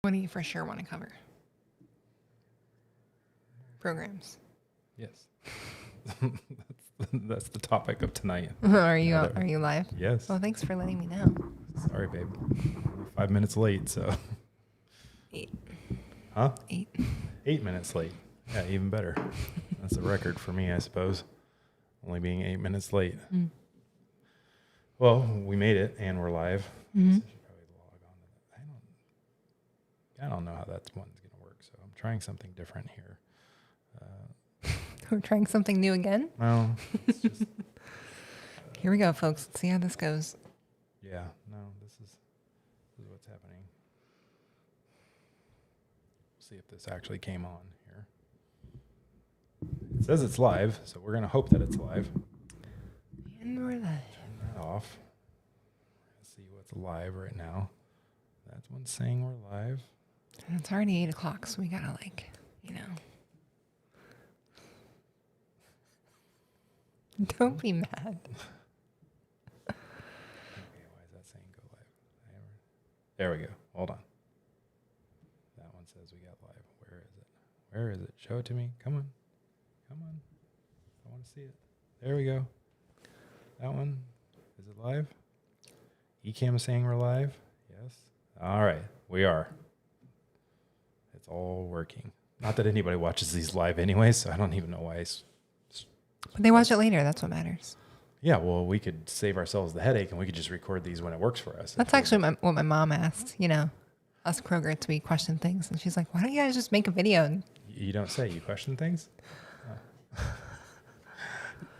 What do you for sure want to cover? Programs. Yes. That's the topic of tonight. Are you live? Yes. Well, thanks for letting me know. Sorry, babe. 5 minutes late, so. 8. Huh? 8. 8 minutes late. Yeah, even better. That's a record for me, I suppose. Only being 8 minutes late. Mm. Well, we made it, and we're live. Mm-hmm. I should probably log on to that. I don't know how that one's going to work, so I'm trying something different here. We're trying something new again. Well, it's just... Here we go, folks. Let's see how this goes. Yeah, no, this is what's happening. See if this actually came on here. It says it's live, so we're going to hope that it's live. And we're live. Turn that off. Let's see what's live right now. That one's saying we're live. And it's already 8 o'clock, so we gotta Don't be mad. Okay, why is that saying go live? There we go. Hold on. That one says we got live. Where is it? Where is it? Show it to me. Come on. Come on. I want to see it. There we go. That one. Is it live? Ecamm is saying we're live. Yes. All right. We are. It's all working. Not that anybody watches these live anyway, so I don't even know why. But they watch it later. That's what matters. Yeah, well, we could save ourselves the headache, and we could just record these when it works for us. That's actually what my mom asked. Us Krogerts, we question things. And she's like, why don't you guys just make a video? You don't say. You question things? Oh.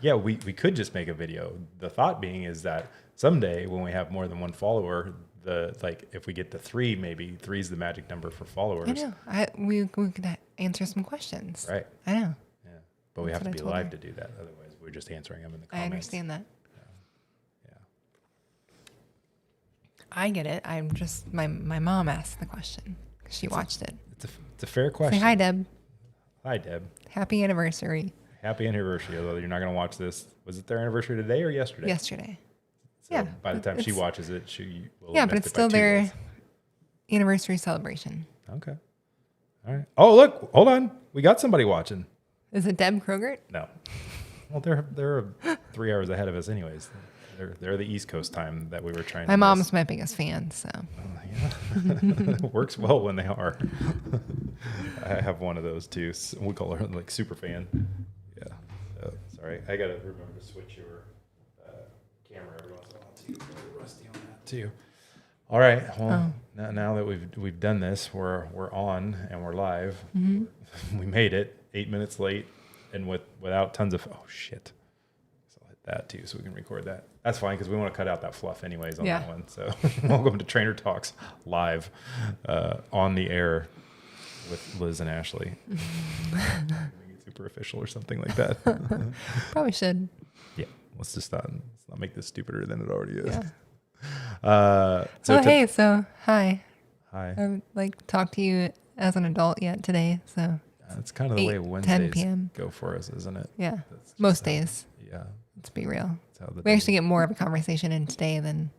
Yeah, we could just make a video. The thought being is that someday when we have more than one follower, if we get to 3, maybe 3 is the magic number for followers. I know. We could answer some questions. Right. I know. Yeah, but we have to be live to do that. Otherwise, we're just answering them in the comments. I understand that. Yeah. I get it. I'm just my mom asked the question because she watched it. It's a fair question. Say hi, Deb. Hi, Deb. Happy anniversary. Happy anniversary. Although you're not going to watch this. Was it their anniversary today or yesterday? Yesterday. So yeah. By the time she watches it, she will. Yeah, but it's still their anniversary celebration. Okay. All right. Oh, look. Hold on. We got somebody watching. Is it Deb Krogert? No. Well, they're 3 hours ahead of us, anyways. They're the East Coast time that we were trying. My mom's my biggest fan, so. Yeah. Works well when they are. I have one of those too. We call her like super fan. Yeah. Sorry, I gotta remember to switch your camera every once in a while too. I'm rusty on that too. All right. Well, now that we've done this, we're on and we're live. Mm-hmm. We made it 8 minutes late, and without tons of shit. So I'll hit that too, so we can record that. That's fine because we want to cut out that fluff anyways on that one. So welcome to Trainer Talks live on the air with Liz and Ashley. Make it super official or something like that. Probably should. Yeah, let's not make this stupider than it already is. Yeah. So hi. Hi. I haven't talked to you as an adult yet today, so. That's kind of the way Wednesdays go for us, isn't it? Yeah, most days. Yeah. Let's be real. We actually get more of a conversation in today than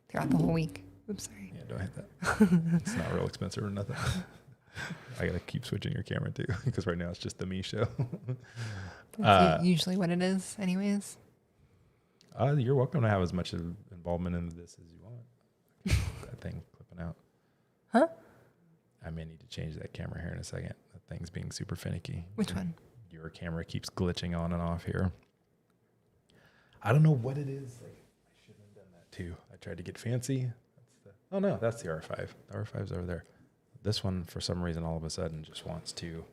throughout the whole week. Oops, sorry. Yeah, don't hit that. It's not real expensive or nothing. I gotta keep switching your camera too, because right now it's just the me show. That's usually what it is, anyways. You're welcome to have as much involvement in this as you want. That thing clipping out. Huh? I may need to change that camera here in a second. That thing's being super finicky. Which one? Your camera keeps glitching on and off here. I don't know what it is. I shouldn't have done that too. I tried to get fancy. That's the R5. The R5's over there. This one, for some reason, all of a sudden just wants to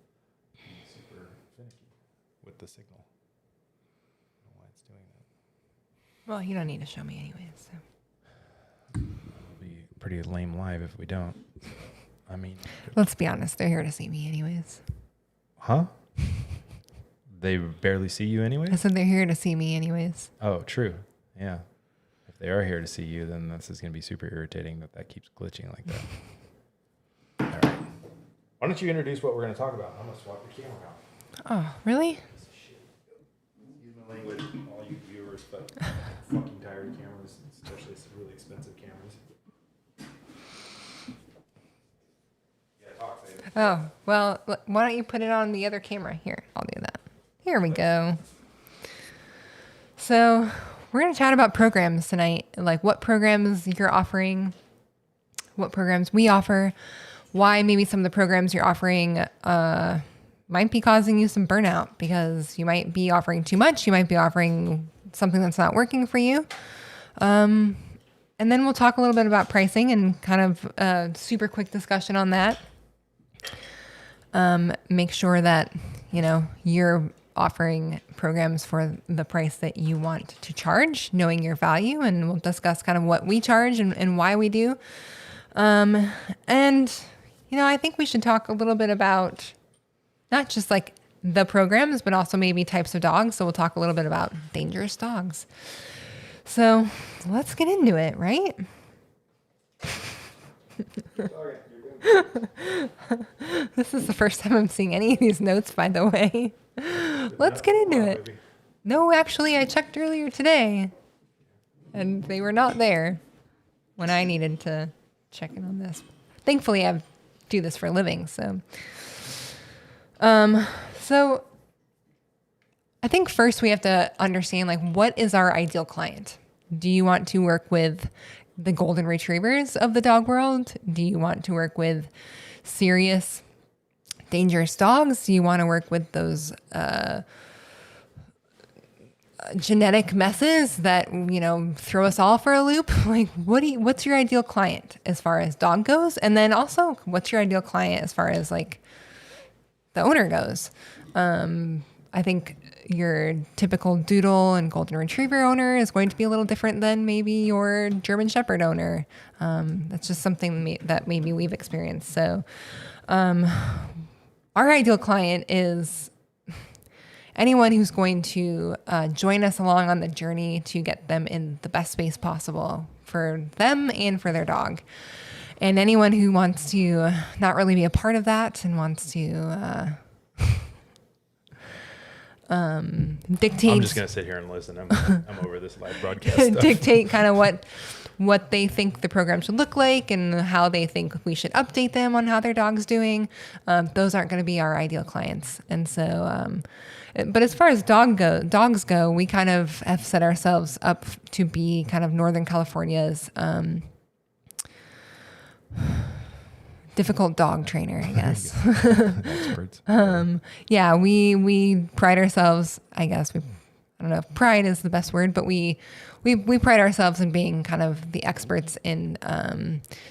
be super finicky with the signal. I don't know why it's doing that. Well, you don't need to show me anyways. So. It'll be pretty lame live if we don't. I mean, let's be honest. They're here to see me anyways. Huh? They barely see you anyway? I said they're here to see me anyways. Oh, true. Yeah. If they are here to see you, then this is going to be super irritating that keeps glitching like that. All right. Why don't you introduce what we're going to talk about? I'm going to swap the camera out. Oh, really? Excuse my language, all you viewers, but I'm fucking tired of cameras, especially some really expensive cameras. Oh, well, why don't you put it on the other camera? Here, I'll do that. Here we go. So we're going to chat about programs tonight, like what programs you're offering, what programs we offer, why maybe some of the programs you're offering might be causing you some burnout because you might be offering too much. You might be offering something that's not working for you. And then we'll talk a little bit about pricing and kind of a super quick discussion on that. Make sure that, you're offering programs for the price that you want to charge, knowing your value, and we'll discuss kind of what we charge and why we do. I think we should talk a little bit about not just like the programs, but also maybe types of dogs. So we'll talk a little bit about dangerous dogs. So let's get into it, right? This is the first time I'm seeing any of these notes, by the way. Let's get into it. No, actually, I checked earlier today, and they were not there when I needed to check in on this. Thankfully, I do this for a living, so. So I think first we have to understand, like, what is our ideal client? Do you want to work with the golden retrievers of the dog world? Do you want to work with serious, dangerous dogs? Do you want to work with those genetic messes that, throw us all for a loop? Like, what's your ideal client as far as dog goes? And then also, what's your ideal client as far as like the owner goes? I think your typical doodle and golden retriever owner is going to be a little different than maybe your German Shepherd owner. That's just something that maybe we've experienced. So our ideal client is anyone who's going to join us along on the journey to get them in the best space possible for them and for their dog. And anyone who wants to not really be a part of that and wants to dictate. I'm just going to sit here and listen. I'm over this live broadcast stuff. Dictate kind of what they think the program should look like and how they think we should update them on how their dog's doing. Those aren't going to be our ideal clients. And so, but as far as dogs go, we kind of have set ourselves up to be kind of Northern California's difficult dog trainer, I guess. Experts. Yeah, we pride ourselves, I guess. I don't know if pride is the best word, but we pride ourselves in being kind of the experts in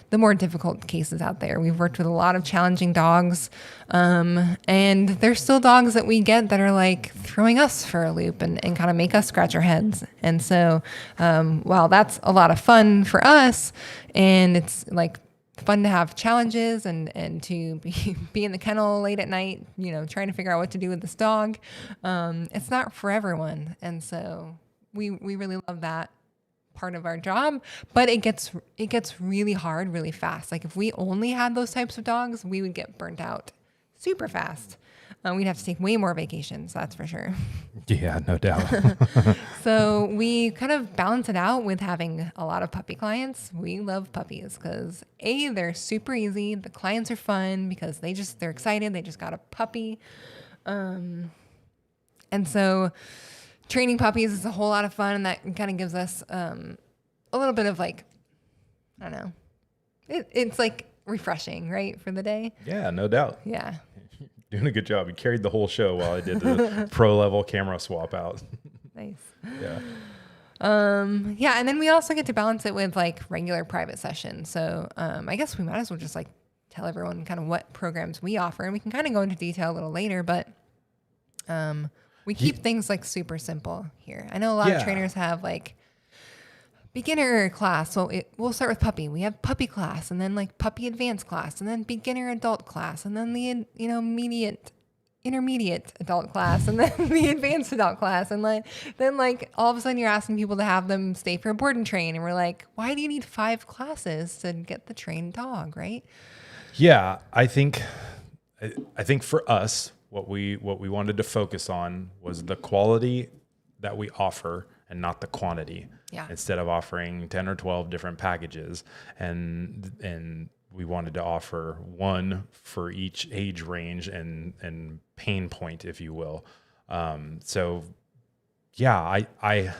the more difficult cases out there. We've worked with a lot of challenging dogs, and there's still dogs that we get that are like throwing us for a loop and kind of make us scratch our heads. And so while that's a lot of fun for us, and it's like fun to have challenges and to be in the kennel late at night, trying to figure out what to do with this dog. It's not for everyone. And so we really love that part of our job, but it gets really hard really fast. Like if we only had those types of dogs, we would get burnt out super fast. We'd have to take way more vacations, that's for sure. Yeah, no doubt. So we kind of balance it out with having a lot of puppy clients. We love puppies because they're super easy. The clients are fun because they're excited. They just got a puppy. And so training puppies is a whole lot of fun, and that kind of gives us a little bit of like, I don't know. It's like refreshing, right, for the day? Yeah, no doubt. Yeah. Doing a good job. You carried the whole show while I did the pro level camera swap out. Nice. Yeah. Yeah. And then we also get to balance it with like regular private sessions. So, I guess we might as well just like tell everyone kind of what programs we offer, and we can kind of go into detail a little later, but, we keep things like super simple here. I know a lot of trainers have like beginner class. So we'll start with puppy. We have puppy class, and then like puppy advanced class, and then beginner adult class, and then the intermediate adult class, and then the advanced adult class. And then all of a sudden you're asking people to have them stay for a board and train. And we're like, why do you need 5 classes to get the trained dog? Right. Yeah. I think for us, what we wanted to focus on was the quality that we offer and not the quantity. Yeah. Instead of offering 10 or 12 different packages and we wanted to offer one for each age range and pain point, if you will. So yeah, I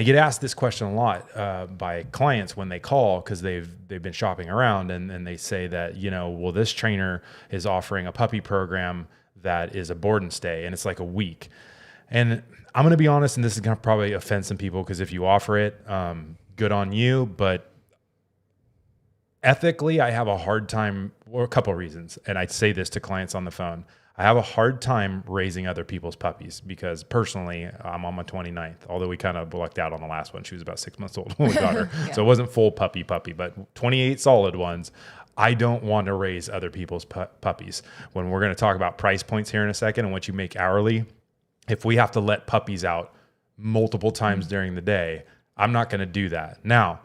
get asked this question a lot by clients when they call, because they've been shopping around, and they say that, well, this trainer is offering a puppy program that is a board and stay, and it's like a week. And I'm going to be honest, and this is going to probably offend some people, because if you offer it, good on you. But ethically, I have a hard time, or a couple of reasons, and I say this to clients on the phone. I have a hard time raising other people's puppies, because personally, I'm on my 29th, although we kind of lucked out on the last one. She was about 6 months old when we got her. Yeah. So it wasn't full puppy, but 28 solid ones. I don't want to raise other people's puppies. When we're going to talk about price points here in a second and what you make hourly, if we have to let puppies out multiple times during the day, I'm not going to do that. Now,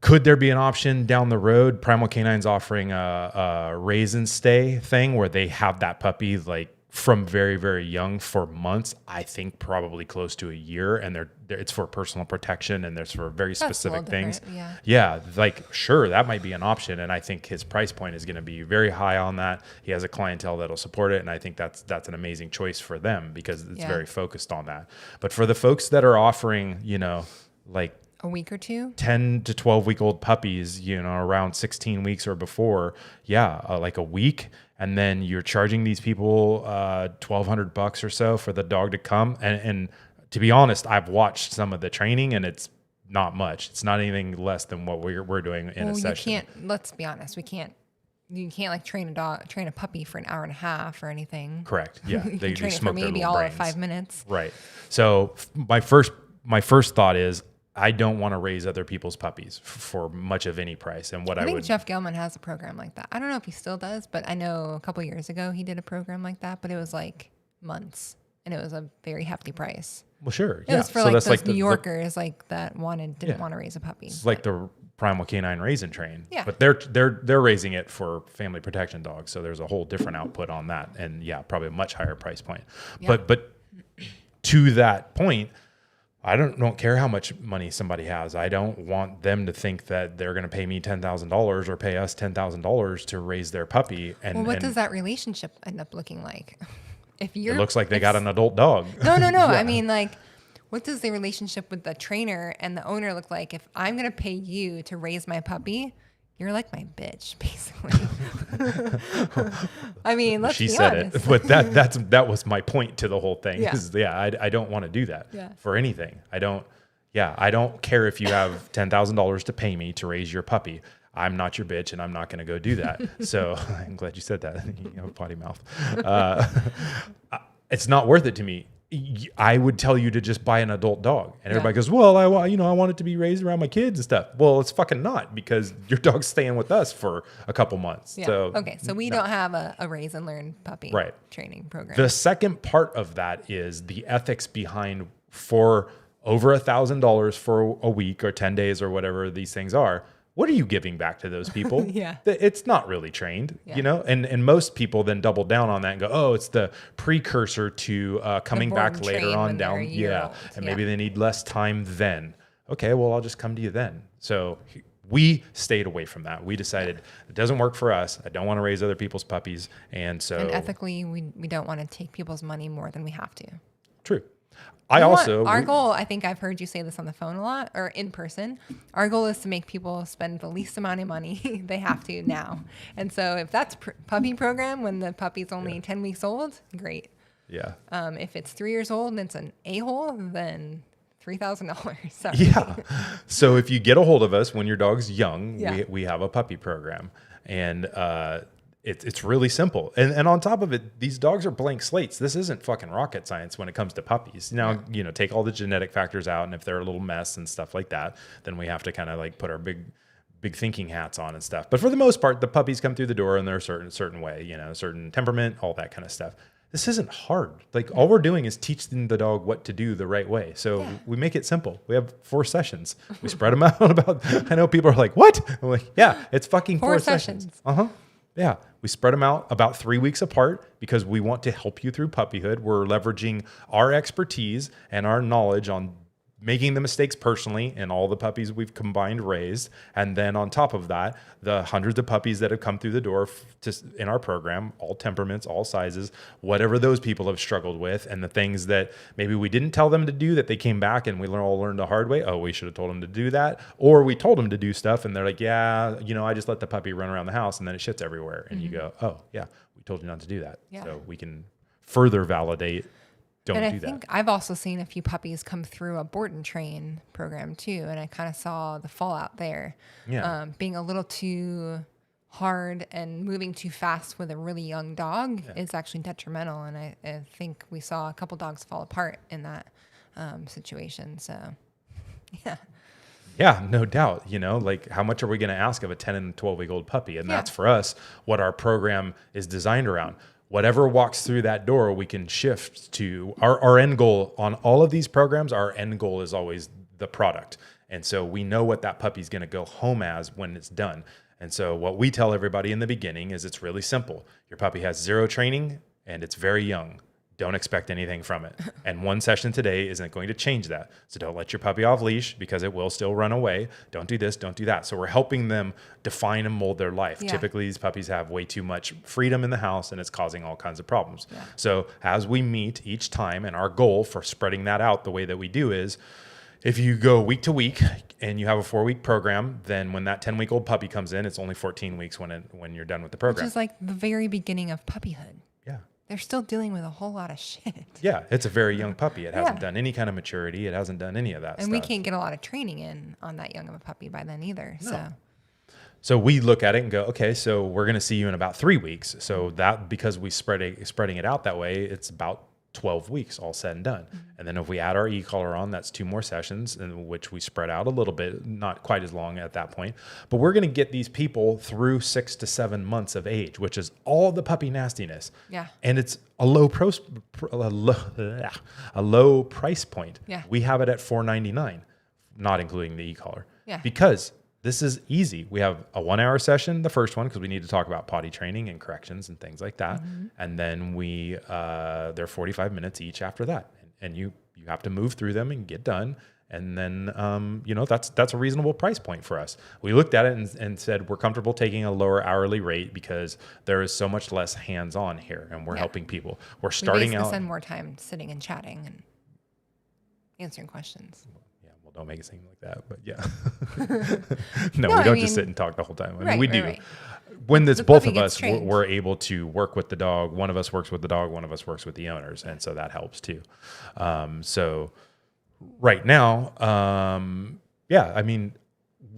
could there be an option down the road? Primal Canine's offering a raise and stay thing where they have that puppy like from very, very young for months. I think probably close to a year, and it's for personal protection, and there's for very specific things. Yeah, like sure, that might be an option, and I think his price point is going to be very high on that. He has a clientele that'll support it, and I think that's an amazing choice for them, because it's very focused on that. But for the folks that are offering, like a week or two, 10 to 12 week old puppies, around 16 weeks or before, like a week. And then you're charging these people $1,200 or so for the dog to come. And to be honest, I've watched some of the training, and it's not much. It's not anything less than what we're doing in a session. Let's be honest, you can't like train a puppy for an hour and a half or anything. Correct. Yeah. They train it for maybe all of 5 minutes. Right. So my first thought is, I don't want to raise other people's puppies for much of any price. And I think Jeff Gellman has a program like that. I don't know if he still does, but I know a couple years ago he did a program like that, but it was like months, and it was a very hefty price. Well, sure. It was for like those New Yorkers that didn't want to raise a puppy. It's like the Primal Canine Raise and Train. Yeah. But they're raising it for family protection dogs. So there's a whole different output on that. And probably a much higher price point. Yeah. But to that point, I don't care how much money somebody has. I don't want them to think that they're going to pay me $10,000 or pay us $10,000 to raise their puppy. And what does that relationship end up looking like? It looks like they got an adult dog. No. Yeah. I mean, like, what does the relationship with the trainer and the owner look like? If I'm going to pay you to raise my puppy, you're like my bitch, basically. I mean, let's be honest. It, but that was my point to the whole thing. I don't want to do that for anything. I don't care if you have $10,000 to pay me to raise your puppy. I'm not your bitch, and I'm not going to go do that. So I'm glad you said that. You have a potty mouth. It's not worth it to me. I would tell you to just buy an adult dog. And everybody goes, well, I want it to be raised around my kids and stuff. Well, it's fucking not, because your dog's staying with us for a couple months. Yeah. So we don't have a raise and learn puppy training program. The second part of that is the ethics behind, for over $1,000 for a week or 10 days or whatever these things are. What are you giving back to those people? It's not really trained, and most people then double down on that and go, oh, it's the precursor to coming back later on down. And maybe they need less time then. Okay, well, I'll just come to you then. So we stayed away from that. We decided it doesn't work for us. I don't want to raise other people's puppies. And ethically, we don't want to take people's money more than we have to. True. Our goal, I think I've heard you say this on the phone a lot or in person, our goal is to make people spend the least amount of money they have to now. And so if that's puppy program when the puppy's only 10 weeks old, great. Yeah. If it's 3 years old and it's an a-hole, then $3,000. Yeah. So if you get a hold of us when your dog's young, we have a puppy program. And it's really simple. And on top of it, these dogs are blank slates. This isn't fucking rocket science when it comes to puppies. Now, take all the genetic factors out, and if they're a little mess and stuff like that, then we have to kind of like put our big thinking hats on and stuff. But for the most part, the puppies come through the door and they're a certain way, certain temperament, all that kind of stuff. This isn't hard. Like all we're doing is teaching the dog what to do the right way. So we make it simple. We have 4 sessions. We spread them out about, I know people are like, what? I'm like, it's fucking 4 sessions. Yeah, we spread them out about 3 weeks apart because we want to help you through puppyhood. We're leveraging our expertise and our knowledge on making the mistakes personally in all the puppies we've combined raised. And then on top of that, the hundreds of puppies that have come through the door in our program, all temperaments, all sizes, whatever those people have struggled with, and the things that maybe we didn't tell them to do that they came back and we all learned the hard way. Oh, we should have told them to do that. Or we told them to do stuff and they're like, yeah, I just let the puppy run around the house and then it shits everywhere. And you go, oh yeah, we told you not to do that. Yeah. So we can further validate. Don't do that. I think I've also seen a few puppies come through a board and train program too, and I kind of saw the fallout there. Yeah. Being a little too hard and moving too fast with a really young dog is actually detrimental, and I think we saw a couple dogs fall apart in that situation. So, yeah. Yeah, no doubt. Like how much are we going to ask of a 10 and 12-week-old puppy? And that's for us what our program is designed around. Whatever walks through that door, we can shift to our end goal on all of these programs. Our end goal is always the product. And so we know what that puppy's going to go home as when it's done. And so what we tell everybody in the beginning is it's really simple. Your puppy has 0 training and it's very young. Don't expect anything from it. And one session today isn't going to change that. So don't let your puppy off leash because it will still run away. Don't do this, don't do that. So we're helping them define and mold their life. Yeah. Typically, these puppies have way too much freedom in the house and it's causing all kinds of problems. Yeah. So as we meet each time, and our goal for spreading that out the way that we do is, if you go week to week and you have a 4-week program, then when that 10-week-old puppy comes in, it's only 14 weeks when you're done with the program. Which is like the very beginning of puppyhood. Yeah. They're still dealing with a whole lot of shit. Yeah, it's a very young puppy. It hasn't done any kind of maturity. It hasn't done any of that stuff. And we can't get a lot of training in on that young of a puppy by then either. No. So we look at it and go, okay, so we're going to see you in about 3 weeks. So that, because we spreading it out that way, it's about 12 weeks all said and done. Mm-hmm. And then if we add our e-collar on, that's 2 more sessions in which we spread out a little bit, not quite as long at that point. But we're going to get these people through 6 to 7 months of age, which is all the puppy nastiness. Yeah. And it's a low price point. Yeah. We have it at $4.99, not including the e-collar. Yeah. Because this is easy. We have a 1-hour session, the first one, because we need to talk about potty training and corrections and things like that. Mm-hmm. And then they're 45 minutes each after that. And you have to move through them and get done. And then, that's a reasonable price point for us. We looked at it and said, we're comfortable taking a lower hourly rate because there is so much less hands-on here and we're helping people. We're starting out. We spend more time sitting and chatting and answering questions. Don't make it seem like that, but yeah. No, we don't just sit and talk the whole time. I mean, we do. Right. When it's both of us, we're able to work with the dog. One of us works with the dog. One of us works with the owners. And so that helps too. So right now,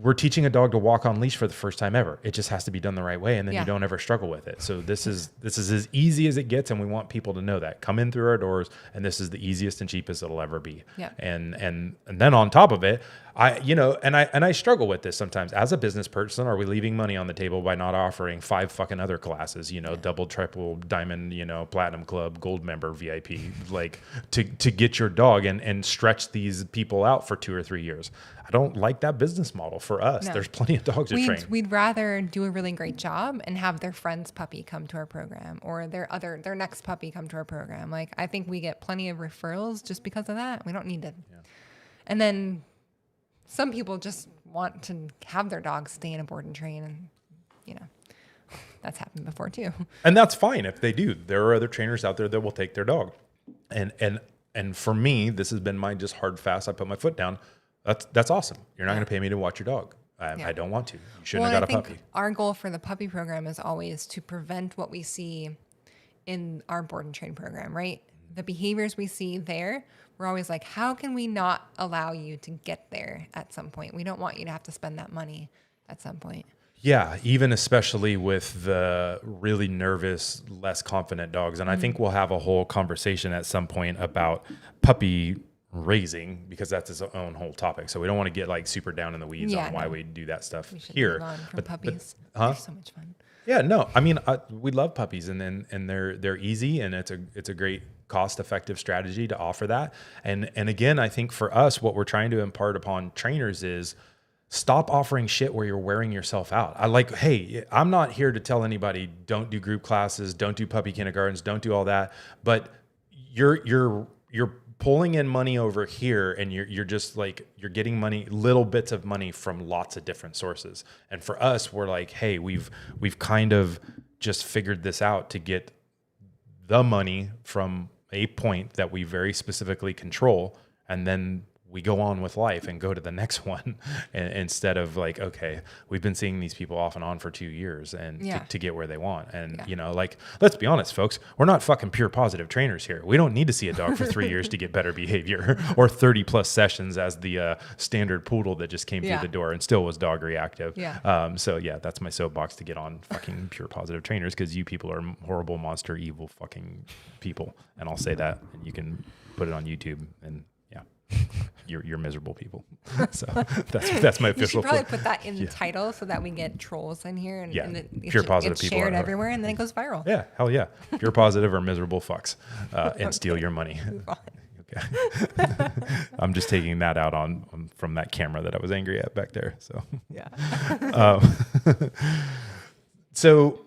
we're teaching a dog to walk on leash for the first time ever. It just has to be done the right way, and then you don't ever struggle with it. So this is as easy as it gets, and we want people to know that. Come in through our doors, and this is the easiest and cheapest it'll ever be. Yeah. And then on top of it, I struggle with this sometimes as a business person. Are we leaving money on the table by not offering 5 fucking other classes? Double, triple, diamond, platinum club, gold member, VIP, like to get your dog and stretch these people out for 2 or 3 years. I don't like that business model for us. No. There's plenty of dogs to train. We'd rather do a really great job and have their friend's puppy come to our program or their next puppy come to our program. Like, I think we get plenty of referrals just because of that. We don't need to. Yeah. And then some people just want to have their dogs stay in a board and train, and that's happened before too. And that's fine if they do. There are other trainers out there that will take their dog. And for me, this has been my just hard fast. I put my foot down. That's awesome. You're not going to pay me to watch your dog. I don't want to. You shouldn't have got a puppy. Our goal for the puppy program is always to prevent what we see in our board and train program, right? The behaviors we see there, we're always like, how can we not allow you to get there at some point? We don't want you to have to spend that money at some point. Yeah, even especially with the really nervous, less confident dogs. And I think we'll have a whole conversation at some point about puppy raising, because that's its own whole topic. So we don't want to get like super down in the weeds on why we do that stuff here. Move on from puppies. They're so much fun. Yeah, no, I mean, we love puppies, and they're easy, and it's a great cost-effective strategy to offer that. And again, I think for us, what we're trying to impart upon trainers is stop offering shit where you're wearing yourself out. Hey, I'm not here to tell anybody don't do group classes, don't do puppy kindergartens, don't do all that, but you're pulling in money over here, and you're just like, you're getting money, little bits of money from lots of different sources. And for us, we're like, hey, we've kind of just figured this out to get the money from a point that we very specifically control, and then we go on with life and go to the next one instead of like, okay, we've been seeing these people off and on for 2 years and to get where they want. And, you know, like, let's be honest, folks, we're not fucking pure positive trainers here. We don't need to see a dog for 3 years to get better behavior, or 30 plus sessions as the standard poodle that just came through the door and still was dog reactive. So yeah, that's my soapbox to get on fucking pure positive trainers, because you people are horrible, monster, evil fucking people. And I'll say that, and you can put it on YouTube, and you're miserable people. So that's my official. You should probably put that in the title so that we get trolls in here, and, and pure positive it's people shared everywhere, and then it goes viral. Yeah, hell yeah, pure positive or miserable fucks, and steal your money. Okay. I'm just taking that out on from that camera that I was angry at back there. So so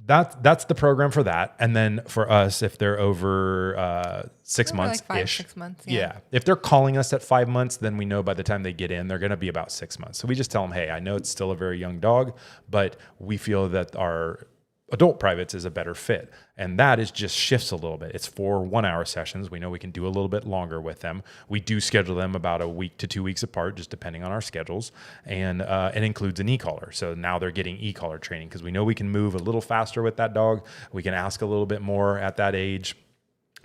that's the program for that. And then for us, if they're over 6 months, like 5, 6 months. If they're calling us at 5 months, then we know by the time they get in, they're going to be about 6 months. So we just tell them, hey, I know it's still a very young dog, but we feel that our adult privates is a better fit. And that is just shifts a little bit. It's 4 1-hour sessions. We know we can do a little bit longer with them. We do schedule them about a week to 2 weeks apart, just depending on our schedules. And it includes an e-collar. So now they're getting e-collar training, because we know we can move a little faster with that dog. We can ask a little bit more at that age.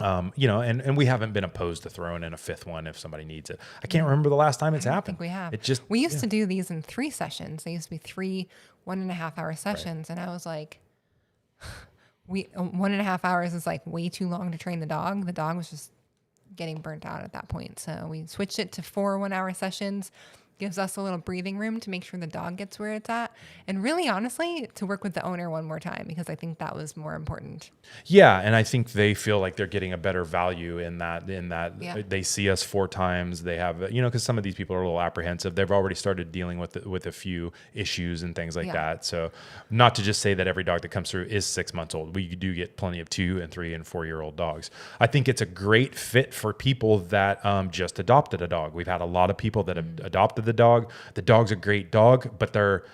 You know, and we haven't been opposed to throwing in a 5th one if somebody needs it. I can't remember the last time it's happened. I think we have. It just, we used to do these in 3 sessions. They used to be 3 1.5-hour sessions. And I was like, 1.5 hours is like way too long to train the dog. The dog was just getting burnt out at that point. So we switched it to 4 1-hour sessions. Gives us a little breathing room to make sure the dog gets where it's at. And really, honestly, to work with the owner one more time, because I think that was more important. Yeah. And I think they feel like they're getting a better value in that they see us 4 times. They have, you know, because some of these people are a little apprehensive. They've already started dealing with a few issues and things like that. So not to just say that every dog that comes through is 6 months old. We do get plenty of 2 and 3 and 4-year-old dogs. I think it's a great fit for people that just adopted a dog. We've had a lot of people that have adopted the dog. The dog's a great dog, but they're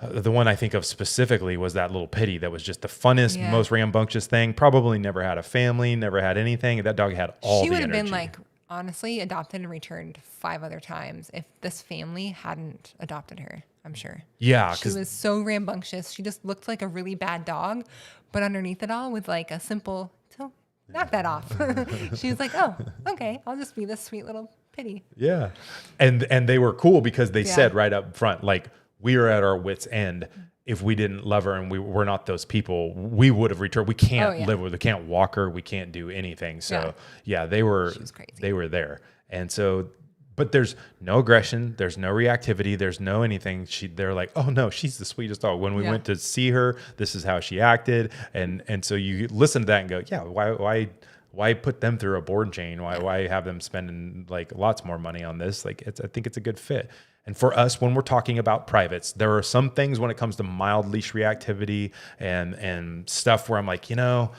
the one I think of specifically was that little pitty that was just the funnest, most rambunctious thing. Probably never had a family, never had anything. That dog had all the energy. She would have been like, honestly, adopted and returned 5 other times if this family hadn't adopted her, I'm sure. Yeah. She was so rambunctious. She just looked like a really bad dog, but underneath it all with like a simple, knock that off. She was like, oh, okay, I'll just be this sweet little pitty. Yeah. And they were cool because they said right up front, like, we are at our wits' end. If we didn't love her and we're not those people, we would have returned. We can't live with her. We can't walk her. We can't do anything. So they were, she was crazy. They were there. And so, but there's no aggression. There's no reactivity. There's no anything. They're like, oh no, she's the sweetest dog. When we went to see her, this is how she acted. And so you listen to that and go, yeah, why put them through a board chain? Why have them spending like lots more money on this? Like, I think it's a good fit. And for us, when we're talking about privates, there are some things when it comes to mild leash reactivity and stuff where I'm like, you know,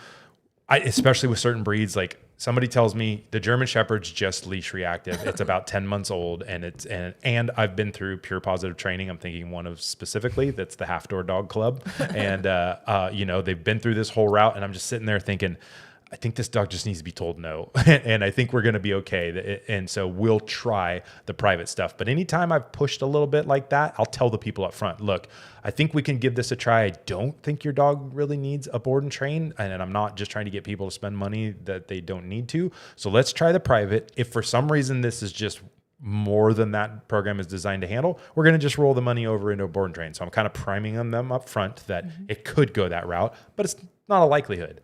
especially with certain breeds, like somebody tells me the German Shepherd's just leash reactive. It's about 10 months old, and I've been through pure positive training. I'm thinking one of specifically that's the Half Door Dog Club, and you know, they've been through this whole route, and I'm just sitting there thinking, I think this dog just needs to be told no. And I think we're going to be okay. And so we'll try the private stuff. But anytime I've pushed a little bit like that, I'll tell the people up front, look, I think we can give this a try. I don't think your dog really needs a board and train. And I'm not just trying to get people to spend money that they don't need to. So let's try the private. If for some reason this is just more than that program is designed to handle, we're going to just roll the money over into a board and train. So I'm kind of priming them up front that it could go that route, but it's not a likelihood.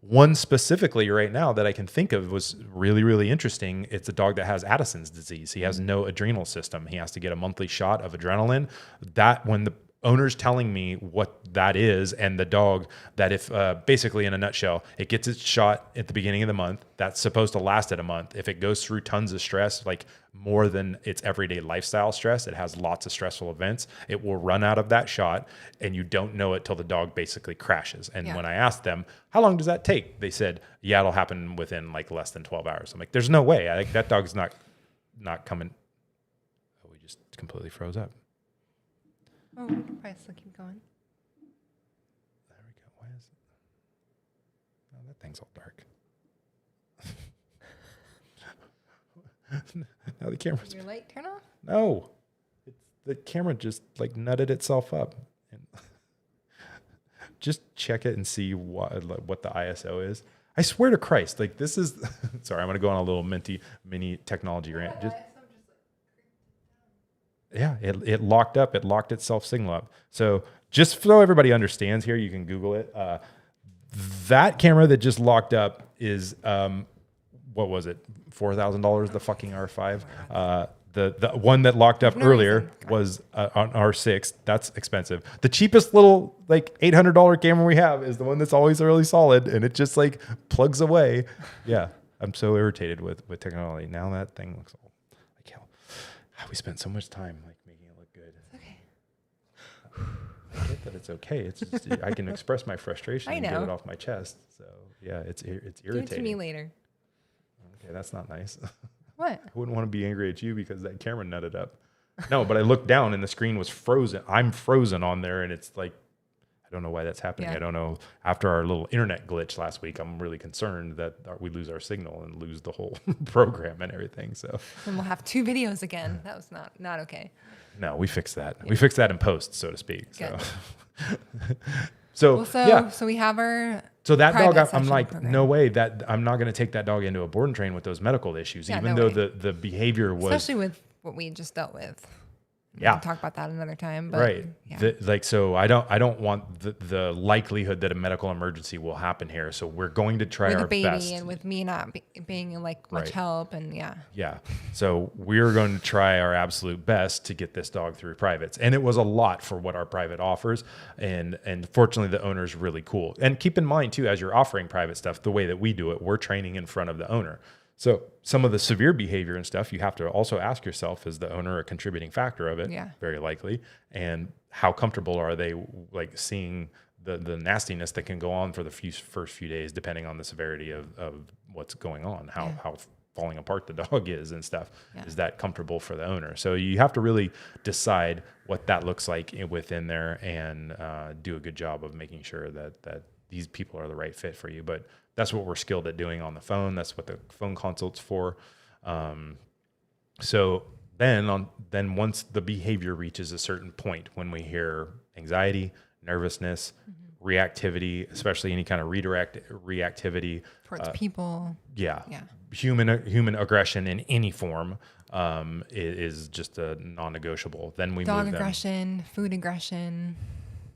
One specifically right now that I can think of was really, really interesting. It's a dog that has Addison's disease. He has no adrenal system. He has to get a monthly shot of adrenaline. That when the owners telling me what that is, and the dog that if basically in a nutshell, it gets its shot at the beginning of the month. That's supposed to last it a month. If it goes through tons of stress, like more than its everyday lifestyle stress, it has lots of stressful events, it will run out of that shot, and you don't know it till the dog basically crashes. And when I asked them, how long does that take? They said, yeah, it'll happen within like less than 12 hours. I'm like, there's no way. I think that dog's not coming. Oh, we just completely froze up. Oh, we can probably still keep going. There we go. Why is it? Oh, that thing's all dark. Now the camera's... Did your light turn off? No. The camera just like nutted itself up. And just check it and see what the ISO is. I swear to Christ, like this is... Sorry, I'm going to go on a little mini technology rant. Yeah, it locked up. It locked itself signal up. So just so everybody understands here, you can Google it. That camera that just locked up is, what was it? $4,000, the fucking R5. The one that locked up earlier was on R6. That's expensive. The cheapest little like $800 camera we have is the one that's always really solid, and it just like plugs away. Yeah, I'm so irritated with technology. Now that thing looks old. Like hell. We spent so much time like making it look good. It's okay. I get that it's okay. It's just, I can express my frustration and get it off my chest. So yeah, it's irritating. Give it to me later. Okay, that's not nice. What? I wouldn't want to be angry at you because that camera nutted up. No, but I looked down and the screen was frozen. I'm frozen on there, and it's like, I don't know why that's happening. I don't know. After our little internet glitch last week, I'm really concerned that we lose our signal and lose the whole program and everything. So and we'll have 2 videos again. That was not okay. No, we fixed that. Yeah. We fixed that in post, so to speak. Good. So So we have our... So that dog, I'm like, program. No way that I'm not going to take that dog into a board and train with those medical issues, even though the behavior was... Especially with what we just dealt with. We can talk about that another time. But right. Yeah. So I don't want the likelihood that a medical emergency will happen here. So we're going to try our best. With the baby and with me not being like much help and Yeah. So we're going to try our absolute best to get this dog through privates. And it was a lot for what our private offers. And fortunately the owner's really cool. And keep in mind too, as you're offering private stuff, the way that we do it, we're training in front of the owner. So some of the severe behavior and stuff, you have to also ask yourself, is the owner a contributing factor of it? Yeah. Very likely. And how comfortable are they like seeing the nastiness that can go on for the first few days, depending on the severity of what's going on, how falling apart the dog is and stuff. Yeah. Is that comfortable for the owner? So you have to really decide what that looks like within there and do a good job of making sure that these people are the right fit for you. But that's what we're skilled at doing on the phone. That's what the phone consult's for. So then once the behavior reaches a certain point, when we hear anxiety, nervousness, reactivity, especially any kind of reactivity towards people. Yeah. Human aggression in any form is just a non-negotiable. Then we dog move aggression, food aggression.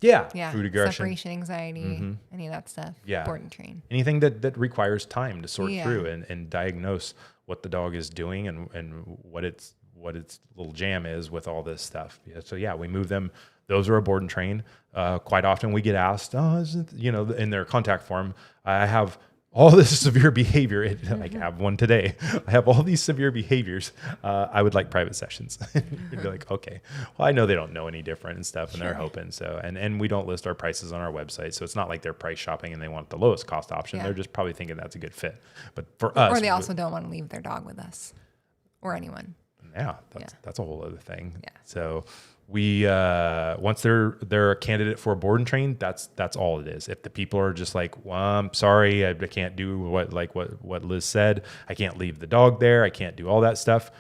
Yeah. Food aggression. Separation anxiety, any of that stuff. Yeah. Board and train. Anything that requires time to sort through and diagnose what the dog is doing and what its little jam is with all this stuff. Yeah. So we move them. Those are a board and train. Quite often we get asked, in their contact form, I have all this severe behavior. I have one today. I have all these severe behaviors. I would like private sessions. You'd be like, okay, well, I know they don't know any different and stuff, and they're hoping so. And we don't list our prices on our website, so it's not like they're price shopping and they want the lowest cost option. Yeah. They're just probably thinking that's a good fit. But for us, or they also don't want to leave their dog with us or anyone. Yeah, that's a whole other thing. Yeah. So we once they're a candidate for a board and train, that's all it is. If the people are just like, well, I'm sorry, I can't do what Liz said, I can't leave the dog there, I can't do all that stuff,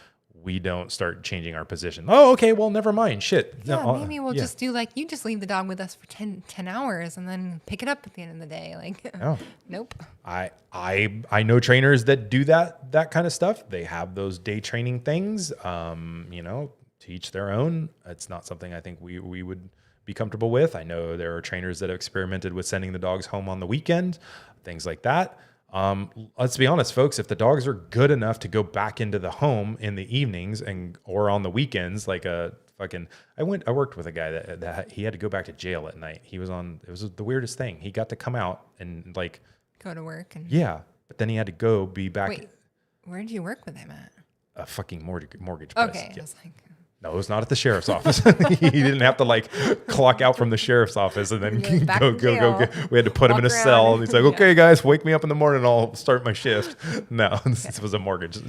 we don't start changing our position. Oh, okay, well, never mind. Shit. Yeah, maybe we'll just do like, you just leave the dog with us for 10 hours and then pick it up at the end of the day. Like, nope. I know trainers that do that kind of stuff. They have those day training things, to each their own. It's not something I think we would be comfortable with. I know there are trainers that have experimented with sending the dogs home on the weekend, things like that. Let's be honest, folks, if the dogs are good enough to go back into the home in the evenings or on the weekends, like a I worked with a guy that he had to go back to jail at night. It was the weirdest thing. He got to come out and like go to work and yeah, but then he had to go be back. Wait, where did you work with him at? A fucking mortgage Okay, press. I was like, no, it was not at the sheriff's office. He didn't have to like clock out from the sheriff's office and then go. We had to put him in a cell. And he's like, okay, guys, wake me up in the morning. I'll start my shift. No, this was a mortgage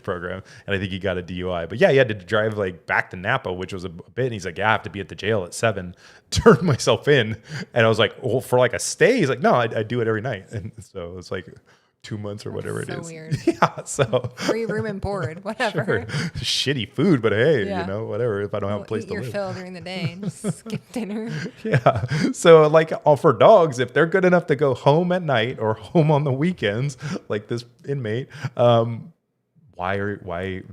program. And I think he got a DUI. But yeah, he had to drive like back to Napa, which was a bit. And he's like, yeah, I have to be at the jail at 7, turn myself in. And I was like, well, for like a stay? He's like, no, I do it every night. And so it's like 2 months or whatever it is. So weird. Yeah. So free room and board, whatever. Sure. Shitty food, but hey, whatever. If I don't have a place to live, eat your fill during the day and just skip dinner. Yeah. So like for dogs, if they're good enough to go home at night or home on the weekends, like this inmate, why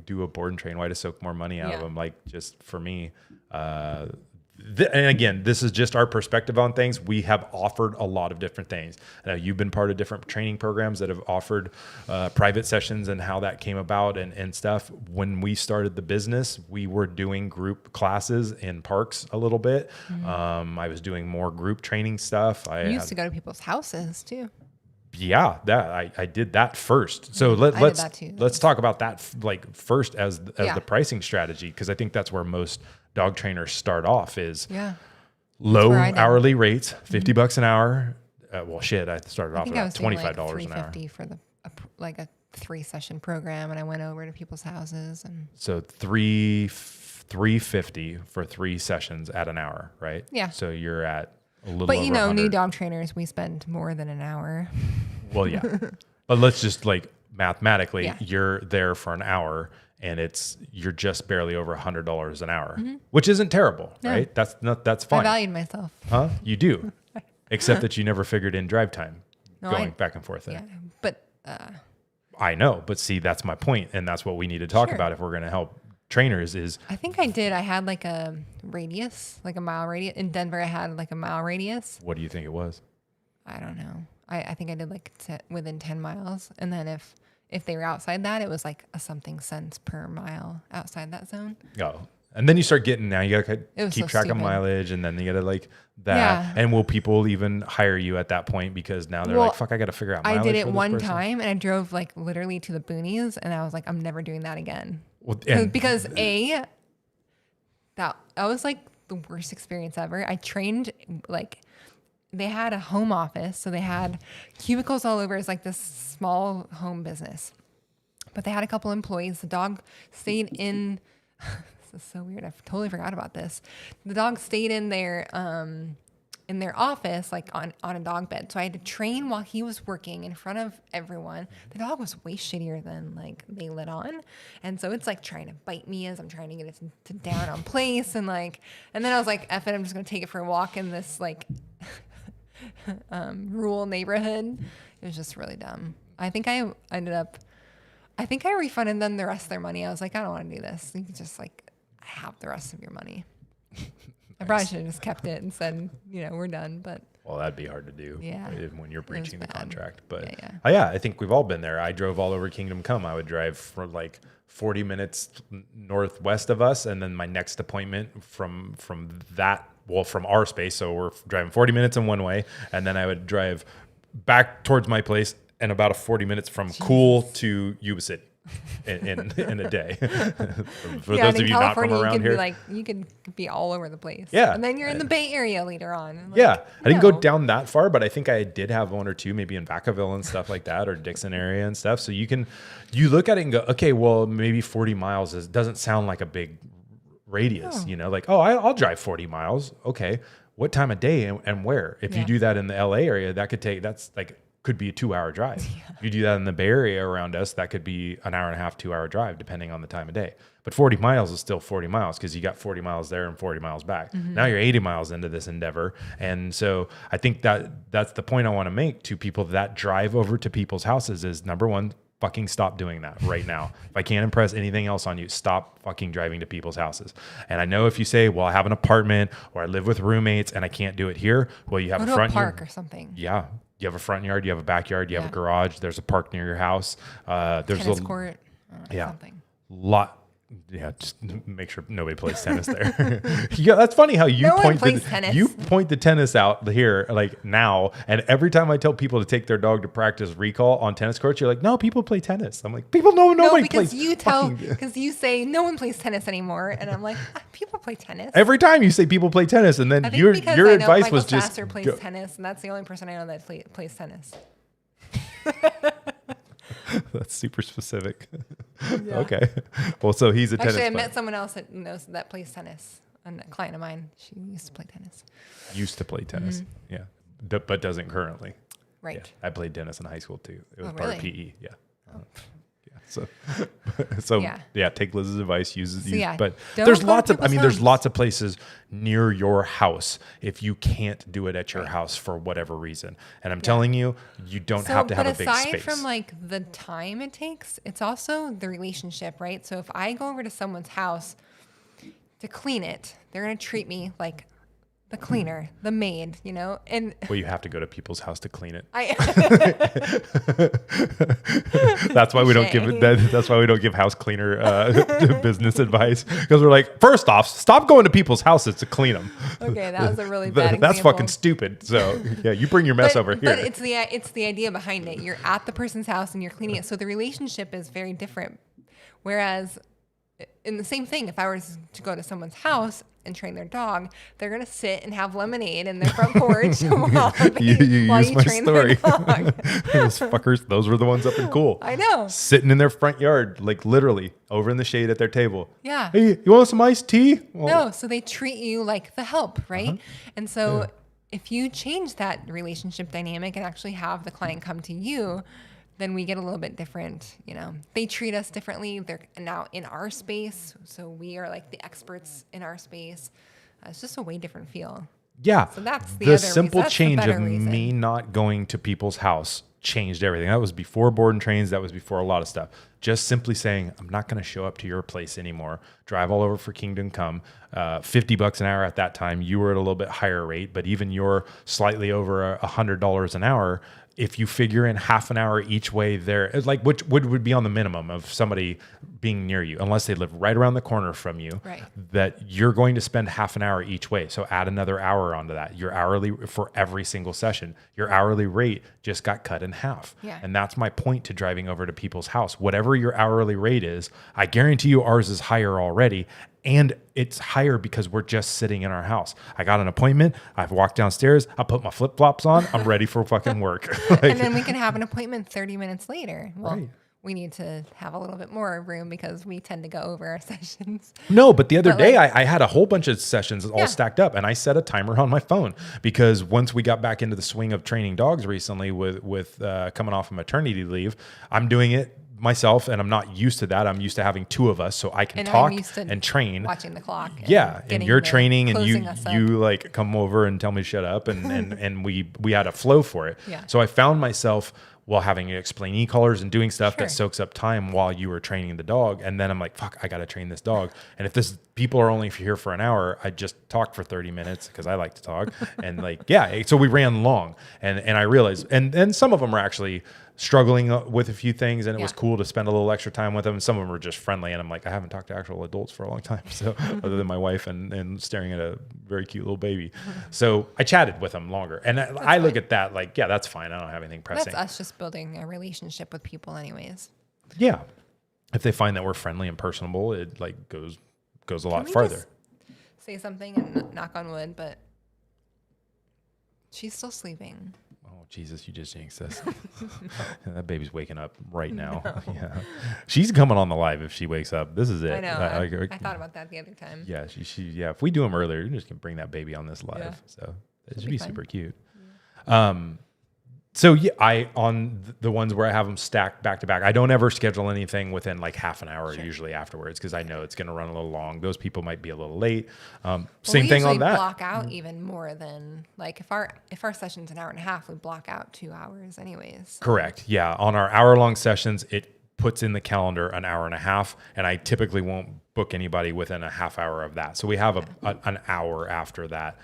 do a board and train? Why to soak more money out of them? Like just for me, and again, this is just our perspective on things. We have offered a lot of different things. You've been part of different training programs that have offered private sessions and how that came about and stuff. When we started the business, we were doing group classes in parks a little bit. Mm-hmm. I was doing more group training stuff. I used to go to people's houses too. Yeah, I did that first. So let's talk about that like first as the pricing strategy, because I think that's where most dog trainers start off is low hourly rates, $50 an hour. Well, shit, I started off about $25 an hour. $350 for like a 3-session program, and I went over to people's houses and so $350 for 3 sessions at an hour, right? Yeah. So you're at a little. But over new 100. dog trainers, we spend more than an hour. Well, yeah, but let's just like mathematically, you're there for an hour. And you're just barely over $100 an hour, which isn't terrible, right? That's fine. I valued myself. Huh? You do, except that you never figured in drive time going back and forth. Yeah, but I know, but see, that's my point, and that's what we need to talk about if we're going to help trainers. Is I think I did. I had like a radius, like a mile radius in Denver. I had like a mile radius. What do you think it was? I don't know. I think I did like within 10 miles, and then if they were outside that, it was like a something cents per mile outside that zone. Oh, and then you start getting, now you got to keep track of mileage, and then you got to like that. Yeah. And will people even hire you at that point? Because now they're like, fuck, I got to figure out mileage. I did it one time and I drove like literally to the boonies, and I was like, I'm never doing that again. Well, because that was like the worst experience ever. I trained like, they had a home office, so they had cubicles all over. It's like this small home business, but they had a couple employees. The dog stayed in. This is so weird. I totally forgot about this. The dog stayed in their office, like on a dog bed. So I had to train while he was working in front of everyone. The dog was way shittier than like they let on, and so it's like trying to bite me as I'm trying to get it to down on place, and then I was like, F it, I'm just gonna take it for a walk in this like. Rural neighborhood. It was just really dumb. I think I refunded them the rest of their money. I was like, I don't want to do this. You can just like have the rest of your money. Nice. I probably should have just kept it and said, we're done. But well, that'd be hard to do. Yeah, when you're breaching the contract. But yeah. I think we've all been there. I drove all over Kingdom Come. I would drive for like 40 minutes northwest of us, and then my next appointment from our space. So we're driving 40 minutes in one way, and then I would drive back towards my place and about 40 minutes from Cool to Yuba City in a day. For those of you not from around here, you could be all over the place. Yeah, and then you're in the Bay Area later on. I didn't go down that far, but I think I did have one or two, maybe in Vacaville and stuff like that, or Dixon area and stuff. So you look at it and go, okay, well, maybe 40 miles doesn't sound like a big radius, I'll drive 40 miles. Okay. What time of day and where? If you do that in the LA area, could be a 2-hour drive. Yeah. If you do that in the Bay Area around us, that could be an hour and a half, 2-hour drive, depending on the time of day. But 40 miles is still 40 miles because you got 40 miles there and 40 miles back. Mm-hmm. Now you're 80 miles into this endeavor. And so I think that's the point I want to make to people that drive over to people's houses is, number one, fucking stop doing that right now. If I can't impress anything else on you, stop fucking driving to people's houses. And I know if you say, well, I have an apartment or I live with roommates and I can't do it here, well, you have a front park yard or something. Yeah. You have a front yard, you have a backyard, you have a garage, there's a park near your house. There's tennis court, something. Yeah, just make sure nobody plays tennis there. Yeah, that's funny how you No one point plays tennis. you point the tennis out here like now, and every time I tell people to take their dog to practice recall on tennis courts, you're like, no, people play tennis. I'm like, people know nobody because plays. because you say no one plays tennis anymore, and I'm like, people play tennis. Every time you say people play tennis, and then I think your because your I know advice Michael was just Sasser plays tennis, and that's the only person I know that plays tennis. That's super specific. Yeah. Okay. Well, so he's a tennis Actually, I player. met someone else that plays tennis. A client of mine. She used to play tennis. Used to play tennis. Yeah. But doesn't currently. Right. Yeah. I played tennis in high school too. It was Oh, part of really? PE. Yeah. Yeah. So yeah, take Liz's advice. But don't there's go to lots of. I mean, people's there's homes. lots of places near your house if you can't do it at your house for whatever reason. And I'm telling you, you don't have to have a big But aside space. from like the time it takes, it's also the relationship, right? So if I go over to someone's house to clean it, they're gonna treat me like the cleaner, the maid, and Well, you have to go to people's house to clean it. I That's why we don't give it. That's why we don't give house cleaner business advice, because we're like, first off, stop going to people's houses to clean them. Okay, that was a really bad That's example. fucking stupid. So yeah, you bring your mess over here. But it's the idea behind it. You're at the person's house and you're cleaning it, so the relationship is very different. Whereas, in the same thing, if I was to go to someone's house and train their dog, they're gonna sit and have lemonade in their front porch while you use my train story. their dog. Those fuckers, those were the ones up in Cool. I know. Sitting in their front yard, like literally over in the shade at their table. Yeah. Hey, you want some iced tea? Well, No, so they treat you like the help, right? And so if you change that relationship dynamic and actually have the client come to you, then we get a little bit different, They treat us differently. They're now in our space, so we are like the experts in our space. It's just a way different feel. Yeah. So that's the the other simple reason. That's the change better of reason. me not going to people's house changed everything. That was before board and trains. That was before a lot of stuff. Just simply saying, I'm not going to show up to your place anymore. Drive all over for Kingdom Come. $50 an hour at that time. You were at a little bit higher rate, but even you're slightly over $100 an hour. If you figure in half an hour each way there, it's like which would be on the minimum of somebody being near you, unless they live right around the corner from you, Right. that you're going to spend half an hour each way. So add another hour onto that. Your hourly for every single session, your hourly rate just got cut in half. Yeah. And that's my point to driving over to people's house. Whatever your hourly rate is, I guarantee you ours is higher already. And it's higher because we're just sitting in our house. I got an appointment. I've walked downstairs. I put my flip flops on. I'm ready for fucking work. And then we can have an appointment 30 minutes later. Well, Right. we need to have a little bit more room because we tend to go over our sessions. No, but the other But day like- I had a whole bunch of sessions all Yeah. stacked up, and I set a timer on my phone because once we got back into the swing of training dogs recently with coming off of maternity leave, I'm doing it myself, and I'm not used to that. I'm used to having two of us, so I can And talk I'm used to and train. watching the clock. Yeah, and getting you're the- training, and closing us up. you like come over and tell me to shut up, and we had a flow for it. Yeah. So I found myself while having to explain e-collars and doing stuff Sure. that soaks up time while you were training the dog, and then I'm like, fuck, I got to train this dog. And if this people are only here for an hour, I just talk for 30 minutes because I like to talk. And like, yeah, so we ran long, and I realized, and some of them are actually struggling with a few things, and it was Yeah. cool to spend a little extra time with them. Some of them were just friendly, and I'm like, I haven't talked to actual adults for a long time, so other than my wife and staring at a very cute little baby. So I chatted with them longer, and I look at that like, yeah, that's fine. I don't have anything pressing. That's us just building a relationship with people anyways. Yeah, if they find that we're friendly and personable, it like goes a lot Can we farther. just say something and knock on wood, but she's still sleeping. Oh Jesus, you just jinxed us. That baby's waking up right now. Yeah, she's coming on the live if she wakes up. This is it. I know. I thought about that the other time. Yeah, yeah. If we do them earlier, you're just gonna bring that baby on this live. Yeah. So it should be be fun. super cute. So yeah, on the ones where I have them stacked back to back, I don't ever schedule anything within like half an hour usually afterwards because I know it's going to run a little long. Those people might be a little late. Same we thing on usually that. block out even more than like if our session's an hour and a half, we block out 2 hours anyways. Correct. Yeah. On our hour-long sessions, it puts in the calendar an hour and a half, and I typically won't book anybody within a half hour of that. So we have an hour after that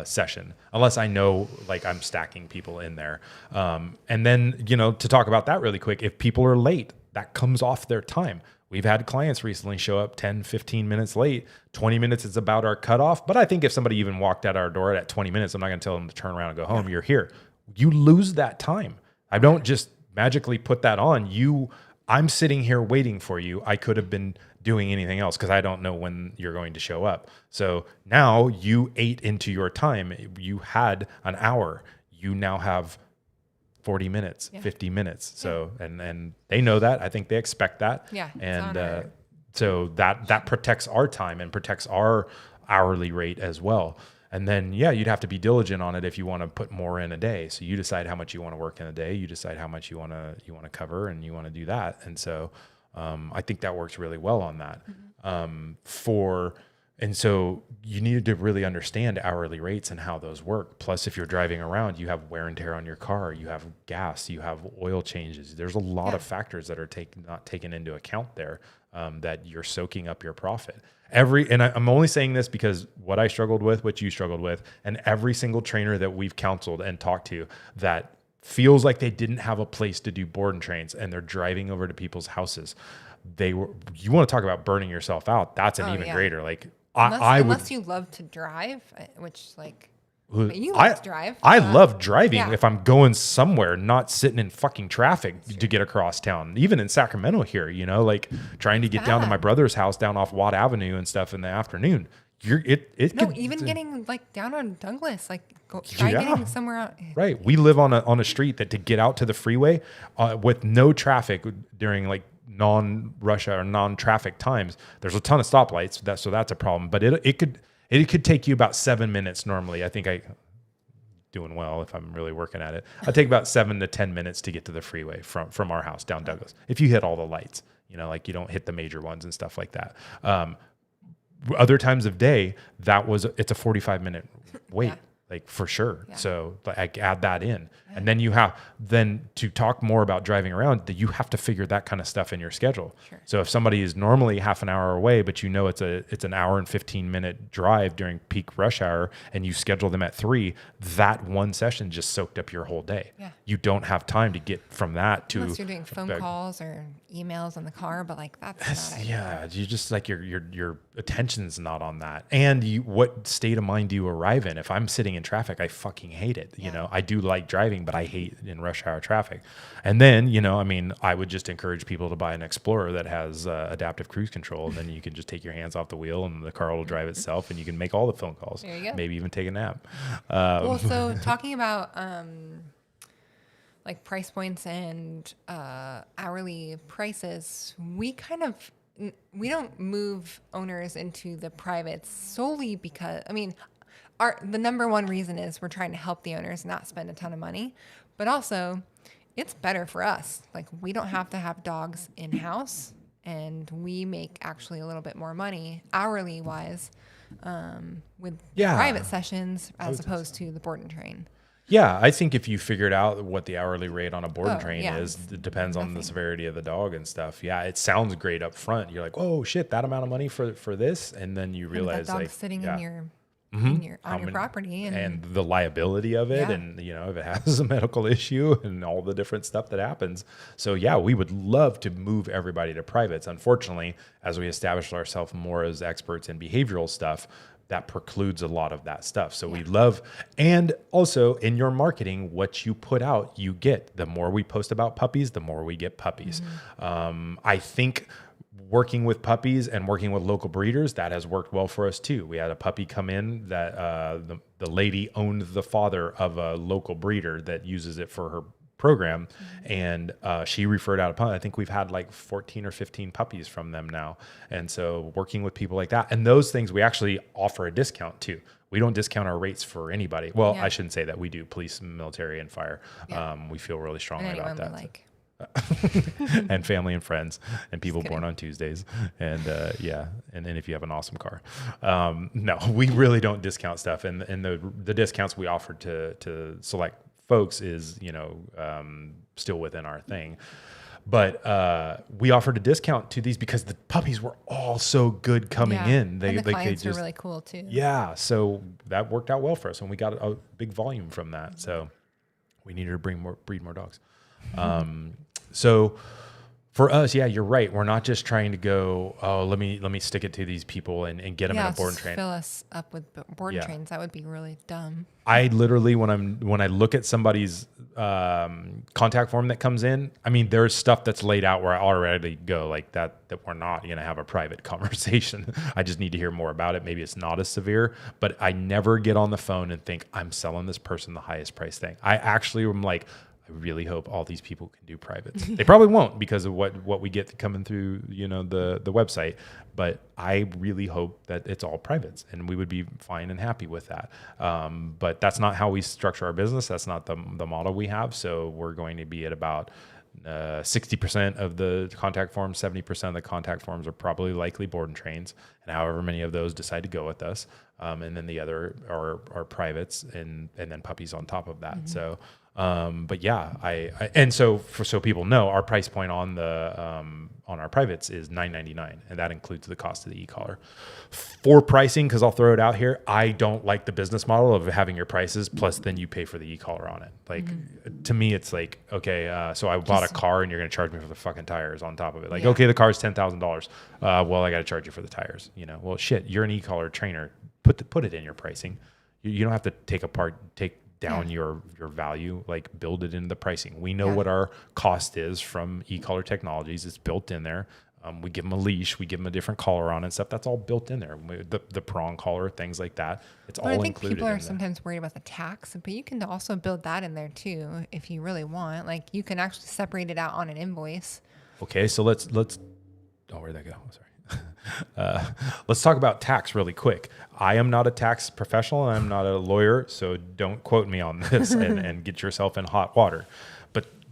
session, unless I know like I'm stacking people in there. And then, to talk about that really quick, if people are late, that comes off their time. We've had clients recently show up 10, 15 minutes late. 20 minutes is about our cutoff. But I think if somebody even walked out our door at 20 minutes, I'm not going to tell them to turn around and go home. You're here. You lose that time. I don't just magically put that on. I'm sitting here waiting for you. I could have been doing anything else because I don't know when you're going to show up. So now you ate into your time. You had an hour. You now have 40 minutes, 50 minutes. So, and they know that. I think they expect that. Yeah. And so that protects our time and protects our hourly rate as well. And then, you'd have to be diligent on it if you want to put more in a day. So you decide how much you want to work in a day. You decide how much you want to cover, and you want to do that. And so I think that works really well on that. And so you need to really understand hourly rates and how those work. Plus, if you're driving around, you have wear and tear on your car, you have gas, you have oil changes. There's a lot of factors that are not taken into account there, that you're soaking up your profit. I'm only saying this because what I struggled with, what you struggled with, and every single trainer that we've counseled and talked to that feels like they didn't have a place to do board and trains and they're driving over to people's houses. You want to talk about burning yourself out. That's an even greater, like, unless you love to drive, which like you love to drive. I love driving if I'm going somewhere, not sitting in fucking traffic to get across town. Even in Sacramento here, like trying to get down to my brother's house down off Watt Avenue and stuff in the afternoon. Getting like down on Douglas, like getting somewhere out. Right. We live on a street that to get out to the freeway with no traffic during like non-rush hour or non-traffic times, there's a ton of stoplights. So that's a problem. But it could take you about 7 minutes normally. I think doing well if I'm really working at it. I take about 7 to 10 minutes to get to the freeway from our house down Douglas. If you hit all the lights, like you don't hit the major ones and stuff like that. Other times of day, it's a 45-minute wait. Like for sure. Yeah. So like add that in. Yeah. And then you have to talk more about driving around, that you have to figure that kind of stuff in your schedule. Sure. So if somebody is normally half an hour away, but it's an hour and 15-minute drive during peak rush hour, and you schedule them at 3, that one session just soaked up your whole day. Yeah. You don't have time to get from that to unless you're doing phone calls or emails in the car, but like that's not ideal. Yeah, you just like your attention's not on that. And what state of mind do you arrive in? If I'm sitting in traffic, I fucking hate it. I do like driving, but I hate in rush hour traffic. And then, I would just encourage people to buy an Explorer that has adaptive cruise control. And then you can just take your hands off the wheel and the car will drive itself, and you can make all the phone calls. There you go. Maybe even take a nap. So talking about like price points and hourly prices, we don't move owners into the privates solely because, the number one reason is we're trying to help the owners not spend a ton of money, but also it's better for us. Like we don't have to have dogs in-house, and we make actually a little bit more money hourly wise with private sessions as opposed to the board and train. Yeah, I think if you figured out what the hourly rate on a board and train is, it depends on the severity of the dog and stuff. Yeah, it sounds great up front. You're like, oh shit, that amount of money for this, and then you realize that dog's sitting in your on your property and the liability of it, and if it has a medical issue and all the different stuff that happens. So we would love to move everybody to privates. Unfortunately, as we establish ourselves more as experts in behavioral stuff, that precludes a lot of that stuff. So we love, and also in your marketing, what you put out, you get. The more we post about puppies, the more we get puppies. I think working with puppies and working with local breeders, that has worked well for us too. We had a puppy come in that the lady owned the father of a local breeder that uses it for her program, and she referred out a puppy. I think we've had like 14 or 15 puppies from them now. And so working with people like that, and those things, we actually offer a discount too. We don't discount our rates for anybody. Well, I shouldn't say that. We do police, military, and fire. We feel really strongly about that. And family and friends and people born on Tuesdays. And and then if you have an awesome car. No, we really don't discount stuff. And the discounts we offer to select folks is, still within our thing. But we offered a discount to these because the puppies were all so good coming in. And the clients were really cool too. Yeah, so that worked out well for us, and we got a big volume from that. So we needed to breed more dogs. So For us, yeah, you're right. We're not just trying to go, oh, let me stick it to these people and get them in a board and train. Fill us up with board and trains. That would be really dumb. I literally, when I look at somebody's contact form that comes in, I mean, there's stuff that's laid out where I already go like that we're not going to have a private conversation. I just need to hear more about it. Maybe it's not as severe, but I never get on the phone and think I'm selling this person the highest price thing. I actually am like, I really hope all these people can do privates. They probably won't because of what we get coming through, the website. But I really hope that it's all privates, and we would be fine and happy with that. But that's not how we structure our business. That's not the model we have. So we're going to be at about 60% of the contact forms, 70% of the contact forms are probably likely board and trains, and however many of those decide to go with us. And then the other are privates and then puppies on top of that. Mm-hmm. So. But yeah, so people know our price point on our privates is $9.99, and that includes the cost of the e-collar. For pricing, because I'll throw it out here, I don't like the business model of having your prices plus then you pay for the e-collar on it. Like to me, it's like, okay, so I bought a car and you're going to charge me for the fucking tires on top of it. Like, okay, the car's $10,000. Well, I got to charge you for the tires. Well, shit, you're an e-collar trainer. Put it in your pricing. You don't have to take down your value, like build it into the pricing. We know what our cost is from e-collar technologies. It's built in there. We give them a leash, we give them a different collar on and stuff. That's all built in there. The prong collar, things like that. It's all included. I think people are sometimes worried about the tax, but you can also build that in there too if you really want. Like you can actually separate it out on an invoice. Okay, so let's. Oh, where'd that go? Sorry. Let's talk about tax really quick. I am not a tax professional. I'm not a lawyer, so don't quote me on this and get yourself in hot water.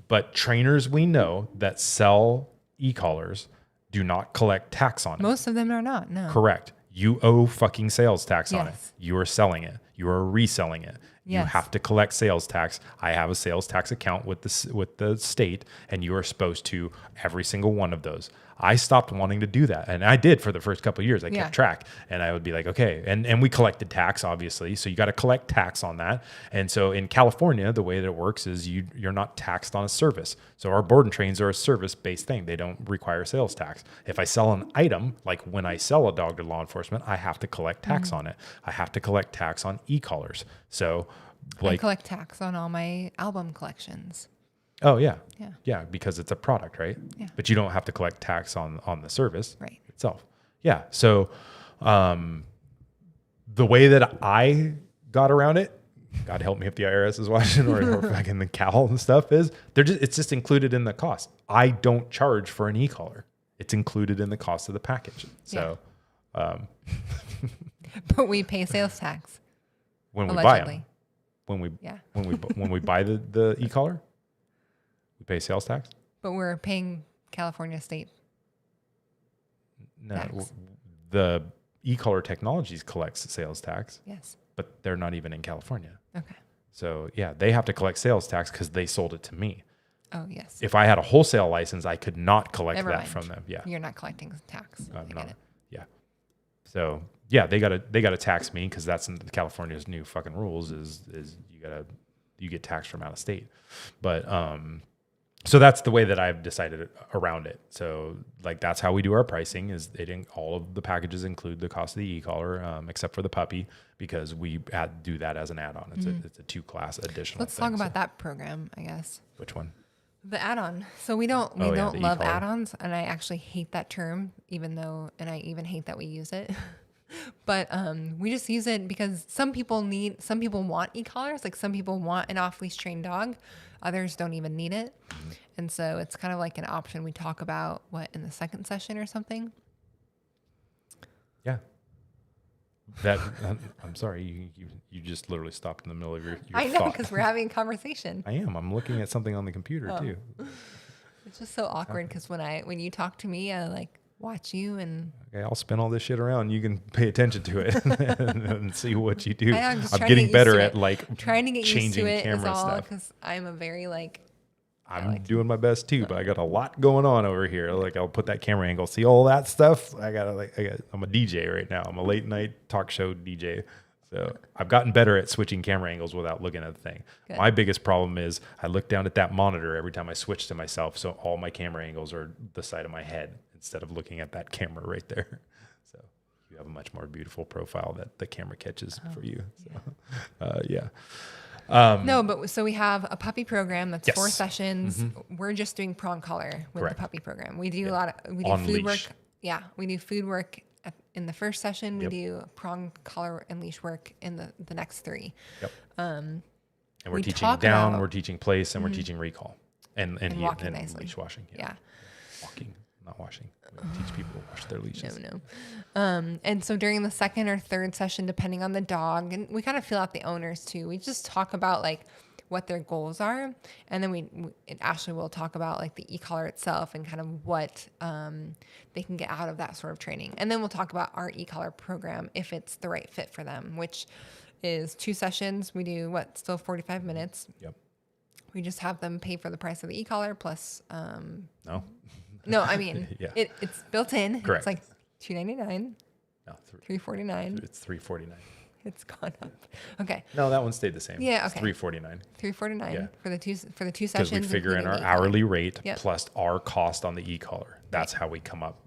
But trainers we know that sell e-collars do not collect tax on it. Most of them are not, no. Correct. You owe fucking sales tax on it. You are selling it. You are reselling it. Yes. You have to collect sales tax. I have a sales tax account with the state, and you are supposed to every single one of those. I stopped wanting to do that, and I did for the first couple of years. I kept track, and I would be like, okay, and we collected tax, obviously, so you got to collect tax on that. And so in California, the way that it works is you're not taxed on a service. So our board and trains are a service-based thing. They don't require sales tax. If I sell an item, like when I sell a dog to law enforcement, I have to collect tax on it. I have to collect tax on e-collars. So I collect tax on all my album collections. Oh, yeah. Yeah, because it's a product, right? Yeah. But you don't have to collect tax on the service itself. Yeah. So the way that I got around it, God help me if the IRS is watching or fucking the cowl and stuff, it's just included in the cost. I don't charge for an e-collar. It's included in the cost of the package. So, but we pay sales tax when we buy them. When we buy the e-collar, we pay sales tax. But we're paying California state. No, tax. The e-collar technologies collects sales tax. Yes. But they're not even in California. Okay. So yeah, they have to collect sales tax because they sold it to me. Oh yes. If I had a wholesale license, I could not collect that from them. Yeah. You're not collecting tax. I get it. Yeah. So yeah, they gotta tax me because that's in California's new fucking rules is you get taxed from out of state. But so that's the way that I've decided around it. So like that's how we do our pricing is all of the packages include the cost of the e-collar except for the puppy because we do that as an add-on. It's a 2-class additional. Let's talk about that program, I guess. Which one? The add-on. So we don't love e-collar. add-ons, and I actually hate that term, and I even hate that we use it. But we just use it because some people want e-collars. Like some people want an off-leash trained dog. Others don't even need it. Mm-hmm. And so it's kind of like an option we talk about, in the second session or something? Yeah. I'm sorry, you just literally stopped in the middle of your I know, because we're having a conversation. I am. I'm looking at something on the computer too. It's just so awkward because when you talk to me, I like watch you and okay, I'll spin all this shit around. You can pay attention to it and see what you do. I'm getting better at trying to get changing used to it camera is all stuff because I'm a very I'm doing my best too, but I got a lot going on over here. Like I'll put that camera angle, see all that stuff. I'm a DJ right now. I'm a late night talk show DJ. So I've gotten better at switching camera angles without looking at the thing. Good. My biggest problem is I look down at that monitor every time I switch to myself. So all my camera angles are the side of my head instead of looking at that camera right there. So you have a much more beautiful profile that the camera catches for you. So, yeah. No, but so we have a puppy program that's Yes. 4 sessions. We're just doing prong collar with Correct. the puppy program. We do a lot of, we do On food leash. work. Yeah. We do food work in the first session. We Yep. do prong collar and leash work in the next 3. Yep. And we're we teaching talk down, about- we're teaching place, and we're teaching recall. And walking nicely. leash washing. Yeah. Walking, not washing. We teach people to wash their leashes. No. And so during the second or third session, depending on the dog, and we kind of feel out the owners too. We just talk about like what their goals are, and then Ashley will talk about like the e-collar itself and kind of what they can get out of that sort of training. And then we'll talk about our e-collar program if it's the right fit for them, which is 2 sessions. We do still 45 minutes. Yep. We just have them pay for the price of the e-collar plus. No. I mean, Yeah. it's built in. Correct. It's like $299, No. $349. It's $349. It's gone up. Okay, No, that one stayed the same. Yeah, It's okay. $349. $349 Yeah. for the two Because sessions. we figure in including our the e-collar. hourly rate Yep. plus our cost on the e-collar. That's how we come up,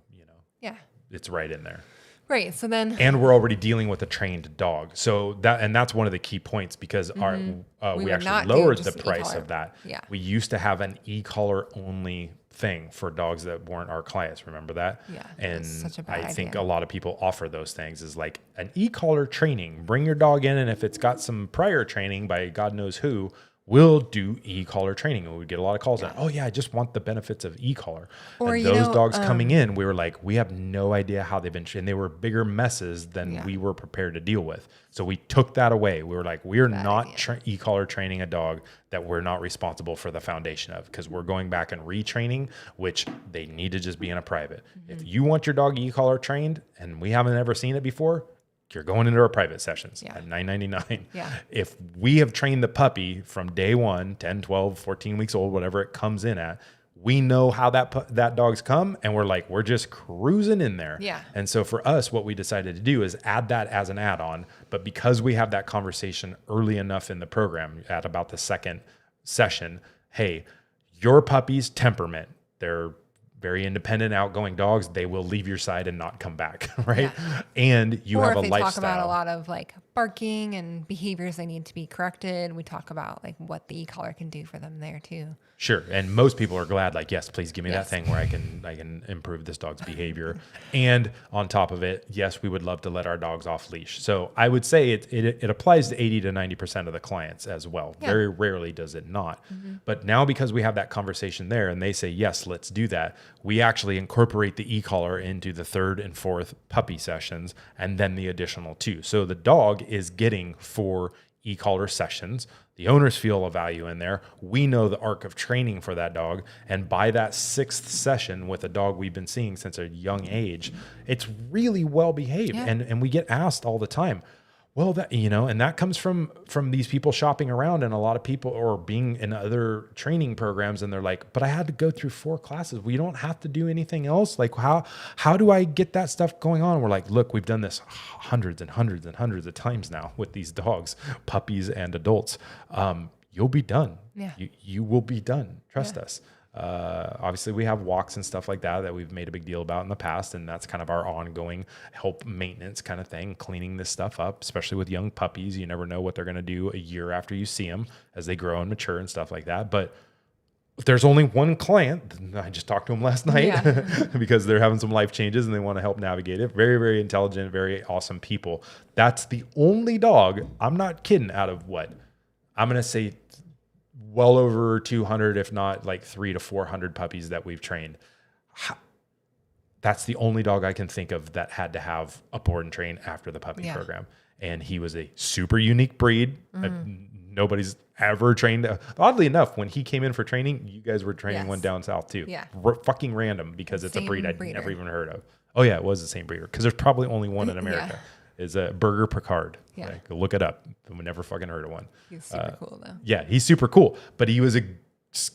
Yeah. it's right in there. Right. So then. And we're already dealing with a trained dog. So that's one of the key points because We we would actually not do lowered the just an price e-collar. of that. Yeah. We used to have an e-collar only thing for dogs that weren't our clients. Remember that? Yeah, And that's such a bad I think idea. a lot of people offer those things is like an e-collar training. Bring your dog in, and if it's got some prior training by God knows who, we'll do e-collar training. And we get a lot of calls on, oh yeah, I just want the benefits of e-collar. Or, And you those know, dogs coming in, we were like, we have no idea how they've been trained. They were bigger messes than Yeah. we were prepared to deal with. So we took that away. We were like, we're Bad not idea. e-collar training a dog that we're not responsible for the foundation of, because we're going back and retraining, which they need to just be in a private. If you want your dog e-collar trained and we haven't ever seen it before, you're going into our private sessions Yeah. at $9.99. Yeah. If we have trained the puppy from day 1, 10, 12, 14 weeks old, whatever it comes in at, we know how that dog's come, and we're like, we're just cruising in there. Yeah. And so for us, what we decided to do is add that as an add-on. But because we have that conversation early enough in the program at about the second session, hey, your puppy's temperament, they're very independent, outgoing dogs. They will leave your side and not come back, right? Yeah. And you or have if a they lifestyle. talk about a lot of like barking and behaviors they need to be corrected, we talk about like what the e-collar can do for them there too. Sure. And most people are glad, like, yes, please give me that Yes. thing where I can improve this dog's behavior. And on top of it, yes, we would love to let our dogs off leash. So I would say it applies to 80 to 90% of the clients as well. Yeah. Very rarely does it not. But now because we have that conversation there and they say, yes, let's do that, we actually incorporate the e-collar into the 3rd and 4th puppy sessions and then the additional 2. So the dog is getting 4 e-collar sessions. The owners feel a value in there. We know the arc of training for that dog. And by that 6th session with a dog we've been seeing since a young age, it's really well behaved. Yeah. And we get asked all the time, well, that, and that comes from these people shopping around and a lot of people or being in other training programs. And they're like, but I had to go through 4 classes. We don't have to do anything else. Like how do I get that stuff going on? We're like, look, we've done this hundreds and hundreds and hundreds of times now with these dogs, puppies and adults. You'll be done. Yeah. You will be done. Trust Yeah. us. Obviously we have walks and stuff like that we've made a big deal about in the past. And that's kind of our ongoing help maintenance kind of thing, cleaning this stuff up, especially with young puppies. You never know what they're going to do a year after you see them as they grow and mature and stuff like that. But if there's only one client, I just talked to him last night Yeah. because they're having some life changes and they want to help navigate it. Very, very intelligent, very awesome people. That's the only dog, I'm not kidding, out of what? I'm going to say well over 200, if not like 300 to 400 puppies that we've trained. That's the only dog I can think of that had to have a board and train after the puppy Yeah. program. And he was a super unique breed. Nobody's ever trained. Oddly enough, when he came in for training, you guys were training Yes. one down south too. Yeah. Fucking random because it's a breed Same I'd breeder. never even heard of. Oh yeah, it was the same breeder because there's probably only one in America. Is a Burger Picard. Yeah. Like, look it up. We never fucking heard of one. He's super cool though. Yeah, he's super cool, but he was a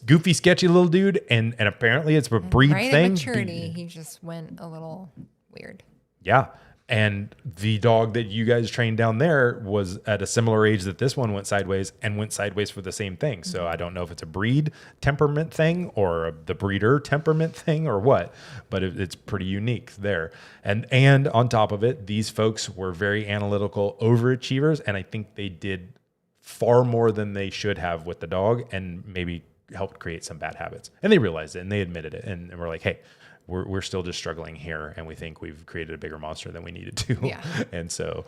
goofy, sketchy little dude, and apparently it's a breed Right thing. at maturity, he just went a little weird. Yeah, And the dog that you guys trained down there was at a similar age that this one went sideways for the same thing. So I don't know if it's a breed temperament thing or the breeder temperament thing or what, but it's pretty unique there. And on top of it, these folks were very analytical overachievers. And I think they did far more than they should have with the dog and maybe helped create some bad habits. And they realized it and they admitted it. And we're like, hey, we're still just struggling here, and we think we've created a bigger monster than we needed to. Yeah. And so,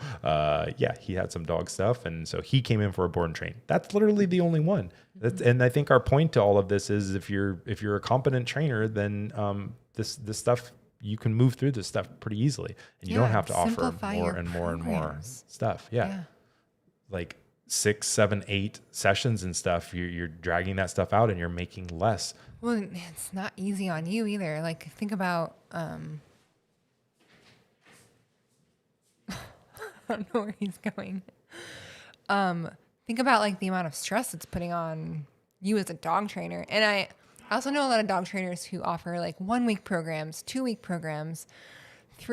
he had some dog stuff, and so he came in for a board and train. That's literally the only one. And I think our point to all of this is, if you're a competent trainer, then this stuff, you can move through this stuff pretty easily, and you don't have to offer more and more and more stuff. Yeah. Like 6, 7, 8 sessions and stuff. You're dragging that stuff out, and you're making less. Well, it's not easy on you either. Like, think about, I don't know where he's going. Think about like the amount of stress it's putting on you as a dog trainer. And I also know a lot of dog trainers who offer like 1 week programs, 2 week programs,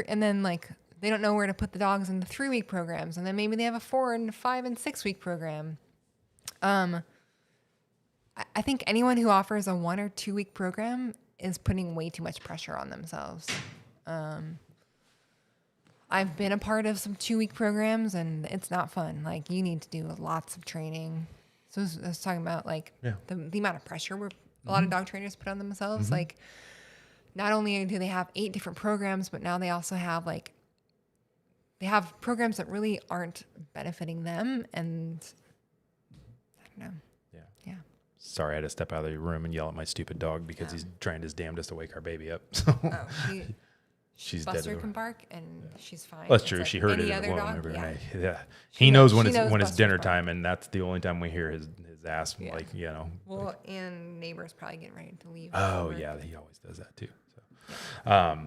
and then like they don't know where to put the dogs in the 3 week programs. And then maybe they have a 4 and 5 and 6 week program. I think anyone who offers a 1 or 2 week program is putting way too much pressure on themselves. I've been a part of some 2 week programs, and it's not fun. Like, you need to do lots of training. So I was talking about like the amount of pressure a lot of dog trainers put on themselves. Like, not only do they have 8 different programs, but now they also have they have programs that really aren't benefiting them. And I don't know. Yeah. Sorry, I had to step out of the room and yell at my stupid dog because he's trying his damnedest to wake our baby up. So she's dead. Buster can bark and she's fine. That's true. Like she heard it any other dog. Yeah. He knows when it's dinner time, and that's the only time we hear his ass. Yeah. Like, Well, and neighbors probably getting ready to leave. Oh yeah, he always does that too. So,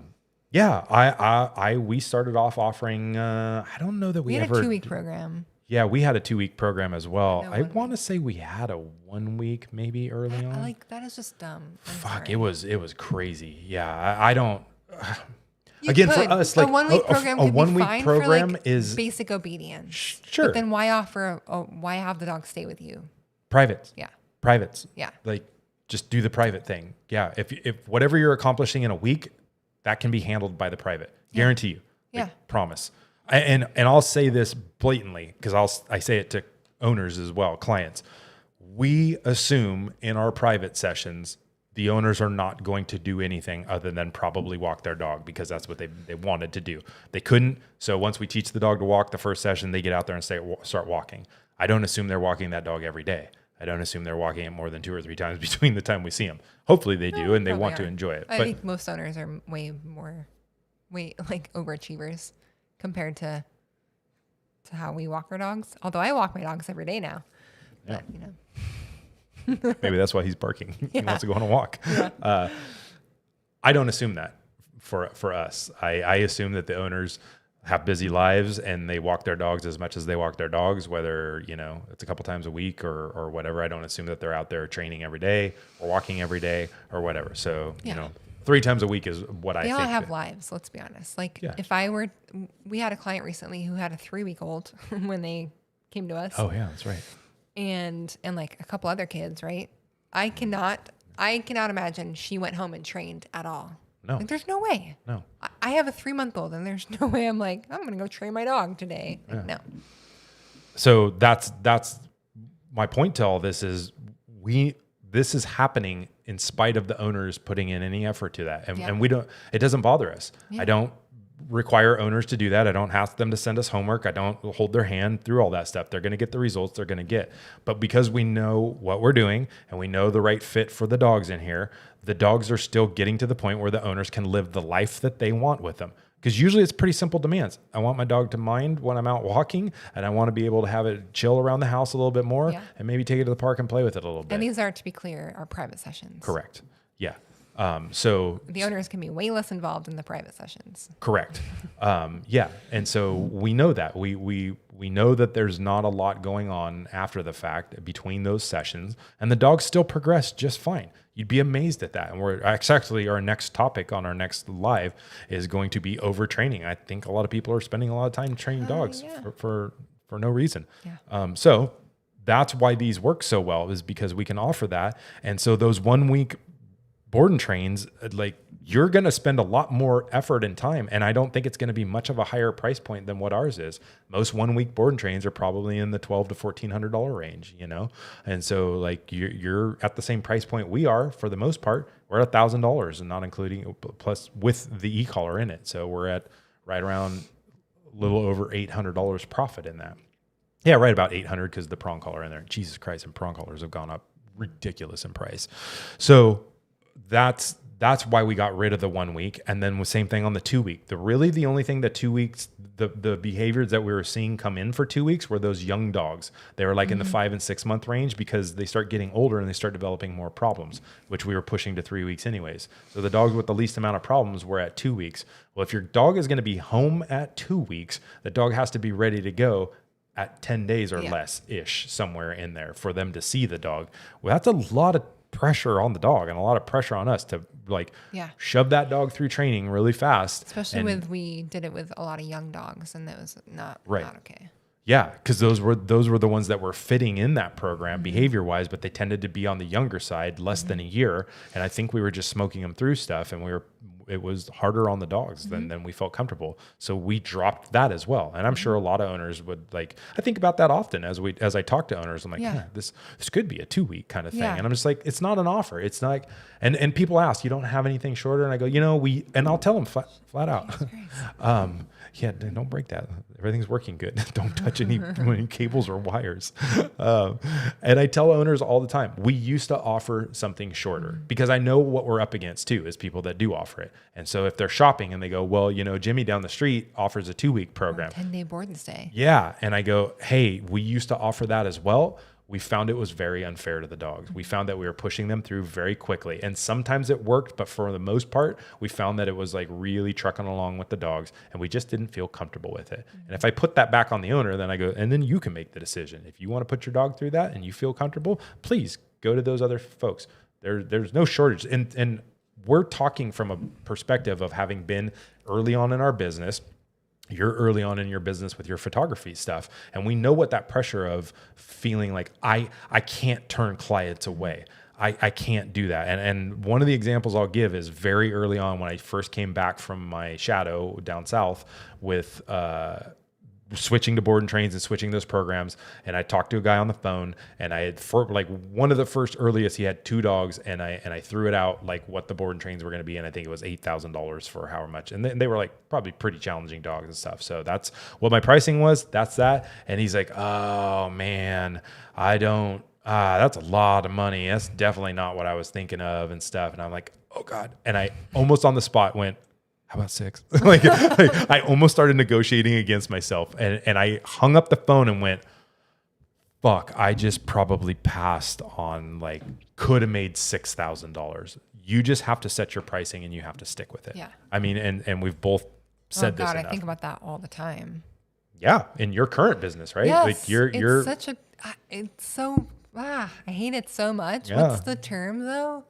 we started off offering. I don't know that we had a 2 week program. Yeah, we had a 2 week program as well. I want to say we had a 1 week maybe early on. Like, that is just dumb. Fuck, it was crazy. Yeah, I don't. Again, for us, like a 1 week program, a 1 week program for, like, is basic obedience. Sure. But then why why have the dog stay with you? Privates. Yeah. Privates. Yeah. Like, just do the private thing. Yeah. If whatever you're accomplishing in a week, that can be handled by the private. Guarantee you. Like, promise. And I'll say this blatantly, because I say it to owners as well, clients. We assume in our private sessions, the owners are not going to do anything other than probably walk their dog, because that's what they wanted to do. They couldn't. So once we teach the dog to walk the first session, they get out there and start walking. I don't assume they're walking that dog every day. I don't assume they're walking it more than 2 or 3 times between the time we see them. Hopefully they do, and they want to enjoy it. I think most owners are way like overachievers compared to how we walk our dogs. Although I walk my dogs every day now. Yeah. But, Maybe that's why he's barking. He wants to go on a walk. Yeah. I don't assume that for us. I assume that the owners have busy lives and they walk their dogs as much as they walk their dogs, whether, it's a couple times a week or whatever. I don't assume that they're out there training every day or walking every day or whatever. So, 3 times a week is what I think. They all have lives, let's be honest. Like, if we had a client recently who had a 3-week-old when they came to us. Oh yeah, that's right. And like a couple other kids, right? I cannot imagine she went home and trained at all. No. Like, there's no way. No. I have a 3-month-old, and there's no way I'm like, I'm going to go train my dog today. Like, no. So that's my point to all this is this is happening in spite of the owners putting in any effort to that. And it doesn't bother us. Yeah. I don't require owners to do that. I don't ask them to send us homework. I don't hold their hand through all that stuff. They're going to get the results they're going to get. But because we know what we're doing and we know the right fit for the dogs in here, the dogs are still getting to the point where the owners can live the life that they want with them. Because usually it's pretty simple demands. I want my dog to mind when I'm out walking, and I want to be able to have it chill around the house a little bit more, and maybe take it to the park and play with it a little bit. And these are, to be clear, our private sessions. Correct. Yeah. So the owners can be way less involved in the private sessions. Correct. Yeah. And so we know that we know that there's not a lot going on after the fact between those sessions, and the dogs still progress just fine. You'd be amazed at that. And we're actually, our next topic on our next live is going to be overtraining. I think a lot of people are spending a lot of time training dogs for no reason. Yeah. So that's why these work so well, is because we can offer that. And so those 1 week board and trains, like, you're going to spend a lot more effort and time. And I don't think it's going to be much of a higher price point than what ours is. Most 1 week board and trains are probably in the $1,200 to $1,400 range, you know? And so like you're at the same price point we are for the most part. We're at $1,000 and not including, plus with the e-collar in it. So we're at right around a little over $800 profit in that. Yeah, right about 800 because the prong collar in there. Jesus Christ, and prong collars have gone up ridiculous in price. So that's why we got rid of the 1 week. And then the same thing on the 2 week. The only thing that 2 weeks, the behaviors that we were seeing come in for 2 weeks were those young dogs. They were like in the 5 and 6 month range, because they start getting older and they start developing more problems, which we were pushing to 3 weeks anyways. So the dogs with the least amount of problems were at 2 weeks. Well, if your dog is going to be home at 2 weeks, the dog has to be ready to go at 10 days or less ish, somewhere in there, for them to see the dog. Well, that's a lot of pressure on the dog and a lot of pressure on us to like shove that dog through training really fast. Especially we did it with a lot of young dogs, and that was not okay. Yeah, because those were the ones that were fitting in that program behavior wise, but they tended to be on the younger side, less than a year. And I think we were just smoking them through stuff, and it was harder on the dogs than we felt comfortable. So we dropped that as well. And I'm sure a lot of owners would like, I think about that often as I talk to owners. I'm like, this could be a 2 week kind of thing. And I'm just like, it's not an offer. It's not like, and people ask, you don't have anything shorter? And I go, and I'll tell them flat out. Don't break that. Everything's working good. Don't touch any cables or wires. And I tell owners all the time, we used to offer something shorter, because I know what we're up against too, is people that do offer it. And so if they're shopping and they go, well, Jimmy down the street offers a 2 week program. 10-day board and stay. Yeah. And I go, hey, we used to offer that as well. We found it was very unfair to the dogs. We found that we were pushing them through very quickly. And sometimes it worked, but for the most part, we found that it was like really trucking along with the dogs, and we just didn't feel comfortable with it. And if I put that back on the owner, then I go, and then you can make the decision. If you want to put your dog through that and you feel comfortable, please go to those other folks. There's no shortage. And we're talking from a perspective of having been early on in our business. You're early on in your business with your photography stuff. And we know what that pressure of feeling like I can't turn clients away. I can't do that. And one of the examples I'll give is very early on when I first came back from my shadow down south with switching to board and trains and switching those programs. And I talked to a guy on the phone, and I had one of the first earliest, he had 2 dogs, and I threw it out like what the board and trains were going to be. And I think it was $8,000 for however much. And they were like probably pretty challenging dogs and stuff. So that's what my pricing was. That's that. And he's like, oh man, that's a lot of money. That's definitely not what I was thinking of and stuff. And I'm like, oh God. And I almost on the spot went, how about 6? like I almost started negotiating against myself, and I hung up the phone and went, fuck, I just probably passed on, like, could have made $6,000. You just have to set your pricing and you have to stick with it. Yeah. I mean, and we've both said this enough. I think about that all the time. Yeah. In your current business, right? Yes, Like you're such a, it's so, I hate it so much. Yeah. What's the term though?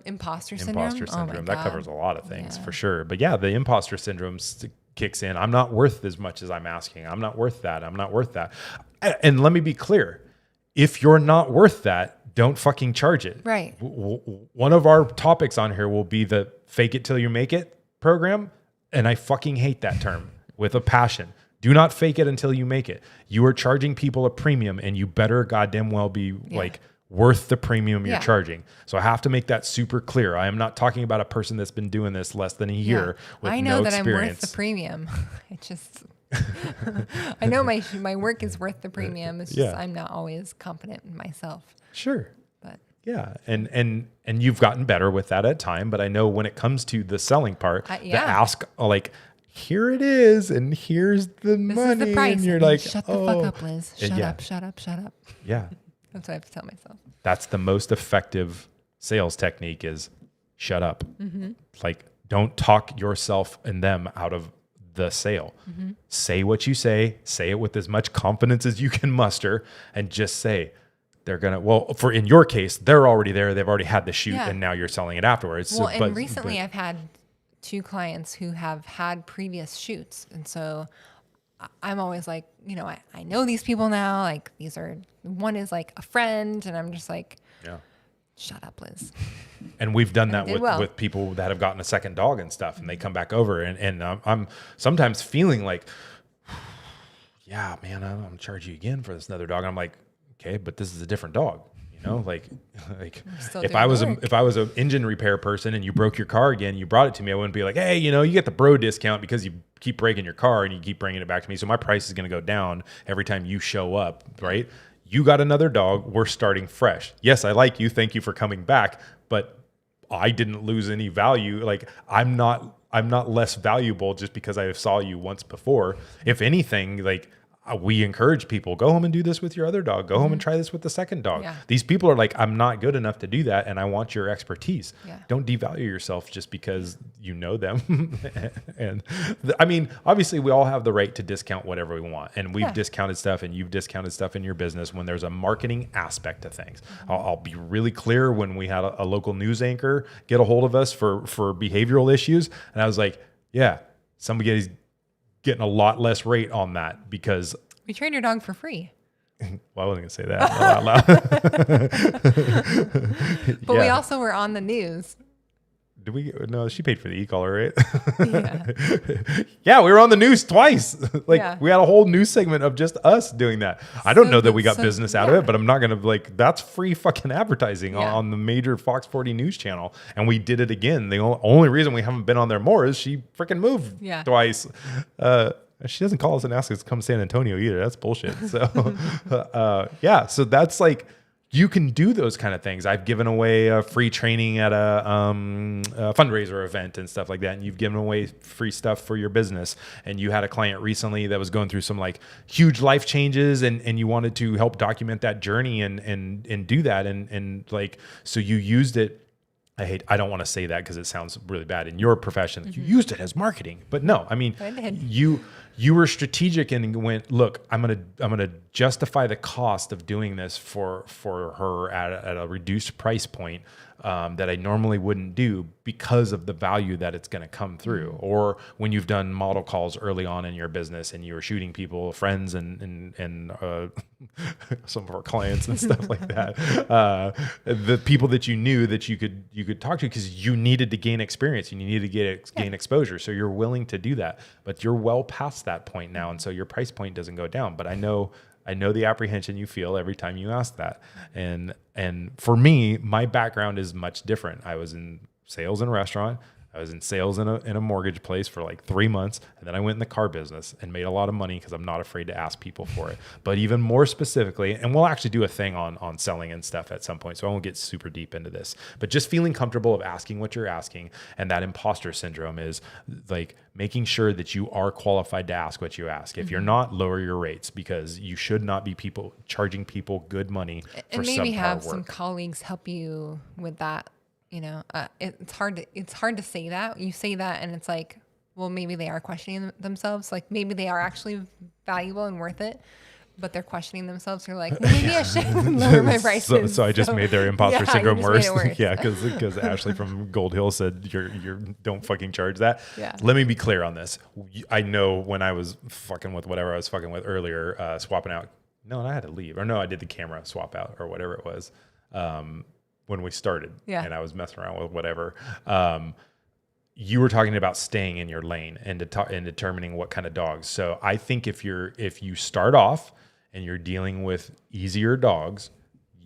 Imposter syndrome. Imposter syndrome. Oh my that God. covers a lot of things for sure. But yeah, the imposter syndrome kicks in. I'm not worth as much as I'm asking. I'm not worth that. I'm not worth that. And let me be clear. If you're not worth that, don't fucking charge it. Right. One of our topics on here will be the fake it till you make it program. And I fucking hate that term with a passion. Do not fake it until you make it. You are charging people a premium, and you better goddamn well be like worth the premium you're charging. So I have to make that super clear. I am not talking about a person that's been doing this less than a year with I know no that experience. I'm worth the premium. I know my work is worth the premium. It's just I'm not always confident in myself. Sure. But yeah. And you've gotten better with that at time, but I know when it comes to the selling part, the ask, like, here it is, and here's the money. This is the price. And you're like, shut the fuck up, Liz. Shut up. Yeah. That's what I have to tell myself. That's the most effective sales technique is shut up. Mm-hmm. Like, don't talk yourself and them out of the sale. Mm-hmm. Say what you say it with as much confidence as you can muster, and just say, they're gonna, well, for in your case, they're already there. They've already had the shoot, Yeah. and now you're selling it afterwards. Well, So, and recently I've had 2 clients who have had previous shoots, and so I'm always like, you know, I know these people now. Like one is like a friend, and I'm just like, yeah. shut up, Liz. And we've done that well. with people that have gotten a second dog and stuff, and they come back over, and I'm sometimes feeling like, yeah, man, I'm gonna charge you again for this another dog. And I'm like, okay, but this is a different dog. You know, like if I was an engine repair person and you broke your car again, you brought it to me, I wouldn't be like, hey, you know, you get the bro discount because you keep breaking your car and you keep bringing it back to me. So my price is going to go down every time you show up, right? You got another dog. We're starting fresh. Yes, I like you. Thank you for coming back. But I didn't lose any value. Like I'm not less valuable just because I saw you once before. If anything, like we encourage people, go home and do this with your other dog. Go home and try this with the second dog. Yeah. These people are like, I'm not good enough to do that, and I want your expertise. Yeah. Don't devalue yourself just because you know them. And I mean, obviously, we all have the right to discount whatever we want, and we've discounted stuff, and you've discounted stuff in your business when there's a marketing aspect to things. I'll be really clear. When we had a local news anchor get a hold of us for behavioral issues, and I was like, yeah, somebody's getting a lot less rate on that because We train your dog for free. well, I wasn't gonna say that out loud. But we also were on the news. Did we? No, she paid for the e-collar, right? Yeah. Yeah, we were on the news twice. Like Yeah. we had a whole news segment of just us doing that. I don't know that we got business out of it, but I'm not gonna that's free fucking advertising on the major Fox 40 news channel. And we did it again. The only reason we haven't been on there more is she freaking moved twice. She doesn't call us and ask us to come to San Antonio either. That's bullshit. So so that's like, you can do those kind of things. I've given away free training at a fundraiser event and stuff like that. And you've given away free stuff for your business. And you had a client recently that was going through some like huge life changes, and you wanted to help document that journey and do that. And like, so you used it. I don't want to say that because it sounds really bad in your profession. You used it as marketing, but no, I mean, you were strategic and went, look, I'm gonna justify the cost of doing this for her at a reduced price point that I normally wouldn't do because of the value that it's going to come through. Or when you've done model calls early on in your business and you were shooting people, friends, and some of our clients and stuff like that, the people that you knew that you could talk to because you needed to gain experience and you needed to gain exposure. So you're willing to do that, but you're well past that point now, and so your price point doesn't go down. But I know the apprehension you feel every time you ask that. And for me, my background is much different. I was in sales in a restaurant. I was in sales in a mortgage place for like 3 months. And then I went in the car business and made a lot of money because I'm not afraid to ask people for it. But even more specifically, and we'll actually do a thing on selling and stuff at some point, so I won't get super deep into this, but just feeling comfortable of asking what you're asking. And that imposter syndrome is like making sure that you are qualified to ask what you ask. If you're not, lower your rates, because you should not be charging people good money for and maybe have work. some colleagues help you with that. You know, it's hard to say that. You say that and it's like, well, maybe they are questioning themselves. Like maybe they are actually valuable and worth it, but they're questioning themselves. You're like, well, maybe I should lower my prices. So I just made their imposter syndrome worse. Worse. Yeah, because Ashley from Gold Hill said you're don't fucking charge that. Yeah. Let me be clear on this. I know when I was fucking with whatever I was fucking with earlier, swapping out. No, and I had to leave. Or no, I did the camera swap out or whatever it was. When we started, and I was messing around with whatever, you were talking about staying in your lane and determining what kind of dogs. So I think if you start off and you're dealing with easier dogs,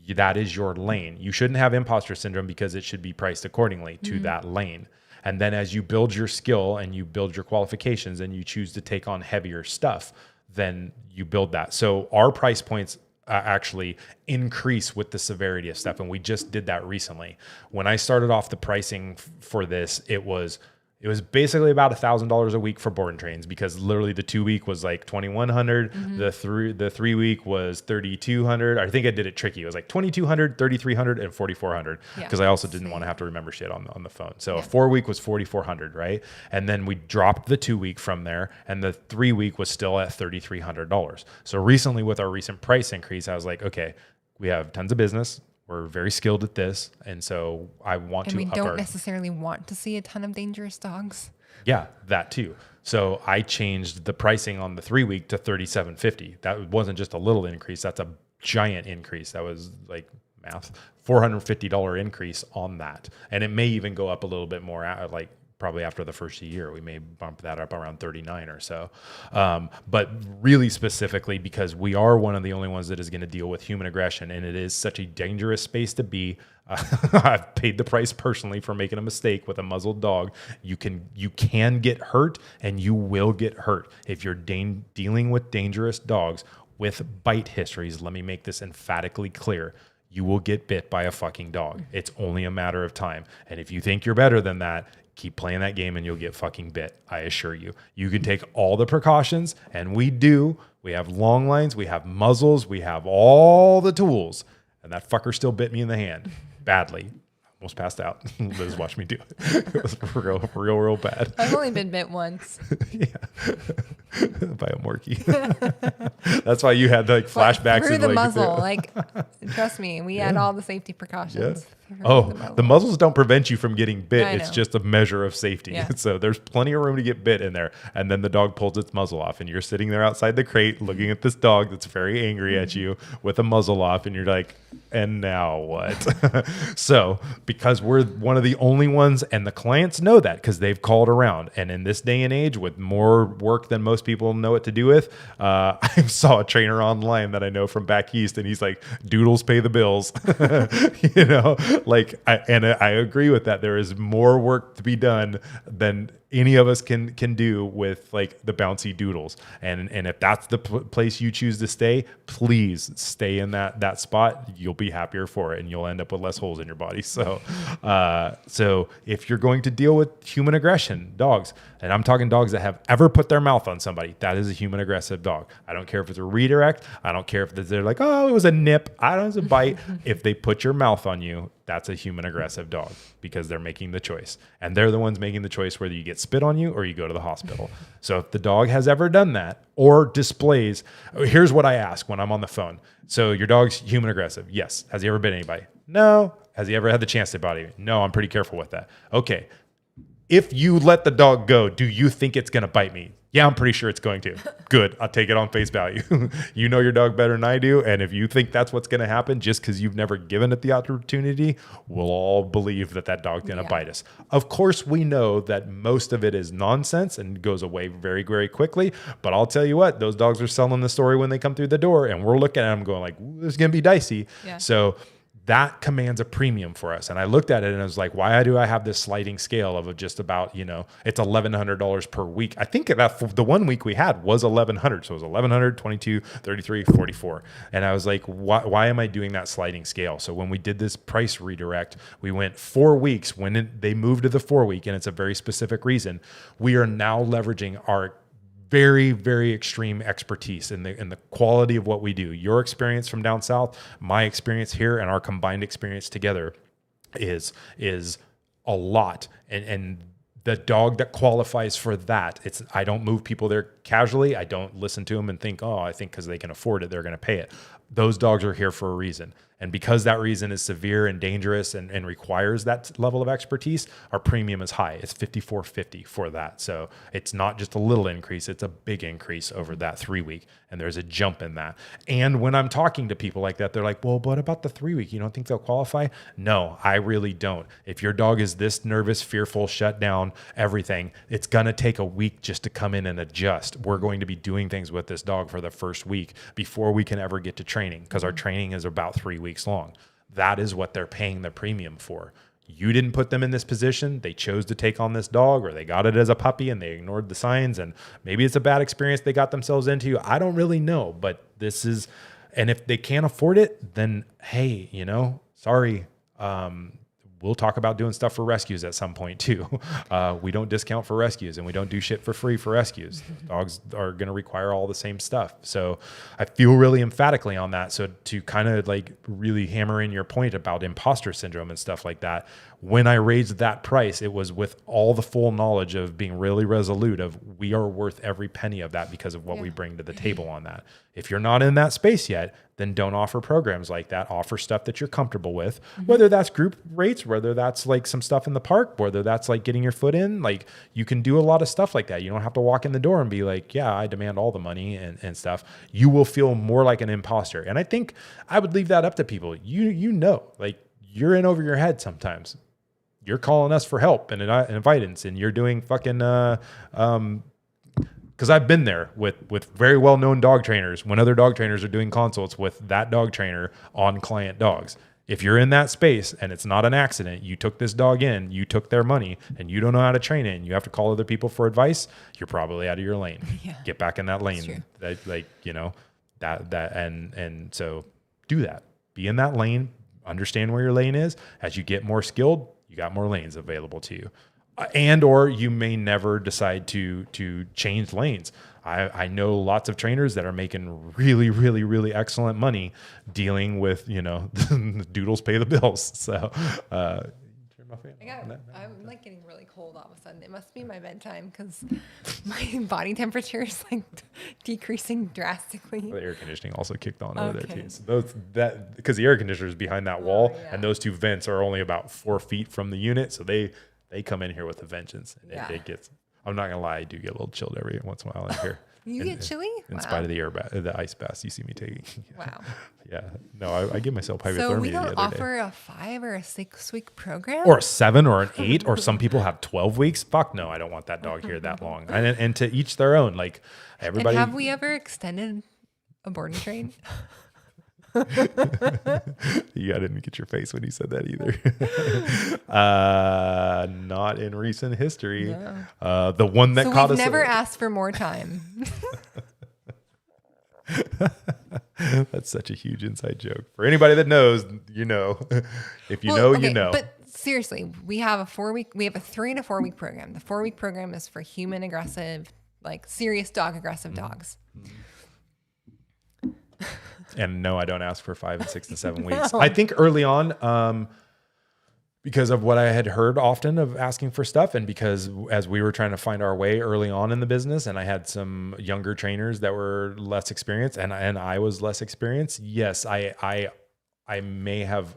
that is your lane. You shouldn't have imposter syndrome because it should be priced accordingly to that lane. And then as you build your skill and you build your qualifications and you choose to take on heavier stuff, then you build that. So our price points actually increase with the severity of stuff. And we just did that recently. When I started off the pricing for this, it was basically about $1,000 a week for board and trains, because literally the 2 week was like $2,100. The three week was $3,200. I think I did it tricky. It was like $2,200, $3,300, and $4,400 because I also didn't want to have to remember shit on the phone. So a 4 week was $4,400, right? And then we dropped the 2 week from there, and the 3 week was still at $3,300. So recently with our recent price increase, I was like, okay, we have tons of business. We're very skilled at this. And so I want And to we up don't our, necessarily want to see a ton of dangerous dogs. yeah, that too. So I changed the pricing on the 3-week to $37.50. That wasn't just a little increase. That's a giant increase. That was like math, $450 increase on that. And it may even go up a little bit more, like probably after the first year, we may bump that up around 39 or so. But really specifically because we are one of the only ones that is going to deal with human aggression, and it is such a dangerous space to be. I've paid the price personally for making a mistake with a muzzled dog. You can get hurt, and you will get hurt if you're dealing with dangerous dogs with bite histories. Let me make this emphatically clear. You will get bit by a fucking dog. It's only a matter of time. And if you think you're better than that, keep playing that game and you'll get fucking bit. I assure you. You can take all the precautions, and we do. We have long lines, we have muzzles, we have all the tools, and that fucker still bit me in the hand badly. Almost passed out. Liz watched me do it. It was real bad. I've only been bit once. Yeah. By a Morkie. That's why you had like flashbacks through and, the like, muzzle. Like, trust me, we had all the safety precautions. Oh, the muzzles don't prevent you from getting bit. I It's know. just a measure of safety. Yeah. So there's plenty of room to get bit in there. And then the dog pulls its muzzle off, and you're sitting there outside the crate looking at this dog that's very angry at you with a muzzle off, and you're like, and now what? So because we're one of the only ones, and the clients know that because they've called around. And in this day and age, with more work than most people know what to do with, I saw a trainer online that I know from back east, and he's like, doodles pay the bills. You know, like, I agree with that. There is more work to be done than any of us can do with like the bouncy doodles. And if that's the place you choose to stay, please stay in that spot. You'll be happier for it, and you'll end up with less holes in your body. So, so if you're going to deal with human aggression, dogs, and I'm talking dogs that have ever put their mouth on somebody, that is a human aggressive dog. I don't care if it's a redirect. I don't care if they're like, oh, it was a nip. I don't know, it was a bite. If they put your mouth on you, that's a human aggressive dog, because they're making the choice, and they're the ones making the choice whether you get spit on you or you go to the hospital. So if the dog has ever done that or displays, here's what I ask when I'm on the phone. So your dog's human aggressive. Yes. Has he ever bit anybody? No. Has he ever had the chance to bite you? No, I'm pretty careful with that. Okay. If you let the dog go, do you think it's going to bite me? Yeah, I'm pretty sure it's going to. Good. I'll take it on face value. You know your dog better than I do. And if you think that's what's going to happen just because you've never given it the opportunity, we'll all believe that dog's going to bite us. Of course, we know that most of it is nonsense and goes away very, very quickly. But I'll tell you what, those dogs are selling the story when they come through the door, and we're looking at them going like, this is going to be dicey. Yeah. So that commands a premium for us. And I looked at it and I was like, why do I have this sliding scale of just about, it's $1,100 per week. I think that the 1 week we had was $1,100. So it was $1,100, $22, $33, $44. And I was like, why am I doing that sliding scale? So when we did this price redirect, we went 4 weeks. When they moved to the 4 week, and it's a very specific reason, we are now leveraging our very, very extreme expertise in the quality of what we do. Your experience from down south, my experience here, and our combined experience together is a lot. And the dog that qualifies for that, I don't move people there casually. I don't listen to them and think, oh, I think because they can afford it, they're going to pay it. Those dogs are here for a reason. And because that reason is severe and dangerous and requires that level of expertise, our premium is high. It's $54.50 for that. So it's not just a little increase, it's a big increase over that 3 week. And there's a jump in that. And when I'm talking to people like that, they're like, well, what about the 3 week? You don't think they'll qualify? No, I really don't. If your dog is this nervous, fearful, shut down, everything, it's going to take a week just to come in and adjust. We're going to be doing things with this dog for the first week before we can ever get to training, because our training is about 3 weeks long. That is what they're paying the premium for. You didn't put them in this position. They chose to take on this dog, or they got it as a puppy and they ignored the signs, and maybe it's a bad experience they got themselves into. I don't really know, but this is, and if they can't afford it, then hey, sorry. We'll talk about doing stuff for rescues at some point too. We don't discount for rescues, and we don't do shit for free for rescues. Dogs are going to require all the same stuff. So I feel really emphatically on that. So to kind of like really hammer in your point about imposter syndrome and stuff like that, when I raised that price, it was with all the full knowledge of being really resolute of we are worth every penny of that because of what we bring to the table on that. If you're not in that space yet, then don't offer programs like that. Offer stuff that you're comfortable with, whether that's group rates, whether that's like some stuff in the park, whether that's like getting your foot in. Like you can do a lot of stuff like that. You don't have to walk in the door and be like, yeah, I demand all the money and stuff. You will feel more like an imposter. And I think I would leave that up to people. You know, like you're in over your head sometimes. You're calling us for help and advice, and you're doing fucking because I've been there with very well-known dog trainers when other dog trainers are doing consults with that dog trainer on client dogs. If you're in that space and it's not an accident, you took this dog in, you took their money, and you don't know how to train it, and you have to call other people for advice, you're probably out of your lane. Yeah. Get back in that lane. And so do that. Be in that lane. Understand where your lane is. As you get more skilled, you got more lanes available to you. And or you may never decide to change lanes. I know lots of trainers that are making really, really, really excellent money dealing with, doodles pay the bills. So turn my fan on. I'm like getting really cold all of a sudden. It must be my bedtime because my body temperature is like decreasing drastically. The air conditioning also kicked on over there too. So because the air conditioner is behind that wall, and those two vents are only about 4 feet from the unit, so they come in here with a vengeance. And it gets, I'm not gonna lie, I do get a little chilled every once in a while in here. You get chilly? In spite of the ice baths you see me taking. Wow. Yeah. No, I give myself hypothermia So we the don't other day. offer a 5 or a 6 week program? Or a 7 or an 8, or some people have 12 weeks. Fuck no, I don't want that dog here that long. And to each their own. Like everybody. And have we ever extended a board and train? Yeah, I didn't get your face when you said that either. Not in recent history. No. The one that caught us. We've never asked for more time. That's such a huge inside joke. For anybody that knows, you know. If you know, you know. But seriously, we have a 3 and a 4 week program. The 4 week program is for human aggressive, like serious dog aggressive dogs. And no, I don't ask for 5 and 6 and 7 weeks. I think early on, because of what I had heard often of asking for stuff, and because as we were trying to find our way early on in the business, and I had some younger trainers that were less experienced, and I was less experienced. Yes, I may have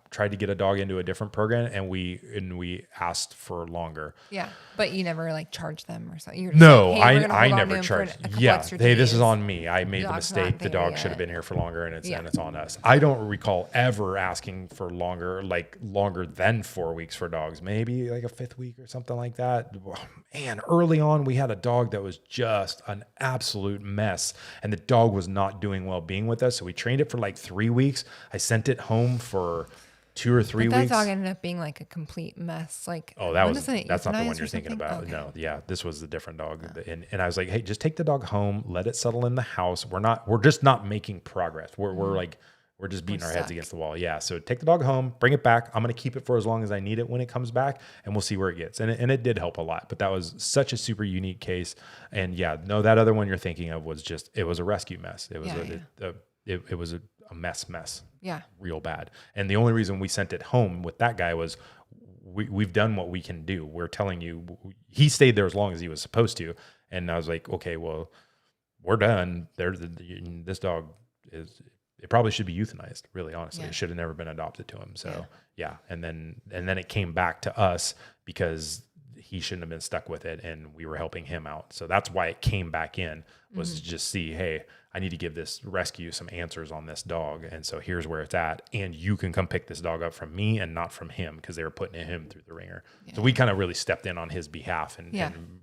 tried to get a dog into a different program, and we asked for longer. Yeah, but you never like charged them or something. No, I never charged. Yeah, hey, this is on me. I made the mistake. The dog should have been here for longer, and it's on us. I don't recall ever asking for longer than 4 weeks for dogs. Maybe like a 5th week or something like that. Man, early on we had a dog that was just an absolute mess, and the dog was not doing well being with us. So we trained it for like 3 weeks. I sent it home for 2 or 3 weeks. That dog ended up being like a complete mess. Like, that's not the one you're thinking about. Okay. No, yeah, this was a different dog. And I was like, hey, just take the dog home, let it settle in the house. We're just not making progress. We're just beating our heads against the wall. Yeah. So take the dog home, bring it back. I'm going to keep it for as long as I need it when it comes back, and we'll see where it gets. And it did help a lot, but that was such a super unique case. And yeah, no, that other one you're thinking of was it was a rescue mess. It was it was a mess. Yeah. Real bad. And the only reason we sent it home with that guy was we've done what we can do. We're telling you, he stayed there as long as he was supposed to. And I was like, okay, well, we're done. This dog it probably should be euthanized, really, honestly. It should have never been adopted to him. So yeah. And then it came back to us because he shouldn't have been stuck with it, and we were helping him out. So that's why it came back in, was to just see, hey, I need to give this rescue some answers on this dog. And so here's where it's at. And you can come pick this dog up from me and not from him, because they were putting him through the ringer. Yeah. So we kind of really stepped in on his behalf and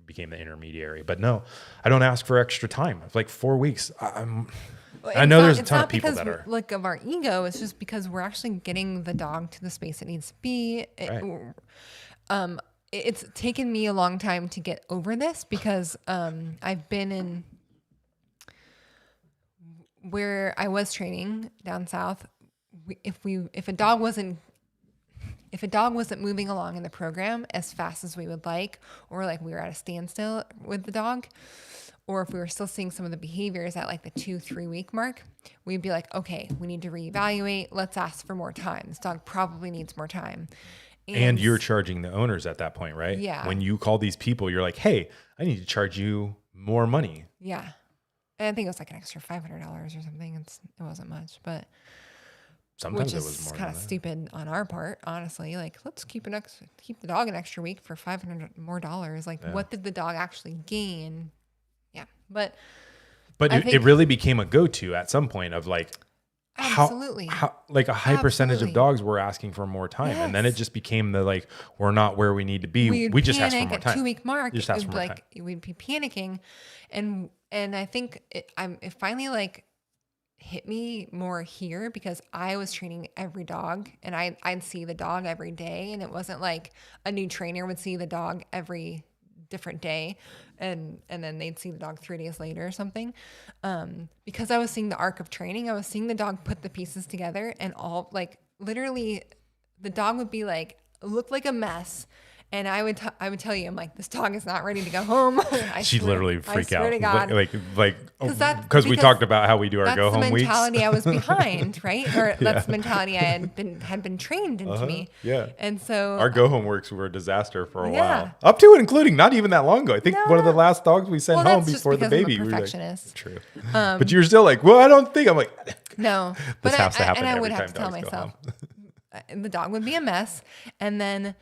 became the intermediary. But no, I don't ask for extra time. It's like 4 weeks. I know there's a ton of people that are like of our ego. It's just because we're actually getting the dog to the space it needs to be. It's taken me a long time to get over this, because I've been in where I was training down south. If a dog wasn't moving along in the program as fast as we would like, or like we were at a standstill with the dog, or if we were still seeing some of the behaviors at like the 2-3 week mark, we'd be like, okay, we need to reevaluate. Let's ask for more time. This dog probably needs more time. And you're charging the owners at that point, right? Yeah. When you call these people, you're like, hey, I need to charge you more money. Yeah. I think it was like an extra $500 or something. It wasn't much, but Sometimes which it was is more kind than of that. stupid on our part, honestly. Like, let's keep the dog an extra week for $500 more. Like, Yeah. what did the dog actually gain? Yeah, but But I it think really became a go-to at some point of like, absolutely, how like a high percentage of Absolutely. dogs were asking for more time. And then it Yes. just became the like, we're not where we need to be. we'd We just ask for panic more at time. 2 week mark. You just It ask for would more like time. we'd be panicking, and I think it finally like hit me more here because I was training every dog, and I'd see the dog every day, and it wasn't like a new trainer would see the dog every different day, and then they'd see the dog 3 days later or something. Because I was seeing the arc of training, I was seeing the dog put the pieces together, and all like literally, the dog would be like look like a mess. And I would tell you, I'm like, this dog is not ready to go home. She'd literally freak out. To God. Because we talked about how we do our That's go the home weeks. mentality I was behind, right? Or that's the mentality I had been trained into me. Yeah. And so Our go home works were a disaster for a Yeah. while. Up to and including not even that long ago. I think one of the last dogs we sent Well, home that's just before the because I'm a baby. We were like, perfectionist. true. But you're still like, well, I don't think. I'm like, No, this but has to happen and I every would have time to tell dogs go myself home. the dog would be a mess, and then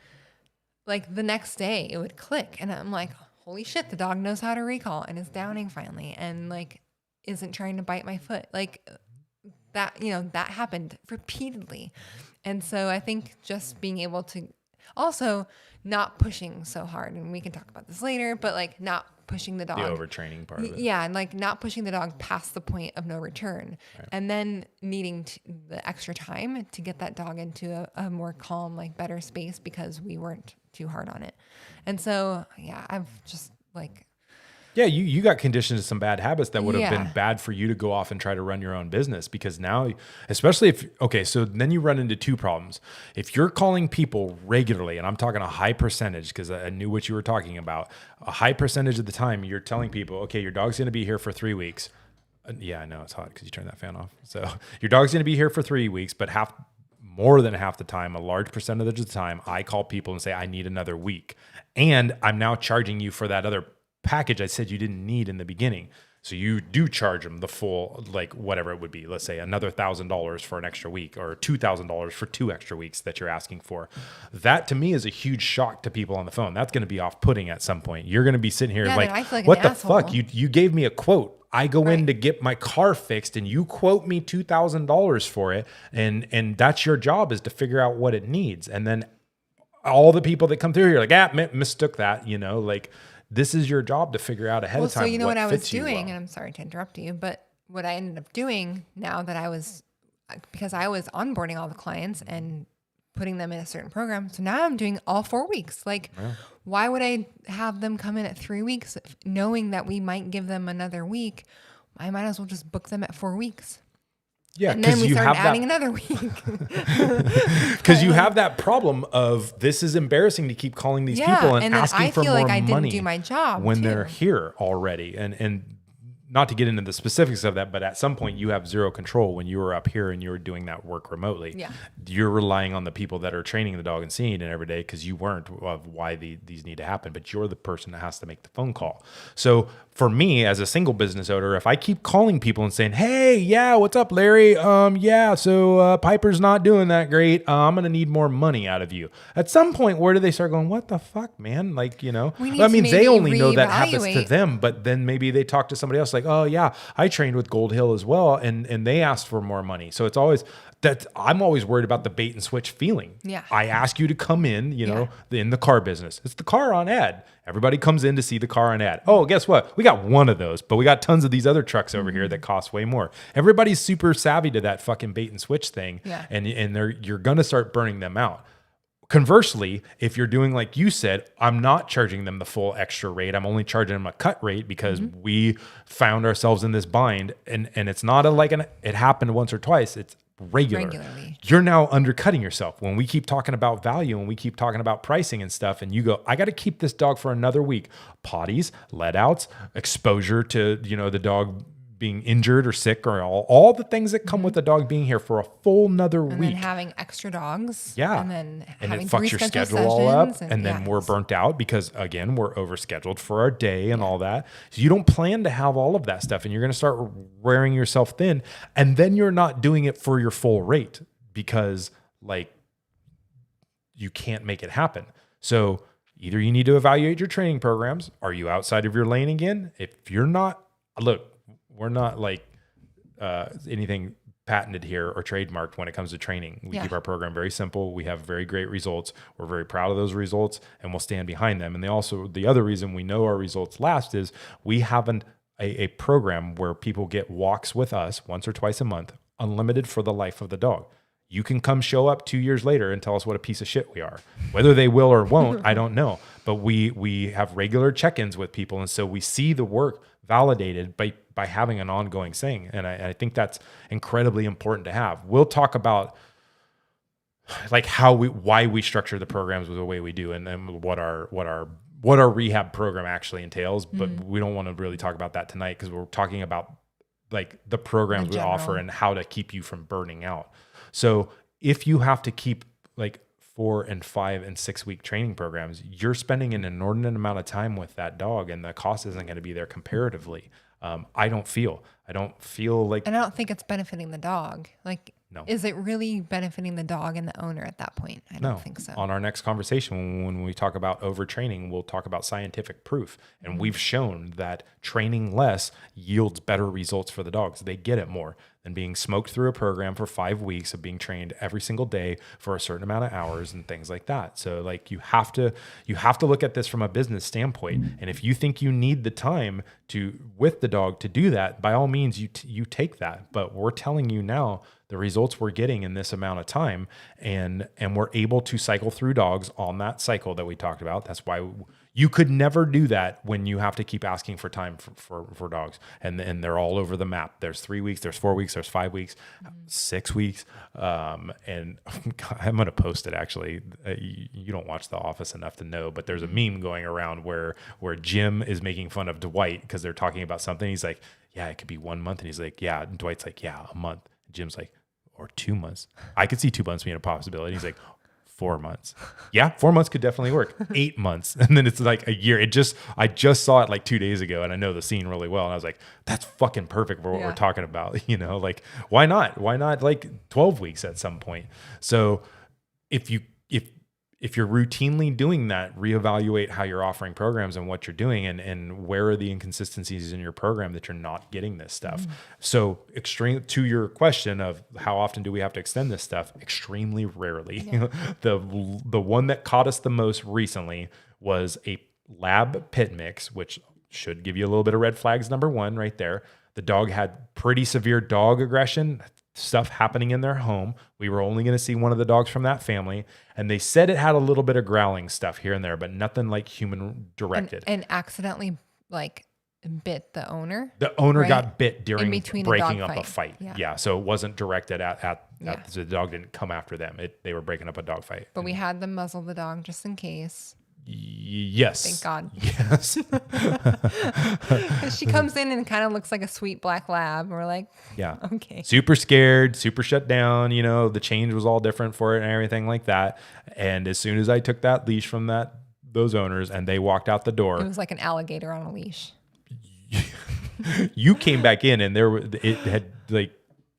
like the next day it would click, and I'm like, holy shit, the dog knows how to recall and is downing finally, and like isn't trying to bite my foot, like that. That happened repeatedly, and so I think just being able to also not pushing so hard, and we can talk about this later, but like not pushing the dog. The overtraining part of it. Yeah, and like not pushing the dog past the point of no return, Right. and then needing the extra time to get that dog into a more calm, like better space because we weren't too hard on it. And so, yeah, I've just like, Yeah, you got conditioned to some bad habits that would have Yeah. been bad for you to go off and try to run your own business, because now, especially if, okay, so then you run into two problems. If you're calling people regularly, and I'm talking a high percentage, because I knew what you were talking about, a high percentage of the time you're telling people, okay, your dog's going to be here for 3 weeks. Yeah, I know it's hot because you turned that fan off. So your dog's going to be here for 3 weeks, but more than half the time, a large percentage of the time, I call people and say, I need another week. And I'm now charging you for that other package I said you didn't need in the beginning. So you do charge them the full, like whatever it would be. Let's say another $1,000 for an extra week, or $2,000 for 2 extra weeks that you're asking for. That to me is a huge shock to people on the phone. That's going to be off-putting at some point. You're going to be sitting here Yeah, like, then I feel like what an the asshole. fuck? You gave me a quote. I go in Right. to get my car fixed and you quote me $2,000 for it. And that's your job, is to figure out what it needs. And then all the people that come through here are like, mistook that, like this is your job to figure out ahead of time. so you know what I was fits you doing, well. and I'm sorry to interrupt you, but what I ended up doing now that because I was onboarding all the clients and putting them in a certain program. So now I'm doing all 4 weeks. Like, why would I have them come in at 3 weeks knowing that we might give them another week? I might as well just book them at 4 weeks. Yeah, And then because we you started have adding that. another week. Because you have that problem of, this is embarrassing to keep calling these people and then asking I for feel more like I money didn't do my job when too. they're here already. And not to get into the specifics of that, but at some point you have zero control when you were up here and you were doing that work remotely. Yeah. You're relying on the people that are training the dog and seeing it every day, because you weren't of why these need to happen, but you're the person that has to make the phone call. So for me as a single business owner, if I keep calling people and saying, hey, yeah, what's up, Larry? So Piper's not doing that great. I'm going to need more money out of you. At some point, where do they start going, what the fuck, man? Like, We need I to mean, they maybe only know that happens to reevaluate. them, but then maybe they talk to somebody else like, oh yeah, I trained with Gold Hill as well. And they asked for more money. So it's always that I'm always worried about the bait and switch feeling. Yeah. I ask you to come in, in the car business. It's the car on ad. Everybody comes in to see the car on ad. Oh, guess what? We got one of those, but we got tons of these other trucks over here that cost way more. Everybody's super savvy to that fucking bait and switch thing. Yeah. And you're going to start burning them out. Conversely, if you're doing like you said, I'm not charging them the full extra rate. I'm only charging them a cut rate because we found ourselves in this bind, and it's not it happened once or twice. It's regularly. You're now undercutting yourself. When we keep talking about value and we keep talking about pricing and stuff, and you go, I got to keep this dog for another week. Potties, let outs, exposure to, the dog being injured or sick or all the things that come with a dog being here for a full another and week. then having extra dogs. Yeah. And then And having it to fucks your reschedule schedule all up. sessions And then yeah, we're burnt out because, again, we're overscheduled for our day and all that. So you don't plan to have all of that stuff. And you're going to start wearing yourself thin. And then you're not doing it for your full rate because, like, you can't make it happen. So either you need to evaluate your training programs. Are you outside of your lane again? If you're not, look, we're not like anything patented here or trademarked when it comes to training. We keep our program very simple. We have very great results. We're very proud of those results and we'll stand behind them. And the other reason we know our results last is we have a program where people get walks with us once or twice a month, unlimited for the life of the dog. You can come show up 2 years later and tell us what a piece of shit we are. Whether they will or won't, I don't know. But we have regular check-ins with people. And so we see the work validated by having an ongoing thing. And I think that's incredibly important to have. We'll talk about like why we structure the programs the way we do and then what our rehab program actually entails. But we don't want to really talk about that tonight because we're talking about like the programs we offer and how to keep you from burning out. So if you have to keep like 4 and 5 and 6 week training programs, you're spending an inordinate amount of time with that dog and the cost isn't going to be there comparatively. I don't feel like, and I don't think it's benefiting the dog. Like, no. Is it really benefiting the dog and the owner at that point? I don't think so. On our next conversation, when we talk about overtraining, we'll talk about scientific proof. And we've shown that training less yields better results for the dogs. They get it more than being smoked through a program for 5 weeks of being trained every single day for a certain amount of hours and things like that. So like you have to look at this from a business standpoint. And if you think you need the time with the dog to do that, by all means, you take that. But we're telling you now, the results we're getting in this amount of time and we're able to cycle through dogs on that cycle that we talked about. That's why you could never do that when you have to keep asking for time for dogs and they're all over the map. There's 3 weeks, there's 4 weeks, there's 5 weeks, 6 weeks. And I'm going to post it actually. You don't watch The Office enough to know, but there's a meme going around where Jim is making fun of Dwight because they're talking about something. He's like, yeah, it could be 1 month. And he's like, yeah. And Dwight's like, yeah, a month. Jim's like, or 2 months. I could see 2 months being a possibility. He's like, 4 months. Yeah, 4 months could definitely work. 8 months. And then it's like a year. I just saw it like 2 days ago and I know the scene really well. And I was like, that's fucking perfect for what we're talking about. You know, like why not? Why not like 12 weeks at some point? So if you're routinely doing that, reevaluate how you're offering programs and what you're doing and where are the inconsistencies in your program that you're not getting this stuff. So to your question of how often do we have to extend this stuff? Extremely rarely. Yeah. The one that caught us the most recently was a lab pit mix, which should give you a little bit of red flags. Number one right there. The dog had pretty severe dog aggression, stuff happening in their home. We were only going to see one of the dogs from that family. And they said it had a little bit of growling stuff here and there, but nothing like human directed. And accidentally like bit the owner. The owner got bit during breaking up a fight. Yeah. So it wasn't directed at the dog didn't come after them. They were breaking up a dog fight. But we had them muzzle the dog just in case. Yes. Thank God. Yes. She comes in and kind of looks like a sweet black lab. We're like, yeah, okay. Super scared, super shut down. You know, the change was all different for it and everything like that. And as soon as I took that leash from those owners and they walked out the door, it was like an alligator on a leash. You came back in and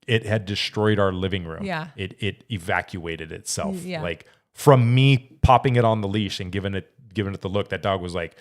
it had destroyed our living room. Yeah. It evacuated itself. Yeah. Like from me popping it on the leash and giving it the look, that dog was like,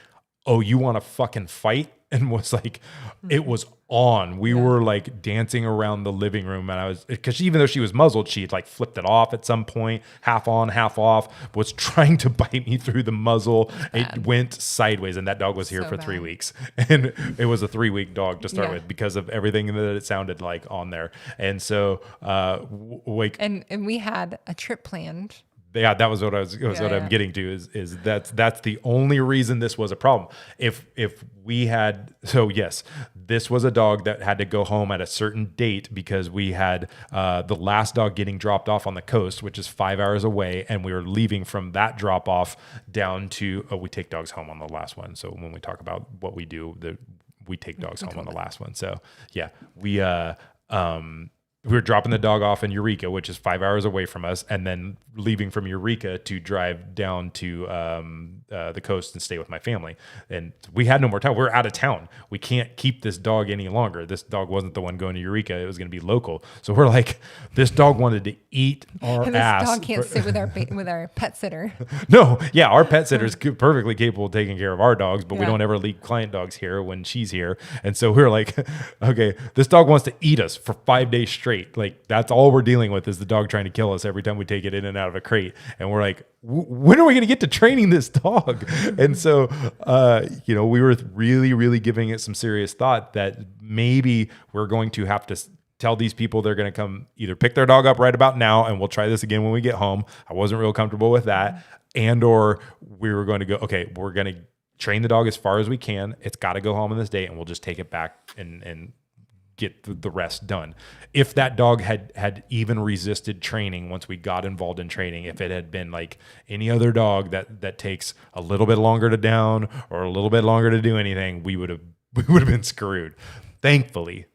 oh, you want to fucking fight? And was like, it was on. We were like dancing around the living room. And because even though she was muzzled, she had like flipped it off at some point, half on, half off, was trying to bite me through the muzzle. It went sideways. And that dog was here for 3 weeks. And it was a 3-week dog to start with because of everything that it sounded like on there. And so, and we had a trip planned. Yeah, that was what I'm getting to is that's the only reason this was a problem. If we had, so yes, this was a dog that had to go home at a certain date because we had the last dog getting dropped off on the coast, which is 5 hours away. And we were leaving from that drop off down to, we take dogs home on the last one. So when we talk about what we do, we take dogs home on the last one. So yeah, we were dropping the dog off in Eureka, which is 5 hours away from us, and then leaving from Eureka to drive down to the coast and stay with my family. And we had no more time. We're out of town. We can't keep this dog any longer. This dog wasn't the one going to Eureka. It was going to be local. So we're like, this dog wanted to eat our and ass. This dog can't sit with our pet sitter. No, yeah, our pet sitter is perfectly capable of taking care of our dogs, but we don't ever leave client dogs here when she's here. And so we're like, okay, this dog wants to eat us for 5 days straight. Like that's all we're dealing with is the dog trying to kill us every time we take it in and out of a crate. And we're like, when are we going to get to training this dog? And so, we were really, really giving it some serious thought that maybe we're going to have to tell these people they're going to come either pick their dog up right about now, and we'll try this again when we get home. I wasn't real comfortable with that. And, or we were going to go, okay, we're going to train the dog as far as we can. It's got to go home on this day, and we'll just take it back and get the rest done. If that dog had even resisted training once we got involved in training, if it had been like any other dog that takes a little bit longer to down or a little bit longer to do anything, we would have been screwed. Thankfully,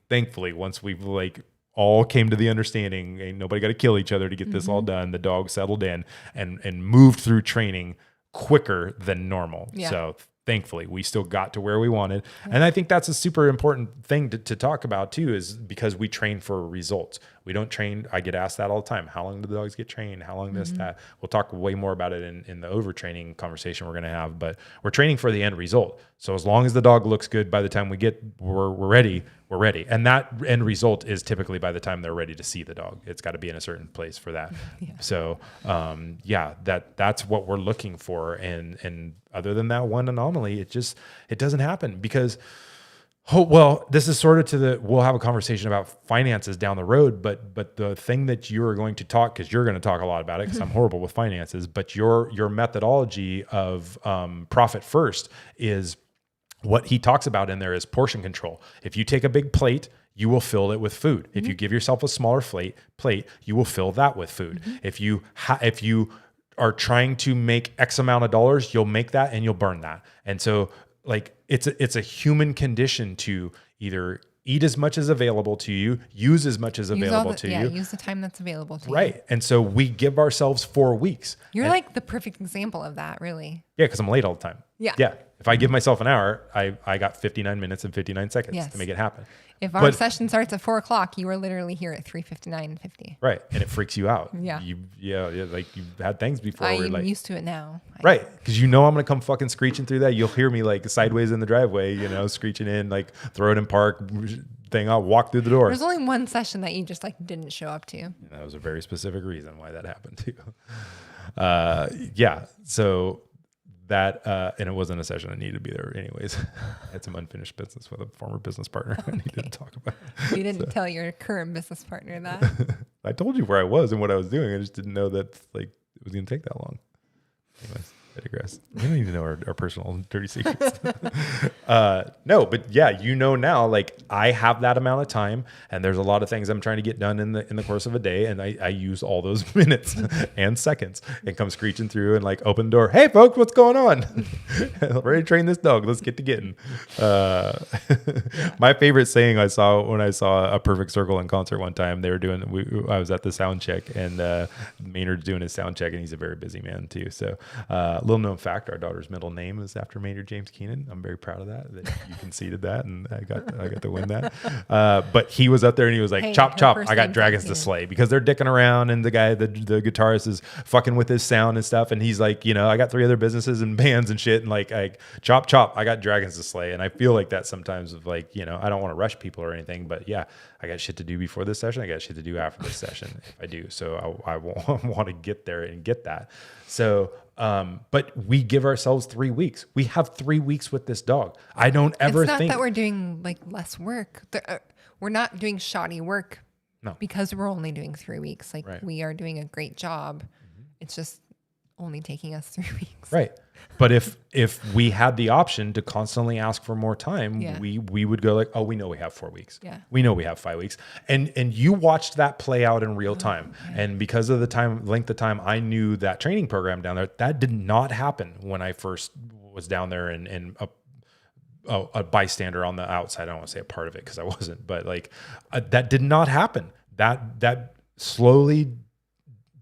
once we've like all came to the understanding, ain't nobody got to kill each other to get this all done. The dog settled in and moved through training quicker than normal. Yeah. So thankfully, we still got to where we wanted. And I think that's a super important thing to talk about too, is because we train for results. We don't train. I get asked that all the time. How long do the dogs get trained? How long this, that? We'll talk way more about it in the overtraining conversation we're going to have, but we're training for the end result. So as long as the dog looks good by the time we're ready, we're ready. And that end result is typically by the time they're ready to see the dog. It's got to be in a certain place for that. Yeah. So that's what we're looking for. And other than that one anomaly, it doesn't happen because, this is sort of we'll have a conversation about finances down the road, but the thing that you're going to talk, because you're going to talk a lot about it because I'm horrible with finances, but your methodology of profit first is what he talks about in there is portion control. If you take a big plate, you will fill it with food. If you give yourself a smaller plate, you will fill that with food. If you are trying to make X amount of dollars, you'll make that and you'll burn that. And so like it's a human condition to either eat as much as available to you, use as much as available to you. Use the time that's available to you. Right. And so we give ourselves 4 weeks. You're like the perfect example of that, really. Yeah, because I'm late all the time. Yeah. Yeah. If I give myself an hour, I got 59 minutes and 59 seconds to make it happen. If our session starts at 4:00, you are literally here at 3:59:50. Right. And it freaks you out. Yeah. Like you've had things before where I'm like used to it now. Right. Because I'm going to come fucking screeching through that. You'll hear me like sideways in the driveway, screeching in, like throw it in park thing. I'll walk through the door. There's only one session that you just like didn't show up to. And that was a very specific reason why that happened too. So that, and it wasn't a session I needed to be there anyways. I had some unfinished business with a former business partner I needed to talk about. You didn't tell your current business partner that. I told you where I was and what I was doing. I just didn't know that like it was going to take that long. Anyways, I digress. We don't need to know our personal dirty secrets. No, but yeah, now, like I have that amount of time and there's a lot of things I'm trying to get done in the course of a day. And I use all those minutes and seconds and come screeching through and like open the door. Hey folks, what's going on? Ready to train this dog. Let's get to getting. My favorite saying I saw when I saw a Perfect Circle in concert one time, they were I was at the sound check and Maynard's doing his sound check and he's a very busy man too. So little known fact, our daughter's middle name is after Maynard James Keenan. I'm very proud of that you conceded that and I got to win that. But he was up there and he was like, chop, I got Dragons to Slay, because they're dicking around and the guitarist is fucking with his sound and stuff. And he's like, I got 3 other businesses and bands and shit. And like, chop, I got Dragons to Slay. And I feel like that sometimes of like, I don't want to rush people or anything, but yeah, I got shit to do before this session. I got shit to do after this session if I do. So I want to get there and get that. So, but we give ourselves 3 weeks. We have 3 weeks with this dog. I don't ever think. It's not that we're doing like less work. We're not doing shoddy work. No. Because we're only doing 3 weeks. Like right. We are doing a great job. It's just only taking us 3 weeks. Right. But if we had the option to constantly ask for more time, we would go like, oh, we know we have 4 weeks. Yeah. We know we have 5 weeks. And you watched that play out in real time. Yeah. And because of the length of time I knew that training program down there, that did not happen when I first was down there and a bystander on the outside. I don't want to say a part of it because I wasn't, but like that did not happen. That slowly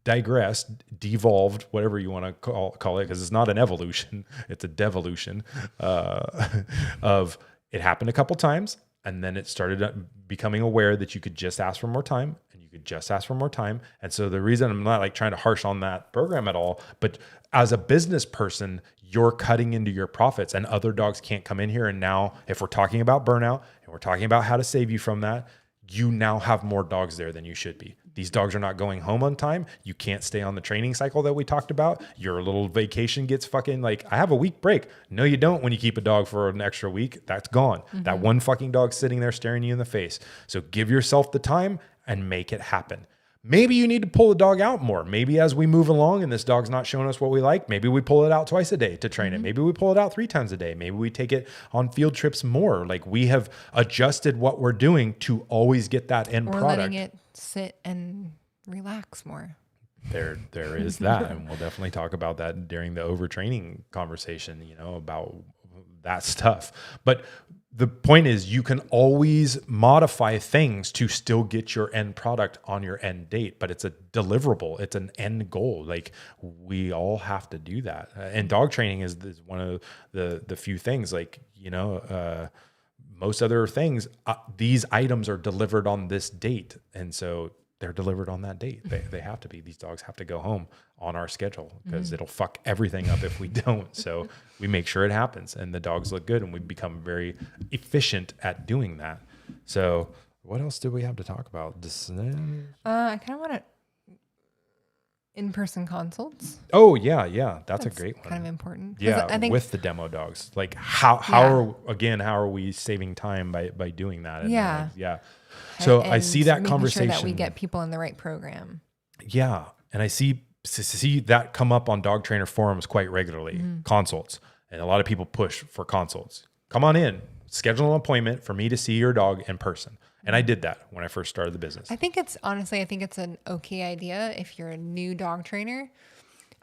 digressed, devolved, whatever you want to call it, because it's not an evolution, it's a devolution of it happened a couple times, and then it started becoming aware that you could just ask for more time, and you could just ask for more time. And so the reason I'm not like trying to harsh on that program at all, but as a business person, you're cutting into your profits, and other dogs can't come in here. And now if we're talking about burnout and we're talking about how to save you from that, you now have more dogs there than you should be. These dogs are not going home on time. You can't stay on the training cycle that we talked about. Your little vacation gets fucking like, I have a week break. No, you don't when you keep a dog for an extra week. That's gone. Mm-hmm. That one fucking dog sitting there staring you in the face. So give yourself the time and make it happen. Maybe you need to pull the dog out more. Maybe as we move along and this dog's not showing us what we like, maybe we pull it out twice a day to train it. Maybe we pull it out 3 times a day. Maybe we take it on field trips more. Like we have adjusted what we're doing to always get that end product. Or letting it sit and relax more. There is that. And we'll definitely talk about that during the overtraining conversation, about that stuff. But the point is you can always modify things to still get your end product on your end date, but it's a deliverable. It's an end goal. Like we all have to do that. And dog training is one of the few things like, most other things, these items are delivered on this date. And so they're delivered on that date. They have to be. These dogs have to go home on our schedule because it'll fuck everything up if we don't. So we make sure it happens and the dogs look good and we become very efficient at doing that. So what else do we have to talk about? I kind of want to in-person consults. Oh yeah. That's a great one. Kind of important. Yeah. I think with the demo dogs, like how are we saving time by doing that? And So I see that conversation. Sure that we get people in the right program. Yeah. And I see that come up on dog trainer forums quite regularly, consults. And a lot of people push for consults. Come on in, schedule an appointment for me to see your dog in person. And I did that when I first started the business. I think it's an okay idea if you're a new dog trainer.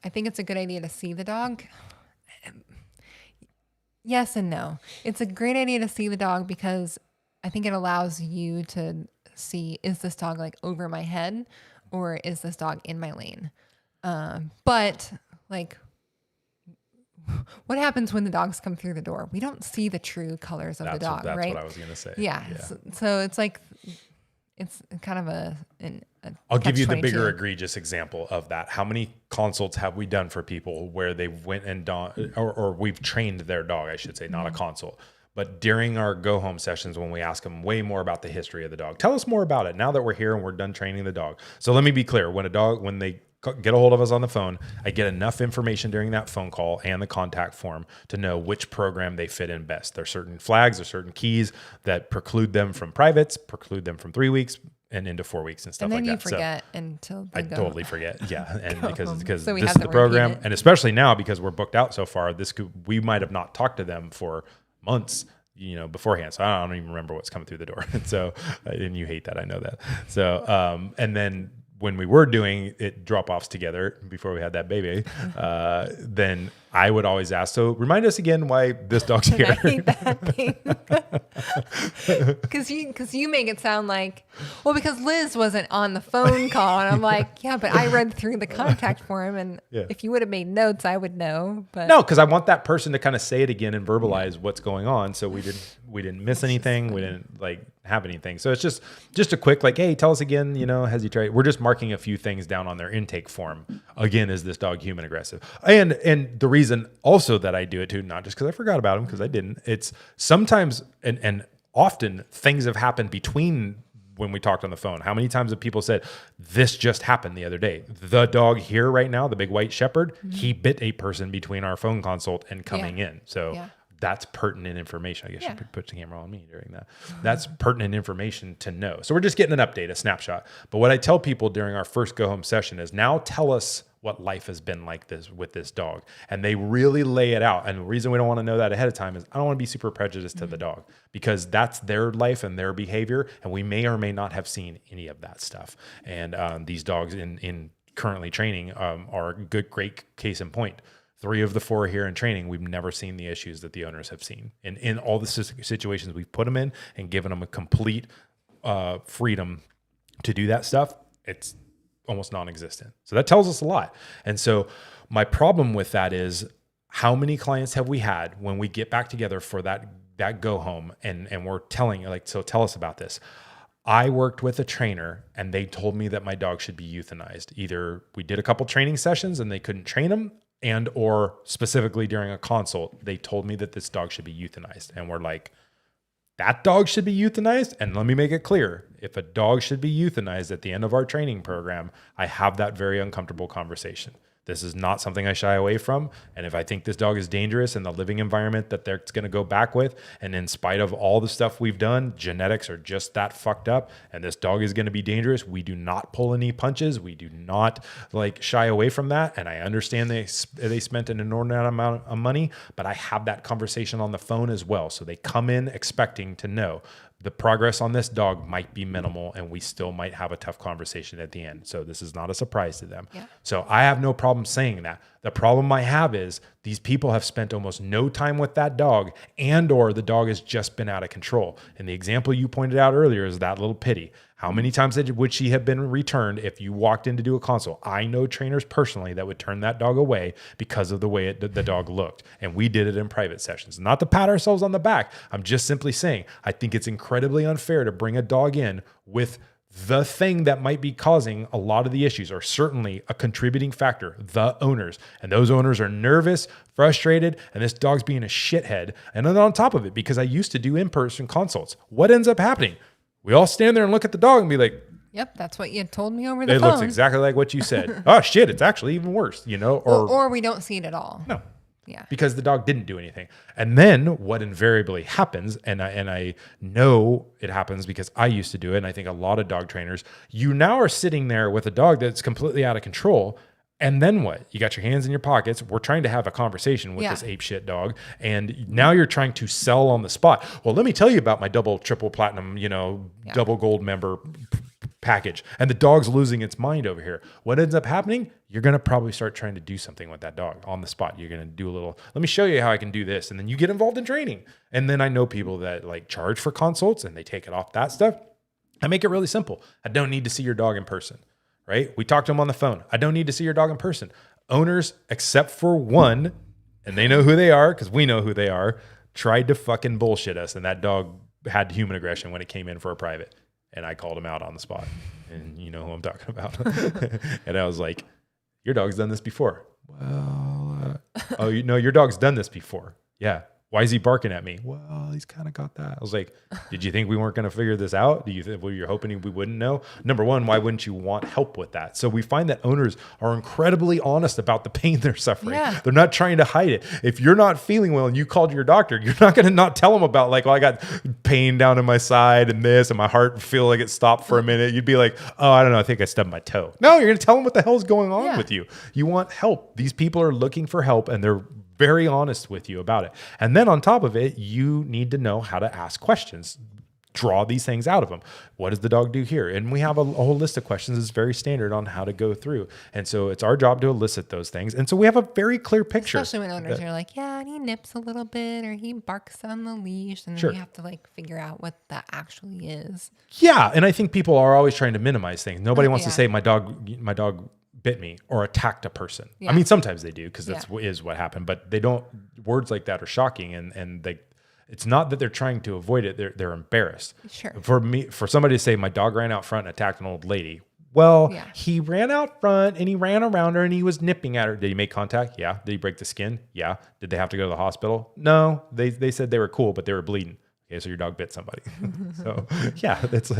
I think it's a good idea to see the dog. Yes and no. It's a great idea to see the dog because I think it allows you to see, is this dog like over my head or is this dog in my lane? But like, what happens when the dogs come through the door? We don't see the true colors of the dog, right? That's what I was going to say. Yeah. So it's like, it's kind of I'll give you the bigger egregious example of that. How many consults have we done for people where they went and or we've trained their dog, I should say, not a consult. But during our go home sessions, when we ask them way more about the history of the dog, tell us more about it now that we're here and we're done training the dog. So let me be clear. When they get a hold of us on the phone, I get enough information during that phone call and the contact form to know which program they fit in best. There's certain flags, there's certain keys that preclude them from privates, preclude them from 3 weeks and into 4 weeks and stuff like that. And then you forget until I totally forget. Yeah. And because so this is the program. And especially now because we're booked out so far, we might have not talked to them for months, beforehand. So I don't even remember what's coming through the door. And so, and you hate that. I know that. So, and then when we were doing it drop-offs together before we had that baby, then I would always ask, so remind us again why this dog's here. I hate that thing. Because you make it sound like, well, because Liz wasn't on the phone call. And I'm like, yeah, but I read through the contact form. And if you would have made notes, I would know. But no, because I want that person to kind of say it again and verbalize what's going on. So we didn't miss anything. We didn't have anything. So it's just a quick hey, tell us again, has he tried? We're just marking a few things down on their intake form. Again, is this dog human aggressive? And the reason also that I do it too, not just because I forgot about him, because I didn't. It's sometimes and often things have happened between when we talked on the phone. How many times have people said, this just happened the other day? The dog here right now, the big white shepherd, he bit a person between our phone consult and coming in. So that's pertinent information. I guess you could put the camera on me during that. That's pertinent information to know. So we're just getting an update, a snapshot. But what I tell people during our first go home session is, now tell us what life has been like this with this dog. And they really lay it out. And the reason we don't want to know that ahead of time is I don't want to be super prejudiced to the dog, because that's their life and their behavior. And we may or may not have seen any of that stuff. And these dogs in currently training are a great case in point. 3 of the 4 here in training, we've never seen the issues that the owners have seen. And in all the situations we've put them in and given them a complete freedom to do that stuff, it's almost non-existent. So that tells us a lot. And so my problem with that is, how many clients have we had when we get back together for that go home and we're telling, like, so tell us about this. I worked with a trainer and they told me that my dog should be euthanized. Either we did a couple training sessions and they couldn't train him, and or specifically during a consult, they told me that this dog should be euthanized. And we're like, that dog should be euthanized? And let me make it clear. If a dog should be euthanized at the end of our training program, I have that very uncomfortable conversation. This is not something I shy away from. And if I think this dog is dangerous in the living environment that they're going to go back with, and in spite of all the stuff we've done, genetics are just that fucked up, and this dog is going to be dangerous, we do not pull any punches. We do not shy away from that. And I understand they spent an inordinate amount of money, but I have that conversation on the phone as well. So they come in expecting to know the progress on this dog might be minimal, and we still might have a tough conversation at the end. So this is not a surprise to them. Yeah. So I have no problem saying that. The problem I have is these people have spent almost no time with that dog, and or the dog has just been out of control. And the example you pointed out earlier is that little Pitty. How many times would she have been returned if you walked in to do a consult? I know trainers personally that would turn that dog away because of the way the dog looked. And we did it in private sessions. Not to pat ourselves on the back. I'm just simply saying, I think it's incredibly unfair to bring a dog in with the thing that might be causing a lot of the issues, or certainly a contributing factor, the owners. And those owners are nervous, frustrated, and this dog's being a shithead. And then on top of it, because I used to do in-person consults, what ends up happening? We all stand there and look at the dog and be like, yep, that's what you told me over the phone. It looks exactly like what you said. Oh shit, it's actually even worse, or we don't see it at all. No. Yeah. Because the dog didn't do anything. And then what invariably happens, and I know it happens because I used to do it, and I think a lot of dog trainers, you now are sitting there with a dog that's completely out of control. And then what? You got your hands in your pockets. We're trying to have a conversation with this ape shit dog. And now you're trying to sell on the spot. Well, let me tell you about my double, triple platinum, double gold member package. And the dog's losing its mind over here. What ends up happening? You're going to probably start trying to do something with that dog on the spot. You're going to do a little, let me show you how I can do this. And then you get involved in training. And then I know people that charge for consults and they take it off that stuff. I make it really simple. I don't need to see your dog in person. Right? We talk to them on the phone. I don't need to see your dog in person. Owners, except for one, and they know who they are because we know who they are, tried to fucking bullshit us. And that dog had human aggression when it came in for a private. And I called him out on the spot. And you know who I'm talking about. And I was like, your dog's done this before. Well, your dog's done this before. Yeah. Why is he barking at me? Well, he's kind of got that. I was like, did you think we weren't going to figure this out? Do you think you're hoping we wouldn't know? Number one, why wouldn't you want help with that? So we find that owners are incredibly honest about the pain they're suffering. Yeah. They're not trying to hide it. If you're not feeling well and you called your doctor, you're not going to not tell them about I got pain down in my side and this, and my heart feel like it stopped for a minute. You'd be like, oh, I don't know. I think I stubbed my toe. No, you're going to tell them what the hell's going on with you. You want help. These people are looking for help, and they're very honest with you about it. And then on top of it, you need to know how to ask questions. Draw these things out of them. What does the dog do here? And we have a whole list of questions that's very standard on how to go through. And so it's our job to elicit those things. And so we have a very clear picture. Especially when owners are like, yeah, and he nips a little bit, or he barks on the leash. And then you have to figure out what that actually is. Yeah. And I think people are always trying to minimize things. Nobody wants to say my dog bit me or attacked a person. Yeah. I mean, sometimes they do because that's is what happened, but they don't. Words like that are shocking, and they. It's not that they're trying to avoid it; they're embarrassed. Sure. For somebody to say my dog ran out front and attacked an old lady. Well, he ran out front and he ran around her and he was nipping at her. Did he make contact? Yeah. Did he break the skin? Yeah. Did they have to go to the hospital? No. They said they were cool, but they were bleeding. Okay, so your dog bit somebody. So yeah, that's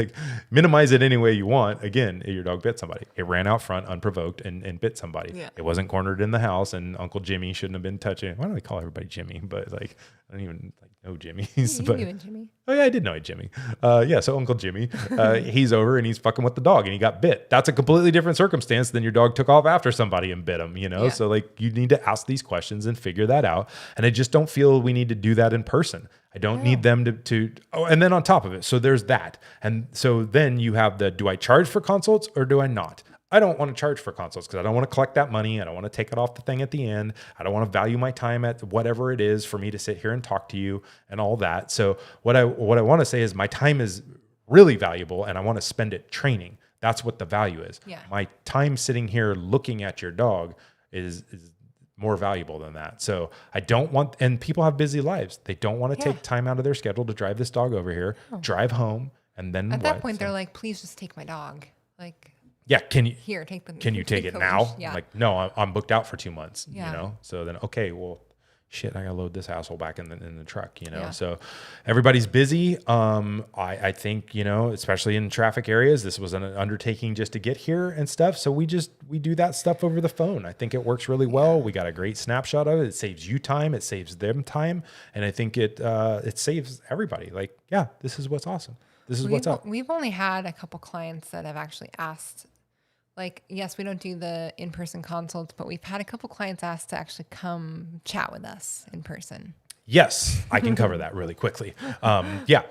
minimize it any way you want. Again, your dog bit somebody. It ran out front unprovoked and bit somebody. Yeah. It wasn't cornered in the house, and Uncle Jimmy shouldn't have been touching it. Why do I call everybody Jimmy? But I don't even know Jimmy's. You knew Jimmy. Oh yeah, I did know Jimmy. So Uncle Jimmy, he's over and he's fucking with the dog and he got bit. That's a completely different circumstance than your dog took off after somebody and bit him, Yeah. So you need to ask these questions and figure that out. And I just don't feel we need to do that in person. I don't need them to and then on top of it, so there's that. And so then you have do I charge for consults or do I not? I don't want to charge for consults because I don't want to collect that money. I don't want to take it off the thing at the end. I don't want to value my time at whatever it is for me to sit here and talk to you and all that. So what I want to say is my time is really valuable and I want to spend it training. That's what the value is. Yeah. My time sitting here looking at your dog is more valuable than that. So I don't want, and people have busy lives. They don't want to take time out of their schedule to drive this dog over here, drive home, and then at that point they're like, please just take my dog. Like, yeah, can you take them? Can you take it now? Yeah. Like, no, I'm booked out for 2 months. Yeah. You know, so then okay, well, shit, I gotta load this asshole back in the truck. You know, Yeah. so everybody's busy. I think, you know, especially in traffic areas, this was an undertaking just to get here and stuff. So we do that stuff over the phone. I think it works really well. We got a great snapshot of it. It saves you time. It saves them time, and I think it saves everybody. Like, yeah, this is what's awesome. This is what's up. We've only had a couple clients that have actually asked, like, yes, we don't do the in-person consults, but we've had a couple clients ask to actually come chat with us in person. Yes, I can cover that really quickly. Yeah.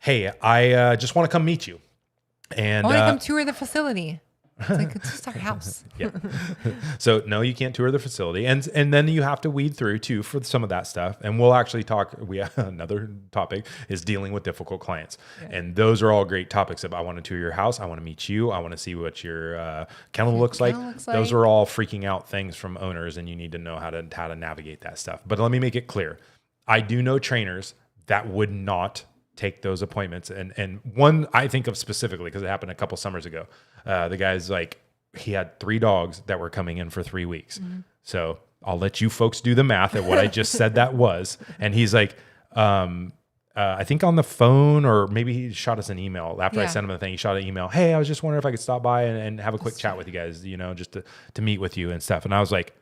Hey, I just want to come meet you. And I want to come tour the facility. It's like, it's just our house. Yeah. So no, you can't tour the facility. And then you have to weed through too for some of that stuff. And we'll actually talk, another topic is dealing with difficult clients. Yeah. And those are all great topics. If I want to tour your house, I want to meet you. I want to see what your kennel looks like. Those are all freaking out things from owners, and you need to know how to navigate that stuff. But let me make it clear. I do know trainers that would not take those appointments. And one I think of specifically because it happened a couple summers ago. The guy's like, he had 3 dogs that were coming in for 3 weeks. Mm-hmm. So I'll let you folks do the math at what I just said that was. And he's like, I think on the phone, or maybe he shot us an email after I sent him the thing. He shot an email. Hey, I was just wondering if I could stop by and have a quick chat with you guys, you know, just to meet with you and stuff. And I was like,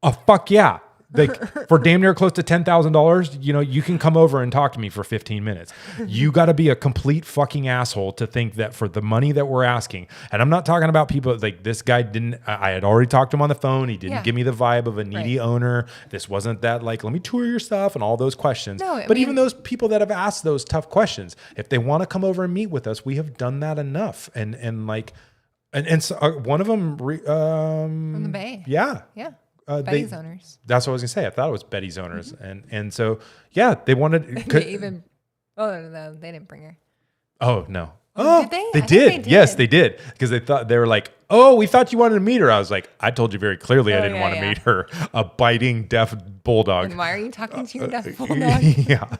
oh, fuck yeah. Like, for damn near close to $10,000, you know, you can come over and talk to me for 15 minutes. You got to be a complete fucking asshole to think that for the money that we're asking, and I'm not talking about people like this guy didn't, I had already talked to him on the phone. He didn't give me the vibe of a needy owner. This wasn't that like, let me tour your stuff and all those questions. No, but even those people that have asked those tough questions, if they want to come over and meet with us, we have done that enough. And so one of them, from the Bay. Yeah. Yeah. Betty's owners. That's what I was gonna say. I thought it was Betty's owners, and so yeah, they wanted. No, they didn't bring her. Oh no! Oh, did they? They did. Yes, they did. Because they were like, oh, we thought you wanted to meet her. I was like, I told you very clearly I didn't want to meet her. A biting deaf bulldog. And why are you talking to your deaf bulldog? Yeah.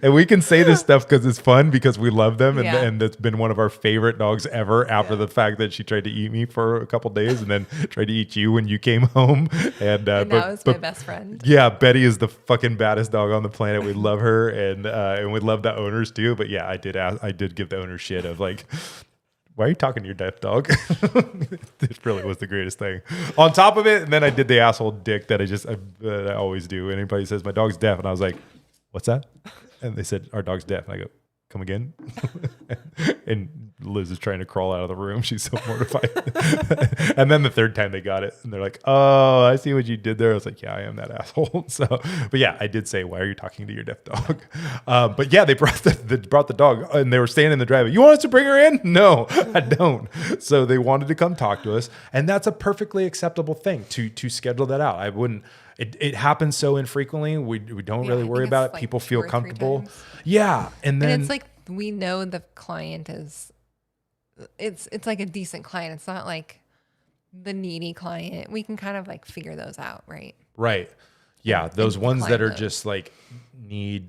And we can say this stuff because it's fun, because we love them, and that's been one of our favorite dogs ever, after the fact that she tried to eat me for a couple days and then tried to eat you when you came home. And now it's my best friend. Yeah, Betty is the fucking baddest dog on the planet. We love her, and we love the owners too. But yeah, I did give the owner shit of like, why are you talking to your deaf dog? This really was the greatest thing. On top of it, and then I did the asshole dick that I always do. Anybody says my dog's deaf, and I was like, what's that? And they said, our dog's deaf. And I go, come again? And Liz is trying to crawl out of the room. She's so mortified. And then the third time they got it, and they're like, oh, I see what you did there. I was like, yeah, I am that asshole. So, but yeah, I did say, why are you talking to your deaf dog? But yeah, they brought the dog, and they were standing in the driveway. You want us to bring her in? No, I don't. So they wanted to come talk to us. And that's a perfectly acceptable thing to schedule that out. I wouldn't. It happens so infrequently. We don't really worry about it. Like people feel comfortable. Yeah. And then it's like, we know the client is, it's like a decent client. It's not like the needy client. We can kind of like figure those out, right? Right. Yeah. Those ones that are just like need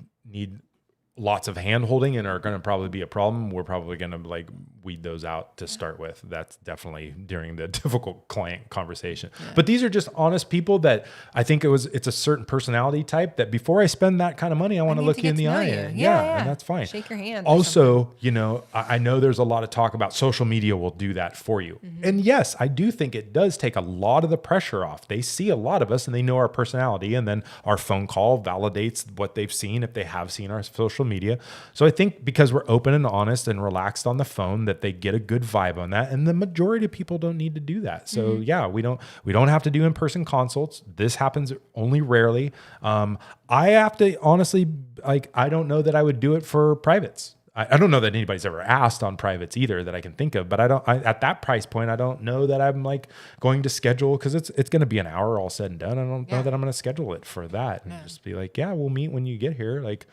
lots of hand holding and are going to probably be a problem. We're probably going to like weed those out to start with. That's definitely during the difficult client conversation. Yeah. But these are just honest people that I think it's a certain personality type that before I spend that kind of money, I want to look you in the eye. Yeah. And that's fine. Shake your hand. Also, you know, I know there's a lot of talk about social media will do that for you. Mm-hmm. And yes, I do think it does take a lot of the pressure off. They see a lot of us and they know our personality, and then our phone call validates what they've seen if they have seen our social media. So I think because we're open and honest and relaxed on the phone, that they get a good vibe on that. And the majority of people don't need to do that. So yeah, we don't have to do in-person consults. This happens only rarely. I have to honestly, like, I don't know that I would do it for privates. I don't know that anybody's ever asked on privates either that I can think of, but at that price point, I don't know that I'm like going to schedule, because it's going to be an hour all said and done. I don't know that I'm going to schedule it for that and just be like, yeah, we'll meet when you get here. Like,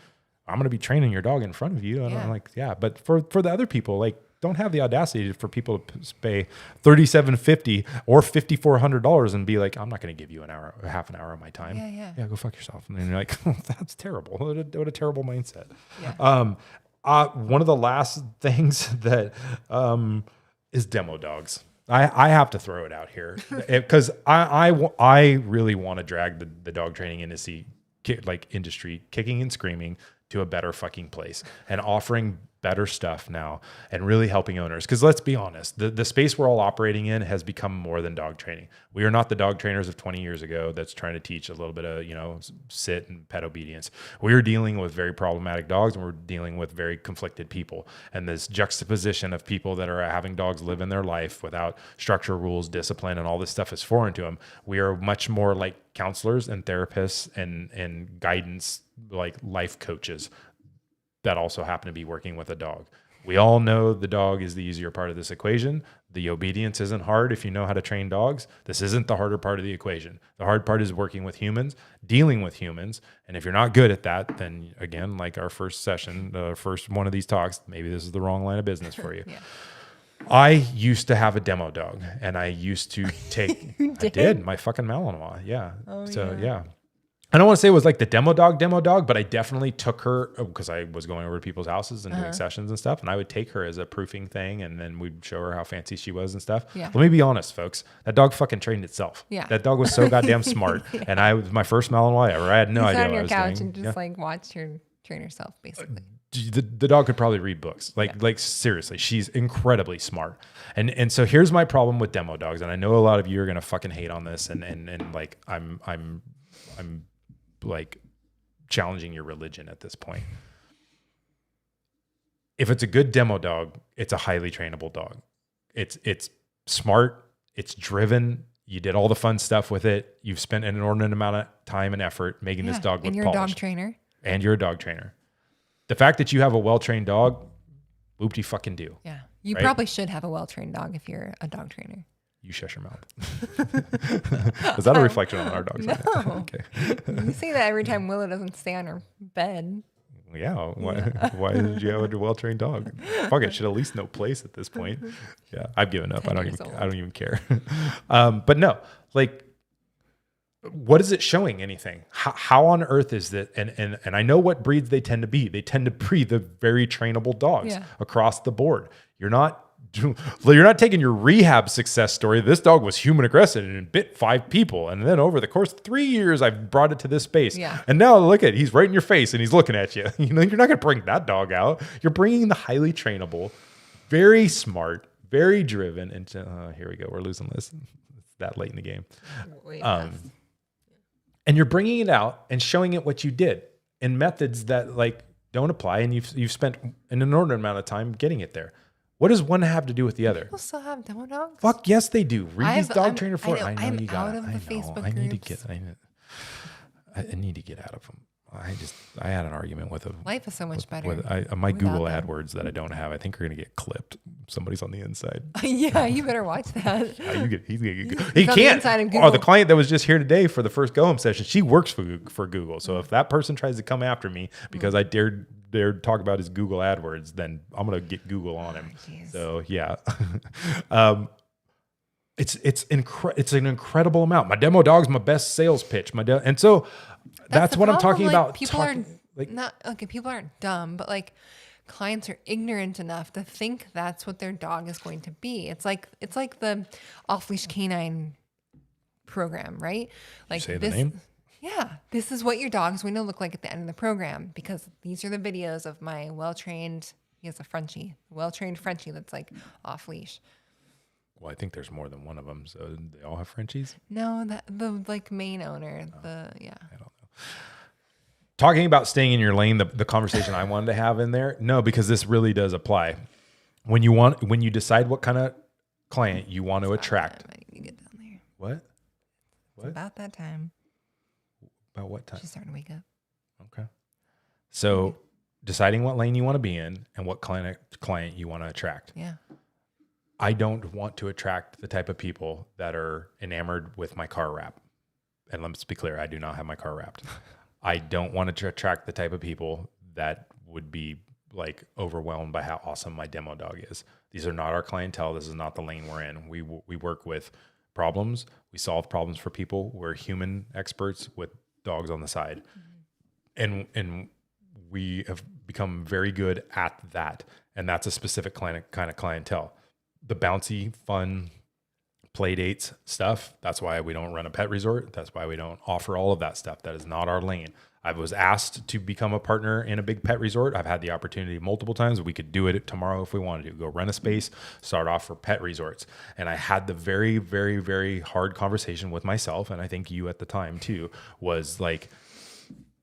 I'm going to be training your dog in front of you. And I'm like, yeah, but for the other people, like, don't have the audacity for people to pay $3,750 or $5,400 and be like, I'm not going to give you half an hour of my time. Yeah, go fuck yourself. And then you're like, oh, that's terrible. What a terrible mindset. Yeah. One of the last things that is demo dogs. I have to throw it out here because I really want to drag the dog training industry kicking and screaming to a better fucking place and offering better stuff now and really helping owners. Because let's be honest, the space we're all operating in has become more than dog training. We are not the dog trainers of 20 years ago that's trying to teach a little bit of, sit and pet obedience. We are dealing with very problematic dogs, and we're dealing with very conflicted people. And this juxtaposition of people that are having dogs live in their life without structure, rules, discipline, and all this stuff is foreign to them. We are much more like counselors and therapists and guidance, like life coaches that also happen to be working with a dog. We all know the dog is the easier part of this equation. The obedience isn't hard if you know how to train dogs. This isn't the harder part of the equation. The hard part is working with humans, dealing with humans. And if you're not good at that, then again, like our first session, the first one of these talks, maybe this is the wrong line of business for you. I used to have a demo dog, and I used to take, I did, my fucking Malinois. Yeah. Yeah. I don't want to say it was like the demo dog, but I definitely took her because I was going over to people's houses and doing sessions and stuff. And I would take her as a proofing thing. And then we'd show her how fancy she was and stuff. Yeah. Let me be honest, folks. That dog fucking trained itself. Yeah. That dog was so goddamn smart. And I was my first Malinois ever. I had no idea what I was doing. Sat on your couch and just like watched her train herself, basically. The dog could probably read books. Like seriously, she's incredibly smart. And so here's my problem with demo dogs. And I know a lot of you are going to fucking hate on this. And like, I'm like challenging your religion at this point. If it's a good demo dog, it's a highly trainable dog. It's smart. It's driven. You did all the fun stuff with it. You've spent an inordinate amount of time and effort making this dog look polished. And you're a dog trainer. And you're a dog trainer. The fact that you have a well-trained dog, whoop-de fucking do. Yeah. You probably should have a well-trained dog if you're a dog trainer. You shush your mouth. Is that a reflection on our dogs? No. Okay. You see that every time Willow doesn't stay on her bed. Yeah. Why did you have a well-trained dog? Fuck it. Should at least know place at this point. Yeah. I've given up. I don't even care. But no, like, what is it showing anything? How on earth is that? And I know what breeds they tend to be. They tend to breed the very trainable dogs across the board. You're not taking your rehab success story. This dog was human aggressive and bit 5 people. And then over the course of 3 years, I've brought it to this space. Yeah. And now look at it. He's right in your face and he's looking at you. You're not going to bring that dog out. You're bringing the highly trainable, very smart, very driven. And here we go. We're losing this. It's that late in the game. And you're bringing it out and showing it what you did in methods that like don't apply. And you've spent an inordinate amount of time getting it there. What does one have to do with the other? People still have demo dogs? Fuck yes, they do. Read these dog trainer forums. I know you got it. I need to get. I need to get out of them. I had an argument with them. Life is so much better. My Google AdWords that I don't have, I think are going to get clipped. Somebody's on the inside. Yeah, you better watch that. He can't. The client that was just here today for the first go home session, she works for Google. So if that person tries to come after me because I dared talk about his Google AdWords, then I'm going to get Google on him. So yeah. It's an incredible amount. My demo dog's my best sales pitch. And so that's what I'm talking about. People aren't dumb, but like clients are ignorant enough to think that's what their dog is going to be. It's like the off-leash canine program, right? Like say the name? Yeah, this is what your dog's going to look like at the end of the program because these are the videos of my well-trained. He has a Frenchie, well-trained Frenchie that's like off-leash. Well, I think there's more than one of them. So they all have Frenchies? No, the like main owner. I don't know. Talking about staying in your lane, the conversation I wanted to have in there. No, because this really does apply. When you decide what kind of client you want to attract. I need to get down there. What? It's about that time. About what time? She's starting to wake up. Okay. So deciding what lane you want to be in and what client you want to attract. Yeah. I don't want to attract the type of people that are enamored with my car wrap. And let's be clear, I do not have my car wrapped. I don't want to attract the type of people that would be like overwhelmed by how awesome my demo dog is. These are not our clientele. This is not the lane we're in. We work with problems. We solve problems for people. We're human experts with dogs on the side. And we have become very good at that. And that's a specific kind of clientele. The bouncy, fun, play dates stuff. That's why we don't run a pet resort. That's why we don't offer all of that stuff. That is not our lane. I was asked to become a partner in a big pet resort. I've had the opportunity multiple times. We could do it tomorrow if we wanted to. Go rent a space, start off for pet resorts. And I had the very, very, very hard conversation with myself, and I think you at the time too, was like,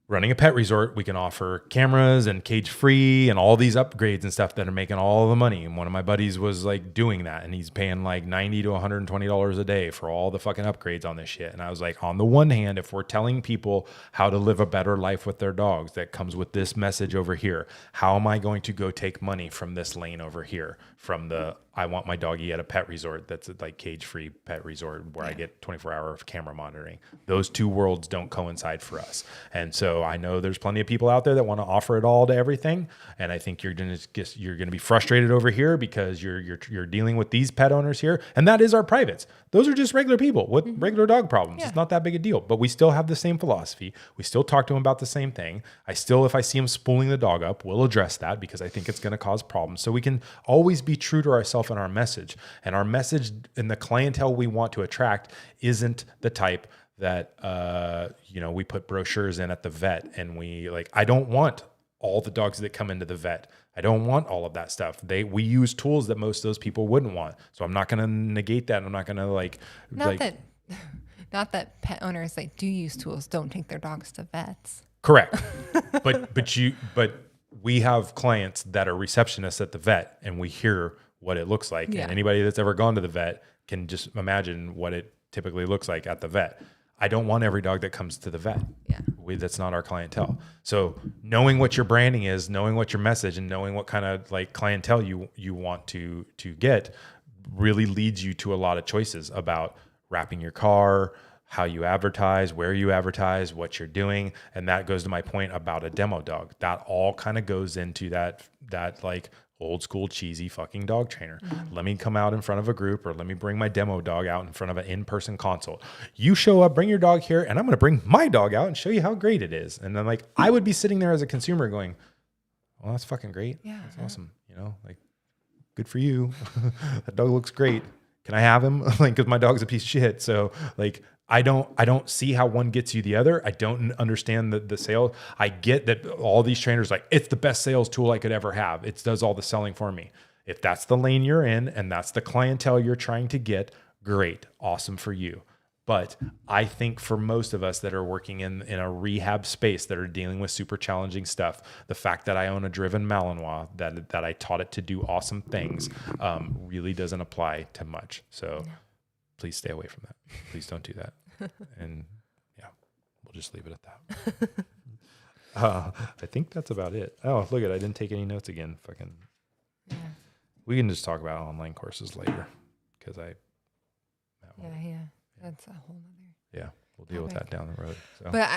running a pet resort, we can offer cameras and cage free and all these upgrades and stuff that are making all the money. And one of my buddies was like doing that, and he's paying like $90 to $120 a day for all the fucking upgrades on this shit. And I was like, on the one hand, if we're telling people how to live a better life with their dogs, that comes with this message over here. How am I going to go take money from this lane over here? From the, I want my doggy at a pet resort that's like cage-free pet resort where I get 24-hour camera monitoring. Those two worlds don't coincide for us. And so I know there's plenty of people out there that want to offer it all to everything. And I think you're going to be frustrated over here because you're dealing with these pet owners here. And that is our privates. Those are just regular people with regular dog problems. Yeah. It's not that big a deal, but we still have the same philosophy. We still talk to them about the same thing. I still, if I see them spooling the dog up, we'll address that because I think it's going to cause problems. So we can always be true to ourselves and our message. And our message and the clientele we want to attract isn't the type that, we put brochures in at the vet and I don't want all the dogs that come into the vet. I don't want all of that stuff. We use tools that most of those people wouldn't want. So I'm not going to negate that. I'm not going to not that pet owners that do use tools don't take their dogs to vets. Correct. but we have clients that are receptionists at the vet and we hear what it looks like. Yeah. And anybody that's ever gone to the vet can just imagine what it typically looks like at the vet. I don't want every dog that comes to the vet. Yeah. That's not our clientele. So knowing what your branding is, knowing what your message, and knowing what kind of like clientele you want to get really leads you to a lot of choices about wrapping your car, how you advertise, where you advertise, what you're doing. And that goes to my point about a demo dog. That all kind of goes into that like old school cheesy fucking dog trainer. Mm-hmm. Let me come out in front of a group, or let me bring my demo dog out in front of an in-person consult. You show up, bring your dog here, and I'm going to bring my dog out and show you how great it is. And then like, I would be sitting there as a consumer going, well, that's fucking great. Yeah. That's awesome. Like good for you. That dog looks great. Can I have him? Like, cause my dog's a piece of shit. So like, I don't see how one gets you the other. I don't understand the sale. I get that all these trainers like, it's the best sales tool I could ever have. It does all the selling for me. If that's the lane you're in and that's the clientele you're trying to get, great, awesome for you. But I think for most of us that are working in a rehab space that are dealing with super challenging stuff, the fact that I own a driven Malinois, that I taught it to do awesome things, really doesn't apply to much. So please stay away from that. Please don't do that. And yeah, we'll just leave it at that. I think that's about it. Oh, look I didn't take any notes again. Fucking. Yeah. We can just talk about online courses later because that's a whole nother. Yeah, we'll deal with that down the road. So. But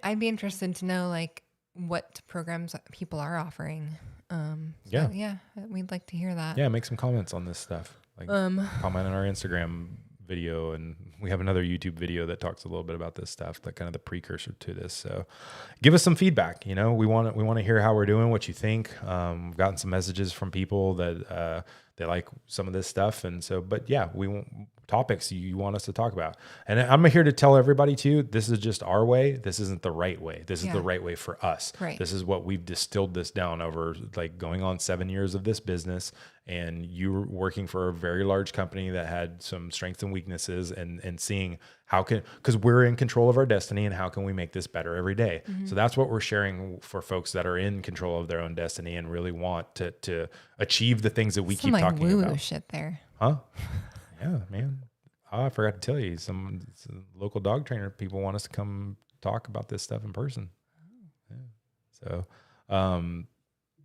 I'd be interested to know like what programs people are offering. We'd like to hear that. Yeah, make some comments on this stuff. Like comment on our Instagram video, and we have another YouTube video that talks a little bit about this stuff, like kind of the precursor to this. So give us some feedback. We want to hear how we're doing, what you think. We've gotten some messages from people that they like some of this stuff. And so, but yeah, we want topics you want us to talk about. And I'm here to tell everybody too, this is just our way. This isn't the right way. This is the right way for us. Right. This is what we've distilled this down over like going on 7 years of this business. And you were working for a very large company that had some strengths and weaknesses, and seeing because we're in control of our destiny, and how can we make this better every day? Mm-hmm. So that's what we're sharing for folks that are in control of their own destiny and really want to achieve the things that we keep talking woo-woo about. Shit there. Huh? Yeah, man. Oh, I forgot to tell you, some local dog trainer people want us to come talk about this stuff in person. Yeah. So,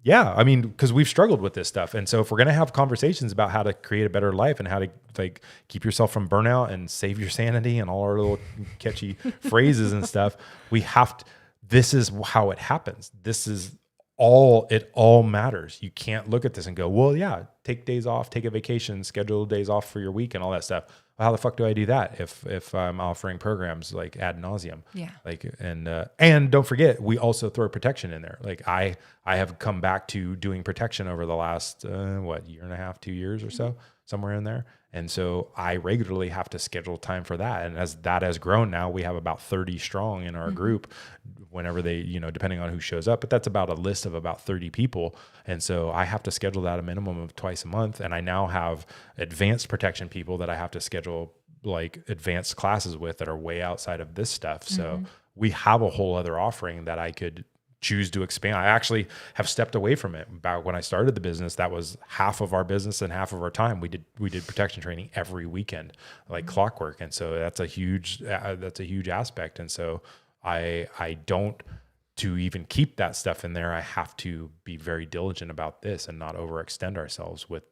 Yeah, I mean, because we've struggled with this stuff, and so if we're gonna have conversations about how to create a better life and how to like keep yourself from burnout and save your sanity and all our little catchy phrases and stuff, we have to. This is how it happens. This is all. It all matters. You can't look at this and go, well, yeah, take days off, take a vacation, schedule days off for your week, and all that stuff. Well, how the fuck do I do that if I'm offering programs like ad nauseum? Yeah. Like and don't forget, we also throw protection in there. Like I have come back to doing protection over the last year and a half, 2 years or so, somewhere in there. And so I regularly have to schedule time for that. And as that has grown now, we have about 30 strong in our group whenever they, depending on who shows up, but that's about a list of about 30 people. And so I have to schedule that a minimum of twice a month. And I now have advanced protection people that I have to schedule like advanced classes with that are way outside of this stuff. So we have a whole other offering that I could choose to expand. I actually have stepped away from it. About when I started the business, that was half of our business and half of our time. We did protection training every weekend, like clockwork. And so that's a huge aspect. And so I don't, to even keep that stuff in there, I have to be very diligent about this and not overextend ourselves with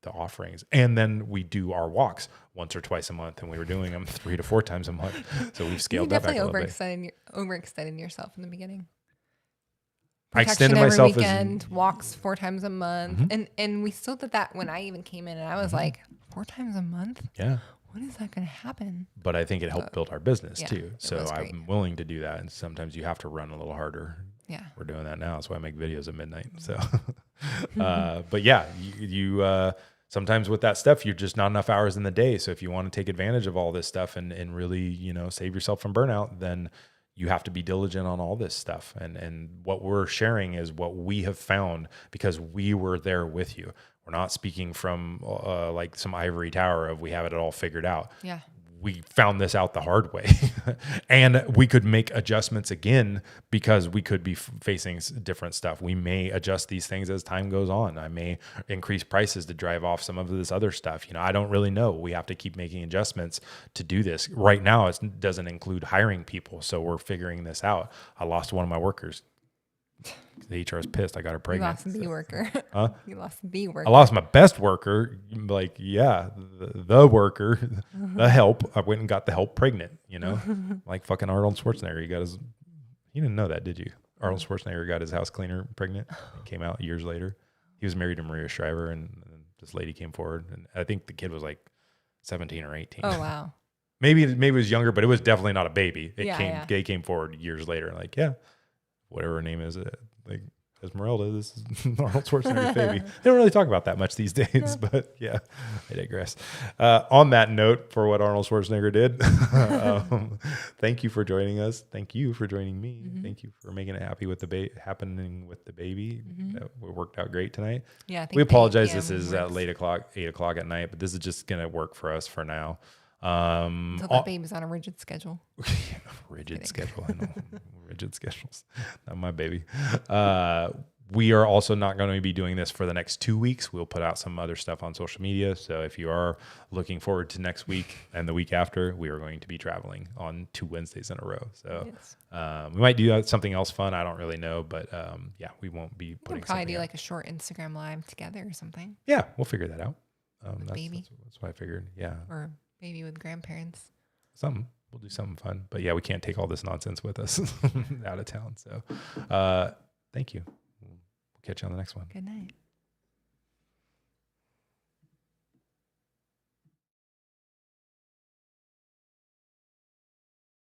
the offerings. And then we do our walks once or twice a month, and we were doing them 3 to 4 times a month. So we've scaled that back a little bit. Overextended yourself in the beginning. I extended myself every weekend, walks 4 times a month. And we still did that when I even came in, and I was like, 4 times a month? Yeah. When is that going to happen? But I think it helped build our business too. So great. I'm willing to do that. And sometimes you have to run a little harder. Yeah. We're doing that now. That's why I make videos at midnight. So, but yeah, you sometimes with that stuff, you're just not enough hours in the day. So if you want to take advantage of all this stuff and really, save yourself from burnout, then you have to be diligent on all this stuff. And what we're sharing is what we have found because we were there with you. We're not speaking from like some ivory tower of we have it all figured out. Yeah. We found this out the hard way and we could make adjustments again because we could be facing different stuff. We may adjust these things as time goes on. I may increase prices to drive off some of this other stuff. I don't really know. We have to keep making adjustments to do this. Right now, it doesn't include hiring people. So we're figuring this out. I lost one of my workers. The HR is pissed. I got her pregnant. You lost the worker. Huh? You lost the worker. I lost my best worker. Like, yeah, the worker, the help. I went and got the help pregnant, like fucking Arnold Schwarzenegger. You didn't know that, did you? Arnold Schwarzenegger got his house cleaner pregnant. It came out years later. He was married to Maria Shriver, and this lady came forward. And I think the kid was like 17 or 18. Oh, wow. Maybe it was younger, but it was definitely not a baby. They came forward years later. Like, yeah, whatever her name is, like Esmeralda, this is Arnold Schwarzenegger's baby. They don't really talk about that much these days, but yeah, I digress. On that note, for what Arnold Schwarzenegger did, thank you for joining us. Thank you for joining me. Thank you for making it happening with the baby. That worked out great tonight. Yeah, we apologize. This is at 8 o'clock at night, but this is just going to work for us for now. Until that baby's on a rigid schedule. Rigid schedule. I know. Rigid schedules. Not my baby. We are also not going to be doing this for the next 2 weeks. We'll put out some other stuff on social media. So if you are looking forward to next week and the week after, we are going to be traveling on 2 Wednesdays in a row. So we might do something else fun. I don't really know, but yeah, we won't be putting. We'll probably do like a short Instagram live together or something. Yeah, we'll figure that out. Baby. That's what I figured. Yeah. Or maybe with grandparents. We'll do something fun. But yeah, we can't take all this nonsense with us out of town. So thank you. We'll catch you on the next one. Good night.